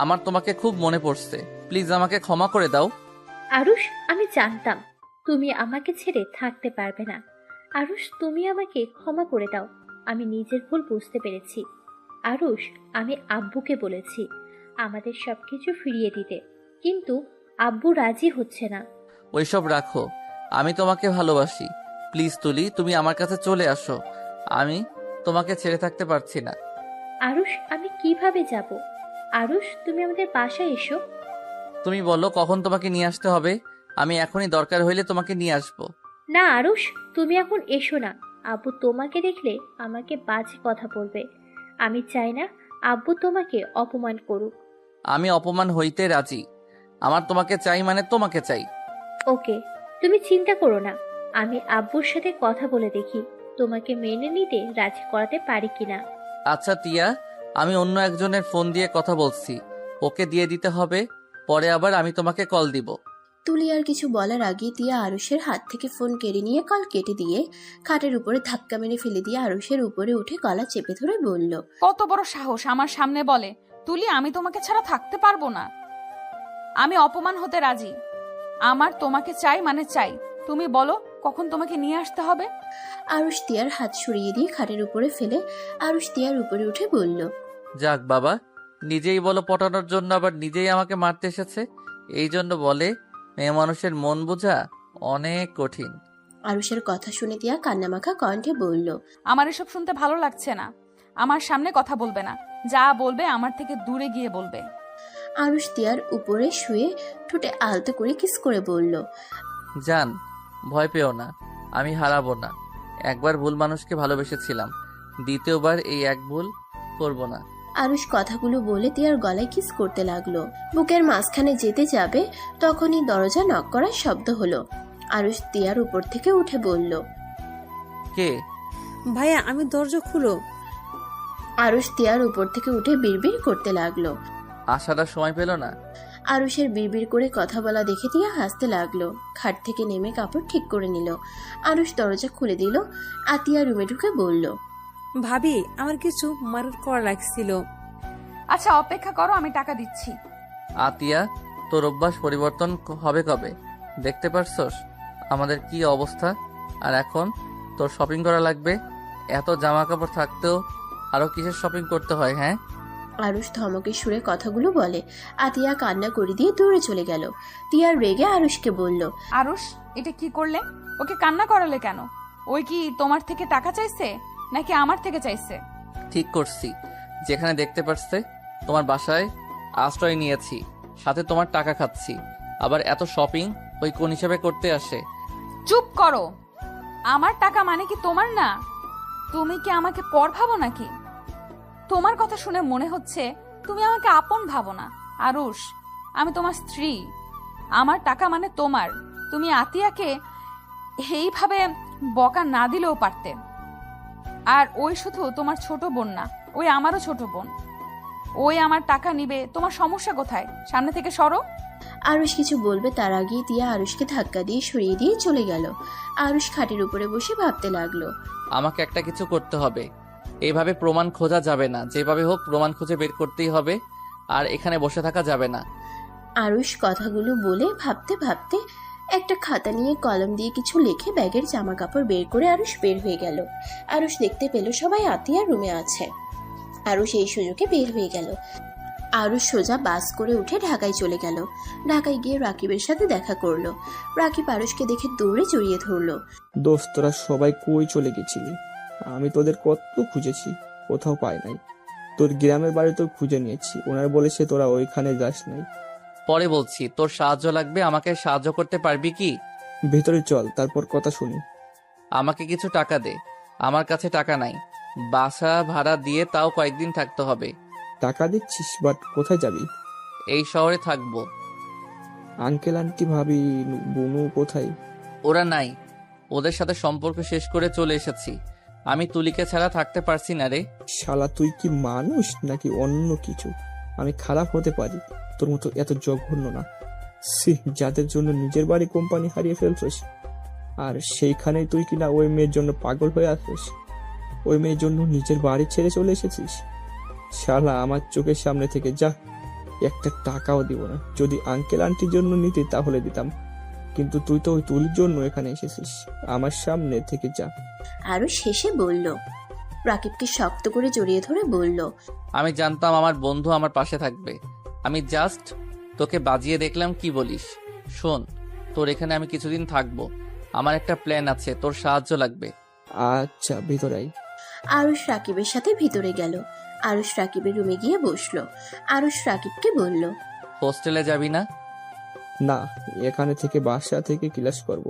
Speaker 11: আমার তোমাকে খুব মনে পড়ছে। প্লিজ আমাকে ক্ষমা করে দাও।
Speaker 8: আরুষ, আমি জানতাম তুমি আমাকে ছেড়ে থাকতে পারবে না। আরুষ, তুমি আমাকে ক্ষমা করে দাও। আমি নিজের ভুল বুঝতে পেরেছি। আরুষ, আমি আব্বুকে বলেছি আমাদের সবকিছু ফিরিয়ে দিতে, কিন্তু আব্বু রাজি হচ্ছে না।
Speaker 11: ওইসব রাখো, আমি তোমাকে ভালোবাসি। প্লিজ তুলি, তুমি আমার কাছে চলে আসো। আমি তোমাকে ছেড়ে থাকতে পারছি না।
Speaker 8: আরুষ, আমি কিভাবে যাব? আরুষ, তুমি আমাদের বাসায় এসো।
Speaker 11: তুমি বলো কখন তোমাকে নিয়ে আসতে হবে, আমি এখনই দরকার হইলে তোমাকে নিয়ে আসবো।
Speaker 8: না আরুষ, তুমি এখন এসো না। আব্বু তোমাকে দেখলে আমাকে বাজে কথা বলবে। আমি চাই না আব্বু তোমাকে অপমান করুক।
Speaker 11: আমি অপমান হইতে রাজি। আমার তোমাকে চাই মানে তোমাকে চাই।
Speaker 8: ওকে, তুমি চিন্তা করো না। আমি আব্বুর সাথে কথা বলে দেখি তোমাকে মেনে নিতে রাজি করাতে পারি কিনা।
Speaker 11: আচ্ছা তিয়া, আমি অন্য একজনের ফোন দিয়ে কথা বলছি, ওকে দিয়ে দিতে হবে। পরে আবার আমি তোমাকে কল দিব।
Speaker 3: তুলি আর কিছু বলার আগে তিয়া আরুষের হাত থেকে ফোন কেড়ে নিয়ে কল কেটে দিয়ে খাটের উপরে ধাক্কা মেরে ফেলে দিয়ে আরুষের উপরে উঠে গলা চেপে ধরে বলল,
Speaker 1: কত বড় সাহস আমার সামনে বলে, তুলি আমি তোমাকে ছাড়া থাকতে পারবো না। আমি অপমান হতে রাজি। আমার তোমাকে চাই মানে চাই। তুমি বলো কখন তোমাকে নিয়ে আসতে হবে।
Speaker 3: আরুষ তিয়ার হাত সরিয়ে দিয়ে খাটের উপরে ফেলে আরুষ তিয়ার উপরে উঠে বলল,
Speaker 11: যাক বাবা, নিজেই বলো পটানোর জন্য, আবার নিজেই আমাকে মারতে এসেছে। এই জন্য বলে মেয়ে মানুষের মন বোঝা অনেক কঠিন।
Speaker 3: আরুষের কথা শুনে তিয়া কান্নামাখা কণ্ঠে বলল,
Speaker 1: আমার এসব শুনতে ভালো লাগছে না। আমার সামনে কথা বলবে না, যা বলবে আমার থেকে দূরে গিয়ে বলবে।
Speaker 3: আরুষ তিয়ার উপরে শুয়ে ঠোঁটে আলতো করে কিস করে বলল,
Speaker 11: জান, ভয় পেও না, আমি হারাবো না। একবার ভুল মানুষকে ভালোবেসেছিলাম, দ্বিতীয়বার এই এক ভুল করব না।
Speaker 3: আরুষ কথাগুলো বলে তিয়ার গলায় কিস করতে লাগলো। বুকের মাঝখানে যেতে যাবে তখনই দরজা নক করার শব্দ হলো। আরুষ তিয়ার উপর থেকে উঠে বলল,
Speaker 11: কে?
Speaker 5: ভাইয়া, আমি দরজা খুলো।
Speaker 3: আরুষ তিয়ার উপর থেকে উঠে বিড়বিড় করতে লাগলো।
Speaker 11: আসার সময় পেল না।
Speaker 3: আরুষের বিড়বিড় করে কথা বলা দেখে তিয়া হাসতে লাগলো। খাট থেকে নেমে কাপড় ঠিক করে নিল। আরুষ দরজা খুলে দিল। আতিয়া রুমে ঢুকে বলল,
Speaker 5: ভাবি, আমার কিছু মার্ক করা লাগছিল।
Speaker 1: আচ্ছা অপেক্ষা করো, আমি টাকা দিচ্ছি।
Speaker 11: আতিয়া, তোর অভ্যাস পরিবর্তন হবে কবে? দেখতে পারছস আমাদের কি অবস্থা? আর এখন তোর শপিং করা লাগবে। এত জামা কাপড় থাকতেও আরো কিসের শপিং করতে হয়? হ্যাঁ।
Speaker 3: আরুষ ধমকে সুরে কথাগুলো বলে। আতিয়া কান্না করে দিয়ে দূরে চলে গেল। তিয়া রেগে আরুষকে বলল,
Speaker 1: আরুষ, এটা কি করলে? ওকে কান্না করালে কেন? ওই কি তোমার থেকে টাকা চাইছে নাকি আমার থেকে চাইছে?
Speaker 11: ঠিক করছি, যেখানে দেখতে পারছে তোমার বাসায় আশ্রয় নিয়েছি, সাথে তোমার টাকা খাচ্ছি, আবার এত শপিং ওই কোন হিসাবে করতে আসে?
Speaker 1: চুপ করো। আমার টাকা মানে কি তোমার না? তুমি কি আমাকে পর ভাবো নাকি? তোমার কথা শুনে মনে হচ্ছে তুমি আমাকে আপন ভাবো না। আরুষ, আমি তোমার স্ত্রী, আমার টাকা মানে তোমার। তুমি আতিয়াকে এইভাবে বকা না দিলেও পারতে। আর ওই শুধু তোমার ছোট বোন না, ওই আমারও ছোট বোন। ওই আমার টাকা নিবে, তোমার সমস্যা কোথায়? সামনে থেকে সরো।
Speaker 3: আরুষ কিছু বলবে তার আগেই তিয়া আরুষকে ধাক্কা দিয়ে সরিয়ে দিয়ে চলে গেল। আরুষ খাটের উপরে বসে ভাবতে লাগলো,
Speaker 11: আমাকে একটা কিছু করতে হবে। এইভাবে প্রমাণ খোঁজা যাবে না, যেভাবে হোক প্রমাণ খুঁজে বের করতেই হবে। আর এখানে বসে থাকা যাবে না।
Speaker 3: আরুষ কথাগুলো বলে ভাবতে ভাবতে একটা খাতা নিয়ে কলম দিয়ে কিছু লিখে ব্যাগের জামা কাপড় বের করে আরুষ বের হয়ে গেল। আরুষ দেখতে পেল সবাই আতিয়ার রুমে আছে। আরুষ এই সুযোগে বের হয়ে গেল। আরুষ সোজা বাস করে উঠে ঢাকায় চলে গেল। ঢাকায় গিয়ে রাকিবের সাথে দেখা করলো। রাকিব আরুষকে দেখে দৌড়ে জড়িয়ে ধরলো।
Speaker 7: দোস্ত, তোরা সবাই কই চলে গেছিলি? আমি তোদের কত খুঁজেছি, কোথাও পাই নাই। তোর গ্রামের বাড়ি তো খুঁজে নিয়েছি, ওনার বলেছে তোরা ওইখানে যাস নাই।
Speaker 11: পরে বলছি, তোর সাহায্য লাগবে, আমাকে সাহায্য করতে পারবি কি?
Speaker 7: ভেতরে চল, তারপর কথা শুনি।
Speaker 11: আমাকে কিছু টাকা দে, আমার কাছে টাকা নাই। বাসা ভাড়া দিয়ে তাও কয়েকদিন থাকতে হবে।
Speaker 7: টাকা দিচ্ছিস, বাট কোথায় যাবি?
Speaker 11: এই শহরে থাকবো।
Speaker 7: আঙ্কেল আন্টি ভাবি বুনু কোথায়?
Speaker 11: ওরা নাই, ওদের সাথে সম্পর্ক শেষ করে চলে এসেছি। আমি তুলিকে ছাড়া থাকতে পারছি না রে।
Speaker 7: শালা, তুই কি মানুষ নাকি অন্য কিছু? আমি খারাপ হতে পারি, তোর মতো এত জঘন্য না। যাদের জন্য নিজের বাড়ি কোম্পানি হারিয়ে ফেলছিস, আর সেইখানেই তুই কিনা ওই মেয়ের জন্য পাগল হয়ে আসছিস। ওই মেয়ের জন্য নিজের বাড়ি ছেড়ে চলে এসেছিস। শালা, আমার চোখের সামনে থেকে যা, একটা টাকাও দিব না। যদি আঙ্কেল আন্টির জন্য নিতি তাহলে দিতাম, কিন্তু তুই তো ওই তুলির জন্য এখানে এসেছিস। আমার সামনে থেকে যা।
Speaker 3: আরুষ শেষে বলল। রাকিবকে শক্ত করে জড়িয়ে ধরে বলল,
Speaker 11: আমি জানতাম আমার বন্ধু আমার পাশে থাকবে। আমি জাস্ট তোকে বাজিয়ে দেখলাম, কি বলিস? শোন, তোর এখানে আমি কিছুদিন থাকবো। আমার একটা প্ল্যান আছে, তোর সাহায্য লাগবে।
Speaker 7: আচ্ছা, ভিতরে আয়।
Speaker 3: আরুষ রাকিবের সাথে ভিতরে গেল। আরুষ রাকিবের রুমে গিয়ে বসলো। আরুষ রাকিবকে বলল,
Speaker 11: হোস্টেলে যাবি না?
Speaker 7: না, এখানে থেকে বাসা থেকে ক্লাস করব।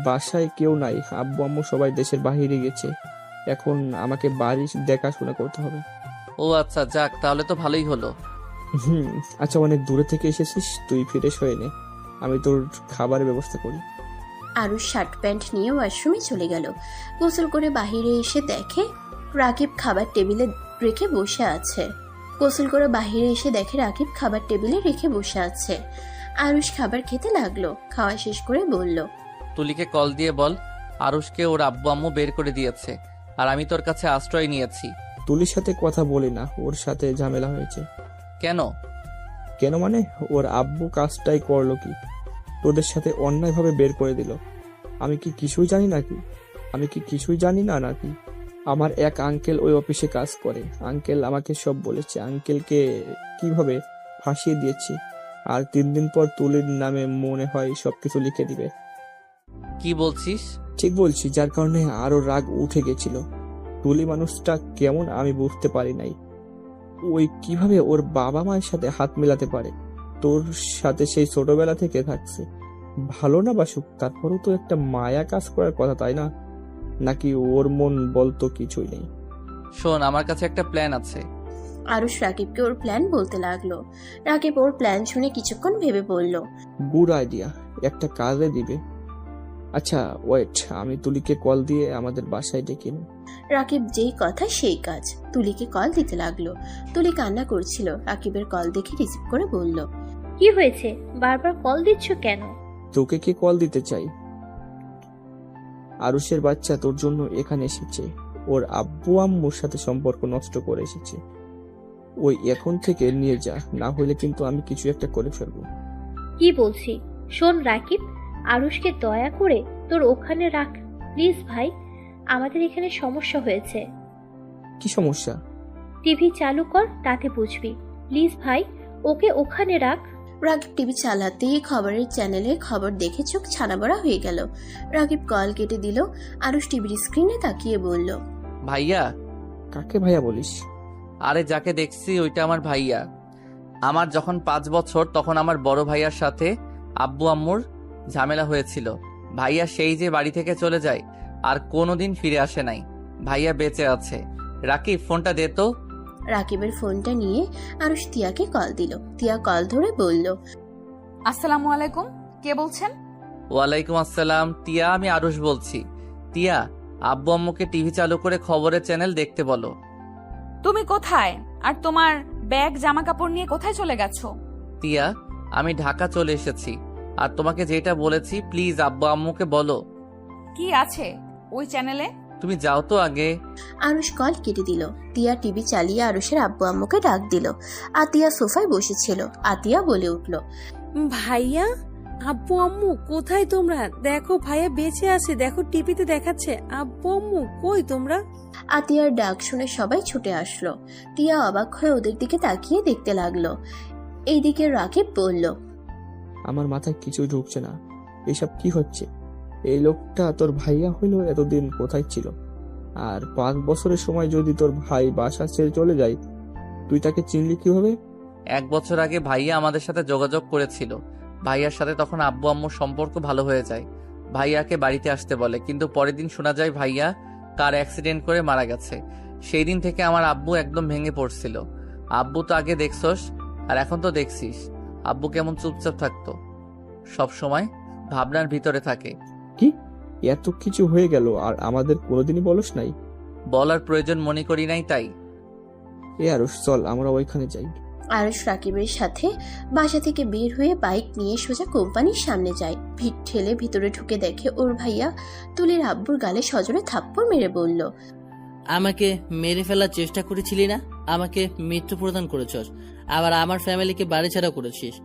Speaker 7: বাসায় কেউ নাই, আব্বু আম্মু সবাই দেশের বাইরে গেছে। এখন আমাকে বাড়ি দেখাশোনা করতে হবে।
Speaker 11: ও আচ্ছা, যাক, তাহলে তো ভালোই হলো।
Speaker 7: আচ্ছা, অনেক দূরে থেকে এসেছিস, তুই ফ্রেশ হয়ে নে, আমি তোর খাবারের ব্যবস্থা করি।
Speaker 3: আরুষ শার্ট প্যান্ট নিয়ে ওয়াশরুমে চলে গেল। গোসল করে বাহিরে এসে দেখে রাকিব খাবার টেবিলে রেখে বসে আছে। গোসল করে বাহিরে এসে দেখে রাকিব খাবার টেবিলে রেখে বসে আছে। আরুষ খাবার খেতে লাগলো। খাওয়া শেষ করে বলল,
Speaker 11: তুলিকে কল দিয়ে বল আরুষকে ওর আব্বু আম্মু বের করে দিয়েছে, আর আমি তোর কাছে আশ্রয় নিয়েছি।
Speaker 7: তুলির সাথে কথা বলি না, ওর সাথে ঝামেলা হয়েছে।
Speaker 11: কেন?
Speaker 7: কেন মানে, ওর আব্বু কাজটাই করলো কি, তোদের সাথে অন্যায়ভাবে বের করে দিল। আমি কি কিছুই জানি নাকি? আমি কি কিছুই জানি না নাকি? আমার এক আঙ্কেল ওই অফিসে কাজ করে। আঙ্কেল আমাকে সব বলেছে। আঙ্কেলকে কিভাবে ফাঁসিয়ে দিয়েছি, আর 3 দিন পর তুলির নামে মনে হয় সবকিছু লিখে দিবে।
Speaker 11: কি বলছিস?
Speaker 7: ঠিক বলছি, যার কারণে আরো রাগ উঠে গেছিল। তুলি মানুষটা কেমন আমি বুঝতে পারি নাই। ওই কিভাবে ওর বাবা মায়ের সাথে হাত মেলাতে পারে? তোর সাথে সেই ছোটবেলা থেকে থাকছে, ভালো না বাসুক, তারপরও তো একটা মায়া কাজ করার কথা, তাই না? নাকি ওর মন বলতো কিছুই নেই?
Speaker 11: শোন, আমার কাছে একটা প্ল্যান আছে।
Speaker 3: আরুষ রাকিবকে ওর প্ল্যান বলতে লাগলো। রাকিব ওর প্ল্যান শুনে কিছুক্ষণ ভেবে বলল,
Speaker 7: গুড আইডিয়া, একটা কাজে দিবে। আচ্ছা ওয়েট, আমি তুলিকে কল দিয়ে আমাদের বাসায় ডেকে নিই।
Speaker 3: রাকিব যেই কথা সেই কাজ। তুলিকে কল দিতে লাগলো। তুলি কান্না করছিল। রাকিবের কল দেখে রিসিভ করে বলল,
Speaker 8: কি হয়েছে, বারবার কল দিচ্ছ কেন?
Speaker 7: তোকে কি কল দিতে চাই? আরুষের বাচ্চা তোর জন্য এখানে এসেছে। ওর আব্বু আম্মুর সাথে সম্পর্ক নষ্ট করে এসেছে। ওই এখন থেকে নিয়ে যা, না হলে কিন্তু আমি কিছু একটা করে ফেলবো।
Speaker 8: কি বলছি? শোন রাকিব, আরুষকে দয়া করে তোর ওখানে রাখ প্লিজ ভাই, আমাদের এখানে সমস্যা হয়েছে।
Speaker 7: কি সমস্যা?
Speaker 8: টিভি চালু কর, তাতে বুঝবি। প্লিজ ভাই, ওকে ওখানে রাখ।
Speaker 3: রাকিব টিভি চালাতেই খবরের চ্যানেলে খবর দেখে চোখ ছানাবড়া হয়ে গেল। রাকিব কল কেটে দিল। আরুষ টিভির স্ক্রিনে তাকিয়ে বলল,
Speaker 11: ভাইয়া?
Speaker 7: কাকে ভাইয়া বলিস?
Speaker 11: আরে যাকে দেখছি ওইটা আমার ভাইয়া। আমার যখন 5 বছর তখন আমার বড় ভাইয়ার সাথে আব্বু আম্মুর ঝামেলা হয়েছিল। ভাইয়া সেই যে বাড়ি থেকে চলে যায় আর কোনোদিন ফিরে আসে নাই। ভাইয়া বেঁচে আছে। রাকিব, ফোনটা দে তো।
Speaker 3: রাকিবের ফোনটা নিয়ে আরুষ তিয়াকে কল দিল। তিয়া কল ধরে বলল,
Speaker 1: আসসালামু আলাইকুম, কে বলছেন?
Speaker 11: ওয়ালাইকুম আসসালাম। তিয়া, আমি আরুষ বলছি। তিয়া, আব্বু আম্মুকে টিভি চালু করে খবরের চ্যানেল দেখতে বলো।
Speaker 1: তুমি কোথায়? আর তোমার ব্যাগ জামা কাপড় নিয়ে কোথায় চলে গেছো?
Speaker 11: তিয়া, আমি ঢাকা চলে এসেছি, আর তোমাকে যেটা বলেছি প্লিজ আব্বু আম্মুকে বলো।
Speaker 1: কি আছে ওই চ্যানেলে?
Speaker 11: তুমি যাও তো আগে।
Speaker 3: আরুষ কল কেটে দিল। তিয়া টিভি চালিয়ে আরুষের আব্বু আম্মুকে ডাক দিল। আতিয়া সোফায় বসেছিল। আতিয়া বলে উঠল,
Speaker 5: ভাইয়া, আব্বু আম্মু কোথায় তোমরা? দেখো ভাইয়া বেঁচে আছে, দেখো টিভিতে দেখাচ্ছে। আব্বু আম্মু কই তোমরা?
Speaker 3: আতিয়ার ডাক শুনে সবাই ছুটে আসলো। টিয়া অবাক হয়ে ওদের দিকে তাকিয়ে দেখতে লাগলো। এইদিকে রাকিব বলল,
Speaker 7: আমার মাথায় কিছুই ঢুকছে না, এসব কি হচ্ছে? এই লোকটা তোর ভাইয়া হইলো এতদিন কোথায় ছিল? আর 5 বছরের সময় যদি তোর ভাই বাসা ছেড়ে চলে যায়, তুই তাকে চিনলি কিভাবে?
Speaker 11: 1 বছর আগে ভাইয়া আমাদের সাথে যোগাযোগ করেছিল। ভাইয়ার সাথে তখন আব্বু আম্মুর সম্পর্ক ভালো হয়ে যায়। ভাইয়াকে বাড়িতে আসতে বলে, কিন্তু পরের দিন শোনা যায় ভাইয়া কার অ্যাক্সিডেন্ট করে মারা গেছে। সেই দিন থেকে আমার আব্বু একদম ভেঙে পড়ছিল। আব্বু তো আগে দেখছস, আর এখন তো দেখছিস আব্বু কেমন চুপচাপ থাকতো, সব সময় ভাবনার ভিতরে থাকে।
Speaker 7: কি এত কিছু হয়ে গেল আর আমাদের কোনোদিনই বলস নাই?
Speaker 11: বলার প্রয়োজন মনে করি নাই তাই।
Speaker 7: এ আরুষ, চল আমরা ওইখানে যাই।
Speaker 3: আরুষ রাকিবের সাথে বাসা থেকে বের হয়ে বাইক নিয়ে সোজা কোম্পানির সামনে যায়। ভিড় ঠেলে ভিতরে ঢুকে দেখে ওর ভাইয়া তুলির আব্বুর গালে সজোরে থাপ্পড় মেরে বলল,
Speaker 12: আমাকে মেরে ফেলার চেষ্টা করেছিলি না? আমাকে মৃত্যু প্রদান করেছস, আবার আমার ফ্যামিলিকে বাড়ি ছাড়া করেছিস।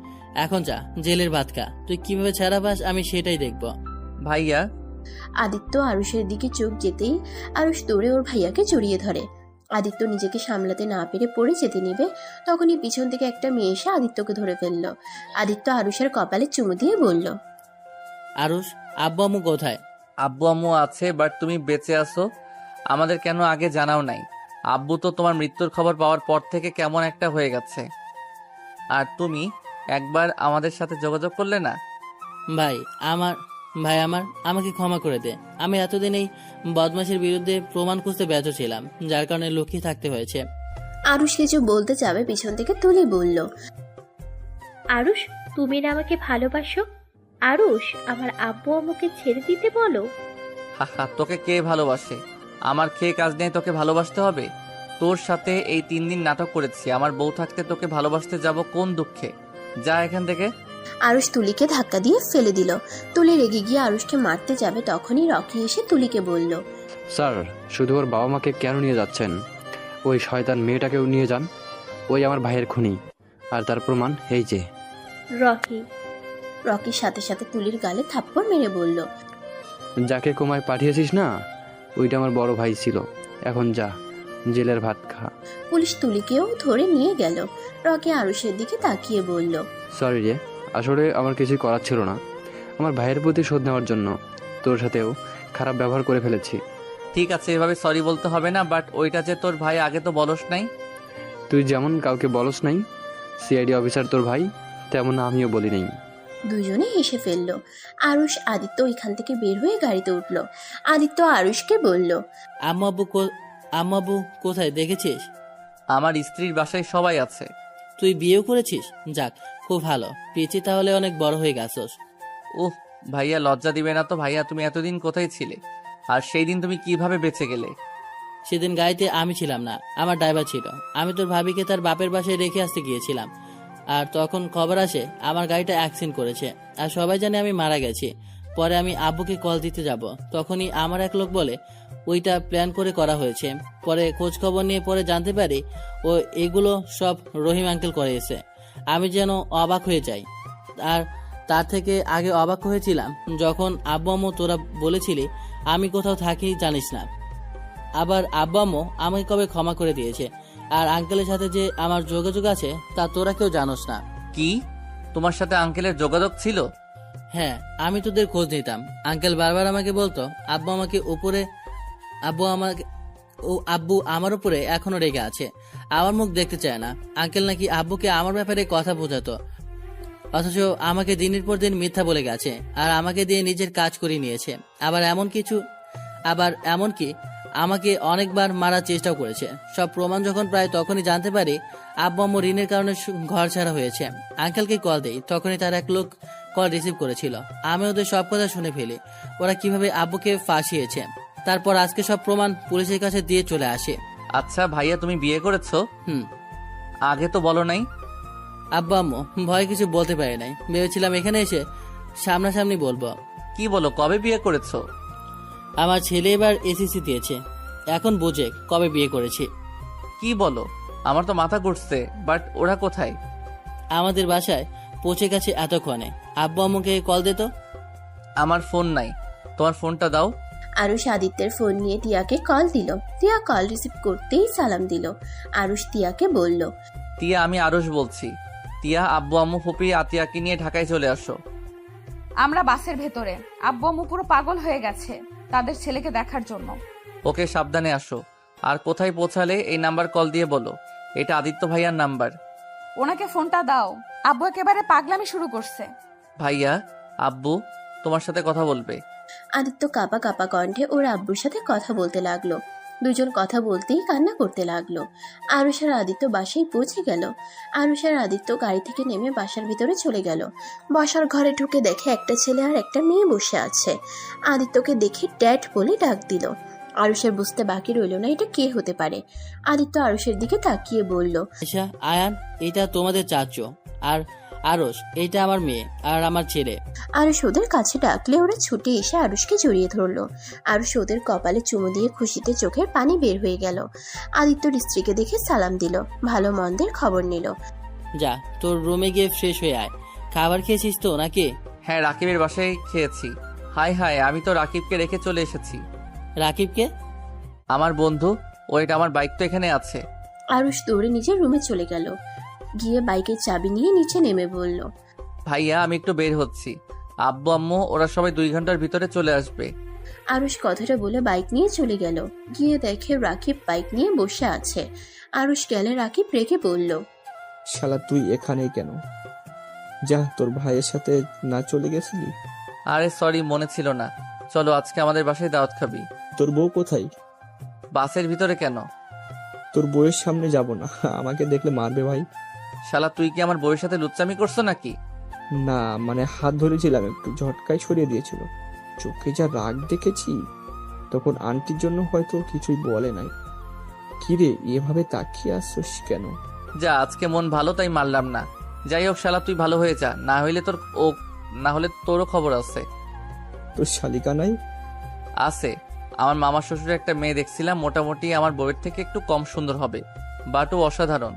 Speaker 12: এখন যা, জেলের ভাত খা। তুই কিভাবে ছাড়া পাস আমি সেটাই দেখব।
Speaker 11: ভাইয়া।
Speaker 3: আদিত্য আরুষের দিকে চোখ যেতেই আরুষ দৌড়ে ওর ভাইয়াকে জড়িয়ে ধরে। আদিত্য নিজেকে সামলাতে না পেরে পড়ে যেতে নিবে, তখনই পিছন থেকে একটা মেয়ে এসে আদিত্যকে ধরে ফেলল। আদিত্য আরুষের কপালে চুমু দিয়ে বলল,
Speaker 12: আরুষ, আব্বু আম্মু কোথায়?
Speaker 11: আব্বু আম্মু আছে, বাট তুমি বেঁচে আছো আমাদের কেন আগে জানাও নাই? আব্বু তো তোমার মৃত্যুর খবর পাওয়ার পর থেকে কেমন একটা হয়ে গেছে, আর তুমি একবার আমাদের সাথে যোগাযোগ করলে না।
Speaker 12: ভাই আমার আমাকে ক্ষমা করে দে। আমি এতদিন এই বদমাশের বিরুদ্ধে প্রমাণ খুঁজতে ব্যর্থ ছিলাম, যার কারণে লুকিয়ে থাকতে হয়েছে।
Speaker 3: আরুষ কিছু বলতে যাবে, পিছন থেকে তুলি বলল,
Speaker 8: আরুষ, তুমি না আমাকে ভালোবাসো? আরুষ, আমার আব্বু আম্মুকে ছেড়ে দিতে বলো।
Speaker 11: হা হা, তোকে কে ভালোবাসে? আমার খেয়ে কাজ নেই তোকে ভালোবাসতে হবে? তোর সাথে এই 3 দিন নাটক করেছি, আমার বউ থাকতে তোকে ভালোবাসতে যাব কোন দুঃখে? যা এখান থেকে।
Speaker 3: আরুষ তুলিকে ধাক্কা দিয়ে ফেলে দিল। তুলি রেগে গিয়ে আরুষকে মারতে যাবে, তখনই রকি এসে তুলিকে বলল,
Speaker 9: স্যার, শুধু ওর বাবা মাকে কেন নিয়ে যাচ্ছেন? ওই শয়তান মেয়েটাকেও নিয়ে যান। ওই আমার ভাইয়ের খুনি, আর তার প্রমাণ এই যে।
Speaker 8: রকি।
Speaker 3: রকির সাথে সাথে তুলির গালে থাপ্পড় মেরে বলল,
Speaker 9: যাকে কোমায় পাঠিয়েছিস না, ওইটা আমার বড় ভাই ছিল। এখন যা, জেলের ভাত খা।
Speaker 3: পুলিশ তুলিকেও ধরে নিয়ে গেল। রকি আরুষের দিকে তাকিয়ে বলল,
Speaker 9: সরি রে, আসলে আমার কিছুই করার ছিল না। আমার ভাইয়ের প্রতি শোধ নেওয়ার জন্য তোর সাথেও খারাপ ব্যবহার করে ফেলেছি।
Speaker 11: ঠিক আছে, এভাবে সরি বলতে হবে না, বাট ওইটা যে তোর ভাই আগে তো বলস নাই।
Speaker 9: তুই যেমন কাউকে বলস নাই সিআইডি অফিসার তোর ভাই, তেমন আমিও বলি নাই।
Speaker 3: দুজনে হেসে ফেলল। আরুষ আদিত্য ওইখান থেকে বের হয়ে গাড়িতে উঠল। আদিত্য আরুষকে বলল,
Speaker 12: আম্মু আব্বু কোথায় দেখেছিস?
Speaker 11: আমার স্ত্রীর বাসায় সবাই আছে।
Speaker 12: তুই বিয়েও করেছিস? যাক, খুব ভালো। পিচি তাহলে অনেক বড় হয়ে গেছস।
Speaker 11: উফ ভাইয়া, লজ্জা দিবে না তো? ভাইয়া, তুমি এতদিন কোথায় ছিলে, আর সেই দিন তুমি কিভাবে বেঁচে গেলে?
Speaker 12: সেদিন গাড়িতে আমি ছিলাম না, আমার ড্রাইভার ছিল। আমি তোর ভাবিকে তার বাপের বাসায় রেখে আসতে গিয়েছিলাম, আর তখন খবর আসে আমার গাড়িটা অ্যাক্সিডেন্ট করেছে, আর সবাই জানে আমি মারা গেছি। পরে আমি আব্বুকে কল দিতে যাব, তখনই আমার এক লোক বলে ওইটা প্ল্যান করে করা হয়েছে। পরে খোঁজ খবর নিয়ে পরে জানতে পারি ও এগুলো সব রহিম আঙ্কেল করেছে। আমি যেন অবাক হয়ে যাই, আর তার থেকে আগে অবাক হয়েছিলাম যখন আব্বু আম্মু তোরা বলেছিলি আমি কোথাও থাকি জানিস না। আবার আব্বু আম্মু আমাকে কবে ক্ষমা করে দিয়েছে, আর আঙ্কেলের সাথে যে আমার যোগাযোগ আছে তা তোরা কেউ জানোস না।
Speaker 11: কি, তোমার সাথে আঙ্কেলের যোগাযোগ ছিল?
Speaker 12: হ্যাঁ, আমি তোদের খোঁজ নিতাম। আঙ্কেল বারবার আমাকে বলতো আব্বু আমার উপরে এখনো রেগে আছে, আমার মুখ দেখতে চায় না। আঙ্কেল নাকি আব্বুকে আমার ব্যাপারে কথা বোঝাতো, অথচ আমাকে দিনের পর দিন মিথ্যা বলে গেছে, আর আমাকে দিয়ে নিজের কাজ করিয়ে নিয়েছে। আবার এমনকি আমাকে অনেকবার মারার চেষ্টাও করেছে। সব প্রমাণ যখন প্রায় তখনই জানতে পারি আব্বু আম্মু ঋণের কারণে ঘর ছাড়া হয়েছে। আঙ্কেলকে কল দেই, তখনই তার এক লোক কল রিসিভ করেছিল। আমি ওদের সব কথা শুনে ফেলি, ওরা কিভাবে আব্বুকে ফাঁসিয়েছে। তারপর আজকে সব প্রমাণ পুলিশের কাছে দিয়ে চলে আসে।
Speaker 11: আচ্ছা ভাইয়া, তুমি বিয়ে করেছো? আগে তো বলো নাই।
Speaker 12: আব্বু আম্মু ভয় কিছু বলতে পারে নাই, ভেবেছিলাম এখানে এসে সামনাসামনি বলবো।
Speaker 11: কি বলো, কবে বিয়ে করেছো?
Speaker 12: আমার ছেলে এবার এসএসসি দিয়েছে, এখন বোঝে কবে বিয়ে করেছি।
Speaker 11: কি বলো, আমার তো মাথা ঘুরছে। বাট ওরা কোথায়?
Speaker 12: আমাদের বাসায় পৌঁছে গেছে এতক্ষণে। আব্বু আম্মুকে কল দে তো।
Speaker 11: আমার ফোন নাই, তোমার ফোনটা দাও।
Speaker 3: আরুষ আদিত্যের ফোন নিয়ে টিয়াকে কল দিল। টিয়া কল রিসিভ করতেই সালাম দিল। আরুষ টিয়াকে বলল,
Speaker 11: টিয়া, আমি আরুষ বলছি। টিয়া, আব্বু আম্মু ফুপি আতিয়াকে নিয়ে ঢাকায় চলে আসো।
Speaker 1: আমরা বাসের ভেতরে। আব্বু আম্মু পুরো পাগল হয়ে গেছে তাদের ছেলেকে দেখার জন্য।
Speaker 11: ওকে, সাবধানে আসো। আর কোথায় পৌঁছালে এই নাম্বার কল দিয়ে বলো এটা আদিত্য ভাইয়ার নাম্বার।
Speaker 1: ওনাকে ফোনটা দাও, আব্বু একেবারে পাগলামি শুরু করছে।
Speaker 11: ভাইয়া, আব্বু তোমার সাথে কথা বলবে।
Speaker 3: আদিত্য কাঁপা কাঁপা কণ্ঠে ওর আব্বুর সাথে কথা বলতে লাগলো। দুজন কথা বলতেই কান্না করতে লাগলো। আরুষ আর আদিত্য বাসায় পৌঁছে গেল। আরুষ আর আদিত্য গাড়ি থেকে নেমে বাসার ভিতরে চলে গেল। বসার ঘরে ঢুকে দেখে একটা ছেলে আর একটা মেয়ে বসে আছে। আদিত্যকে দেখে ড্যাড বলে ডাক দিল। আরুষের বুঝতে বাকি রইল না এটা কে হতে পারে। আদিত্য আরুষের দিকে তাকিয়ে বলল,
Speaker 12: আয়শা, আয়ান, এটা তোমাদের চাচু, আর আরশ, এইটা আমার মেয়ে আর আমার ছেলে।
Speaker 3: আরুষ ওদের কাছে ডাকলে ওরা ছুটে এসে আরুষকে জড়িয়ে ধরলো। আরুষ ওদের কপালে চুমু দিয়ে খুশিতে চোখের পানি বের হয়ে গেল। আদিত্যর স্ত্রীকে দেখে সালাম দিল, ভালো মন্দের খবর নিল।
Speaker 12: যা, তোর রুমে গিয়ে ফ্রেশ হয়ে আয়। খাবার খেয়েছিস তো নাকি?
Speaker 11: হ্যাঁ, রাকিবের বাসায় খেয়েছি। হাই হাই, আমি তো রাকিবকে রেখে চলে এসেছি।
Speaker 12: রাকিবকে?
Speaker 11: আমার বন্ধু। ওইটা আমার বাইক তো এখানে আছে।
Speaker 3: আরুষ দৌড়ে নিজের রুমে চলে গেল। গিয়ে বাইকের চাবি নিয়ে নিচে নেমে বলল,
Speaker 11: ভাইয়া, আমি একটু বের হচ্ছি। আব্বু আম্মু ওরা সবাই 2 ঘন্টার ভিতরে চলে আসবে।
Speaker 3: আরুষ কথাটা বলে বাইক নিয়ে চলে গেল। গিয়ে দেখে রাকিব বাইক নিয়ে বসে আছে। আরুষ গেলে রাকিব রেগে বলল,
Speaker 7: শালা তুই এখানেই কেন? যা, তোর ভাইয়ের সাথে না চলে গেছিলি?
Speaker 11: আরে সরি, মনে ছিল না। চলো আজকে আমাদের বাসায় দাওয়াত খাবি।
Speaker 7: তোর বউ কোথায়?
Speaker 11: বাসের ভিতরে কেন?
Speaker 7: তোর বউয়ের সামনে যাব না, আমাকে দেখলে মারবে ভাই।
Speaker 11: শালা, তুই কি আমার বউয়ের সাথে লুচ্চামি করছো নাকি?
Speaker 7: না মানে হাত ধরেছিলাম, একটু ঝটকায় সরিয়ে দিয়েছিল। চোখে যা রাগ দেখেছি, তখন আন্টির জন্য হয়তো কিছুই বলে নাই। কিরে, এভাবে তাকিয়ে আসছিস কেন?
Speaker 11: যা, আজকে মন ভালো তাই মারলাম না। যাই হোক শালা, তুই ভালো হয়ে যা, না হলে তোরও খবর আছে।
Speaker 7: তোর শালিকা নাই?
Speaker 11: আছে। আমার মামার শ্বশুরের একটা মেয়ে দেখছিলাম, মোটামুটি আমার বউয়ের থেকে একটু কম সুন্দর হবে, বাট ও অসাধারণ।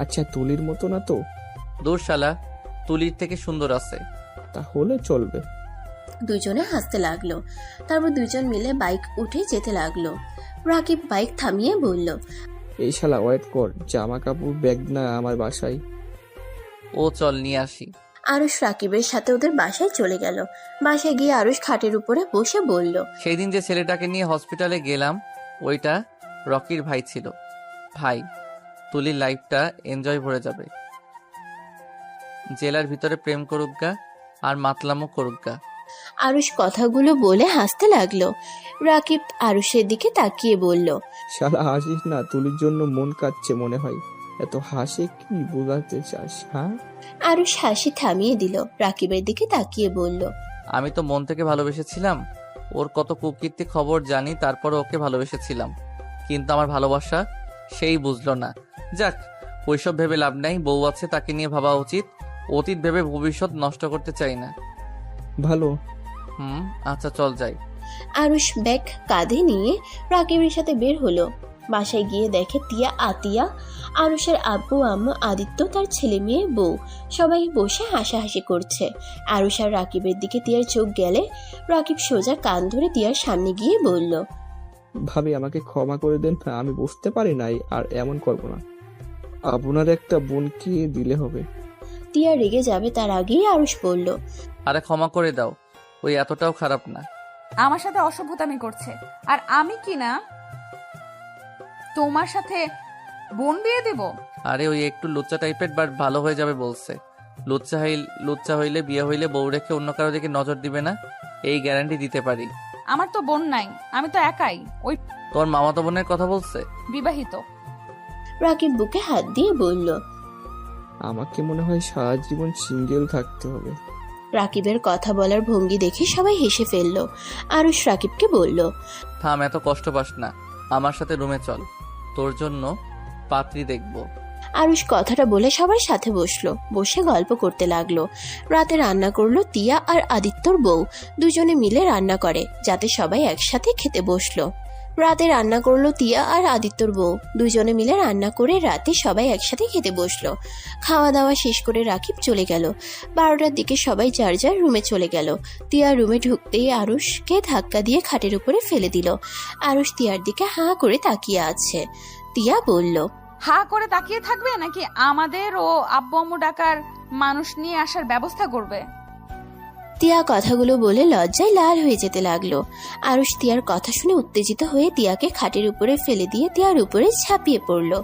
Speaker 7: আচ্ছা, তুলির মতো না তো?
Speaker 11: দূর শালা, তুলির থেকে সুন্দর আছে।
Speaker 7: তাহলে চলবে।
Speaker 3: দুজনে হাসতে লাগলো। তারপর দুজন মিলে বাইক উঠে যেতে লাগলো। রাকিব বাইক থামিয়ে বলল,
Speaker 7: এই শালা ওয়েট কর, জামা কাপড় ব্যাগ না আমার বাসায়।
Speaker 11: ও চল নিয়ে আসি।
Speaker 3: আরুষ রাকিবের সাথে ওদের বাসায় চলে গেল। বাসায় গিয়ে আরুষ খাটের উপরে বসে বলল,
Speaker 11: সেই দিন যে ছেলেটাকে নিয়ে হসপিটালে গেলাম, ওইটা রকির ভাই ছিল। ভাই, তুলির লাইফটা এনজয় ভরে যাবে। জেলার ভিতরে প্রেম করুকগা আর মাতলামও করুকগা।
Speaker 3: আরুষ কথাগুলো বলে হাসতে লাগলো। রাকিব আরুষের দিকে তাকিয়ে বলল,
Speaker 7: শালা হাসিস না, তুলির জন্য মন কাঁদছে মনে হয়। এত হাসি কি বোঝাতে চাস? হ্যাঁ?
Speaker 3: আরুষ হাসি থামিয়ে দিল। রাকিবের দিকে তাকিয়ে বলল,
Speaker 11: আমি তো মন থেকে ভালোবেসেছিলাম। ওর কত কুকীর্তি খবর জানি, তারপর ওকে ভালোবেসেছিলাম। কিন্তু আমার ভালোবাসা সেই বুঝলো না। যাক, ওইসব ভেবে লাভ নাই। বউ আছে, তাকে নিয়ে ভাবা উচিত। অতীত ভেবে ভবিষ্যৎ নষ্ট করতে চাই না।
Speaker 7: ভালো।
Speaker 11: আচ্ছা, চল যাই।
Speaker 3: আরুষ ব্যাগ কাঁধে নিয়ে রাকিবের সাথে বের হলো। বাসায় গিয়ে দেখে টিয়া, আতিয়া, আরুষের আব্বু আম্মু, আদিত্য, তার ছেলে মেয়ে, বউ সবাই বসে হাসাহাসি করছে। আরুষ আর রাকিবের দিকে টিয়ার চোখ গেলে রাকিব সোজা কান ধরে টিয়ার সামনে গিয়ে বলল,
Speaker 7: ভাবি আমাকে ক্ষমা করে দেন, আমি বুঝতে পারি নাই, আর এমন করব না। আপনার একটা বোনকে দিলে হবে।
Speaker 3: টিয়া রেগে যাবে তার আগেই আরুষ বলল,
Speaker 11: আরে ক্ষমা করে দাও, ওই এতটাও খারাপ না।
Speaker 1: আমার সাথে অসভ্যতামি করছে, আর আমি কি না তোমার সাথে বোন বিয়ে দেব?
Speaker 11: আরে ওই একটু লুচ্চা টাইপের, বাট ভালো হয়ে যাবে বলছে। লুচ্চা হইলে বিয়ে হইলে বউ রেখে অন্য কারো দিকে নজর দিবে না, এই গ্যারান্টি দিতে পারি।
Speaker 1: আমার তো বোন নাই, আমি তো একাই। ওই
Speaker 11: তোর মামাতো বোনের কথা বলছে?
Speaker 1: বিবাহিত।
Speaker 3: রাকিব বুকে হাত দিয়ে বলল,
Speaker 7: আমাকে মনে হয় সারা জীবন সিঙ্গেল থাকতে হবে।
Speaker 3: রাকিবের কথা বলার ভঙ্গি দেখে সবাই হেসে ফেলল। আরুষ রাকিবকে বলল,
Speaker 11: থাম, এত কষ্ট পাস না, আমার সাথে রুমে চল, তোর জন্য পাত্রী দেখব।
Speaker 3: আরুষ কথাটা বলে সবার সাথে বসলো। বসে গল্প করতে লাগলো। রাতে রান্না করলো টিয়া আর আদিত্যর বউ। দুজনে মিলে রান্না করে যাতে সবাই একসাথে খেতে বসলো। রাতে রান্না করলো তিয়া আর আদিত্যর বউ। দুজনে মিলে রান্না করে রাতে সবাই একসাথে খেতে বসলো। খাওয়া দাওয়া শেষ করে রাকিব চলে গেল। 12টার দিকে সবাই যার যার রুমে চলে গেল। তিয়া রুমে ঢুকতেই আরুষকে ধাক্কা দিয়ে খাটের উপরে ফেলে দিল। আরুষ তিয়ার দিকে হাঁ করে তাকিয়ে আছে। তিয়া বলল,
Speaker 1: হা করে তাকিয়ে থাকবে নাকি আমাদের ও আব্বু আম্মু ডাকার মানুষ নিয়ে আসার ব্যবস্থা করবে?
Speaker 3: তিয়া কথাগুলো বলে লজ্জায় লাল হয়ে যেতে লাগলো। আরুষ তিয়ার কথা শুনে উত্তেজিত হয়ে তিয়াকে খাটের উপরে ফেলে দিয়ে তিয়ার উপরে ঝাঁপিয়ে পড়লো।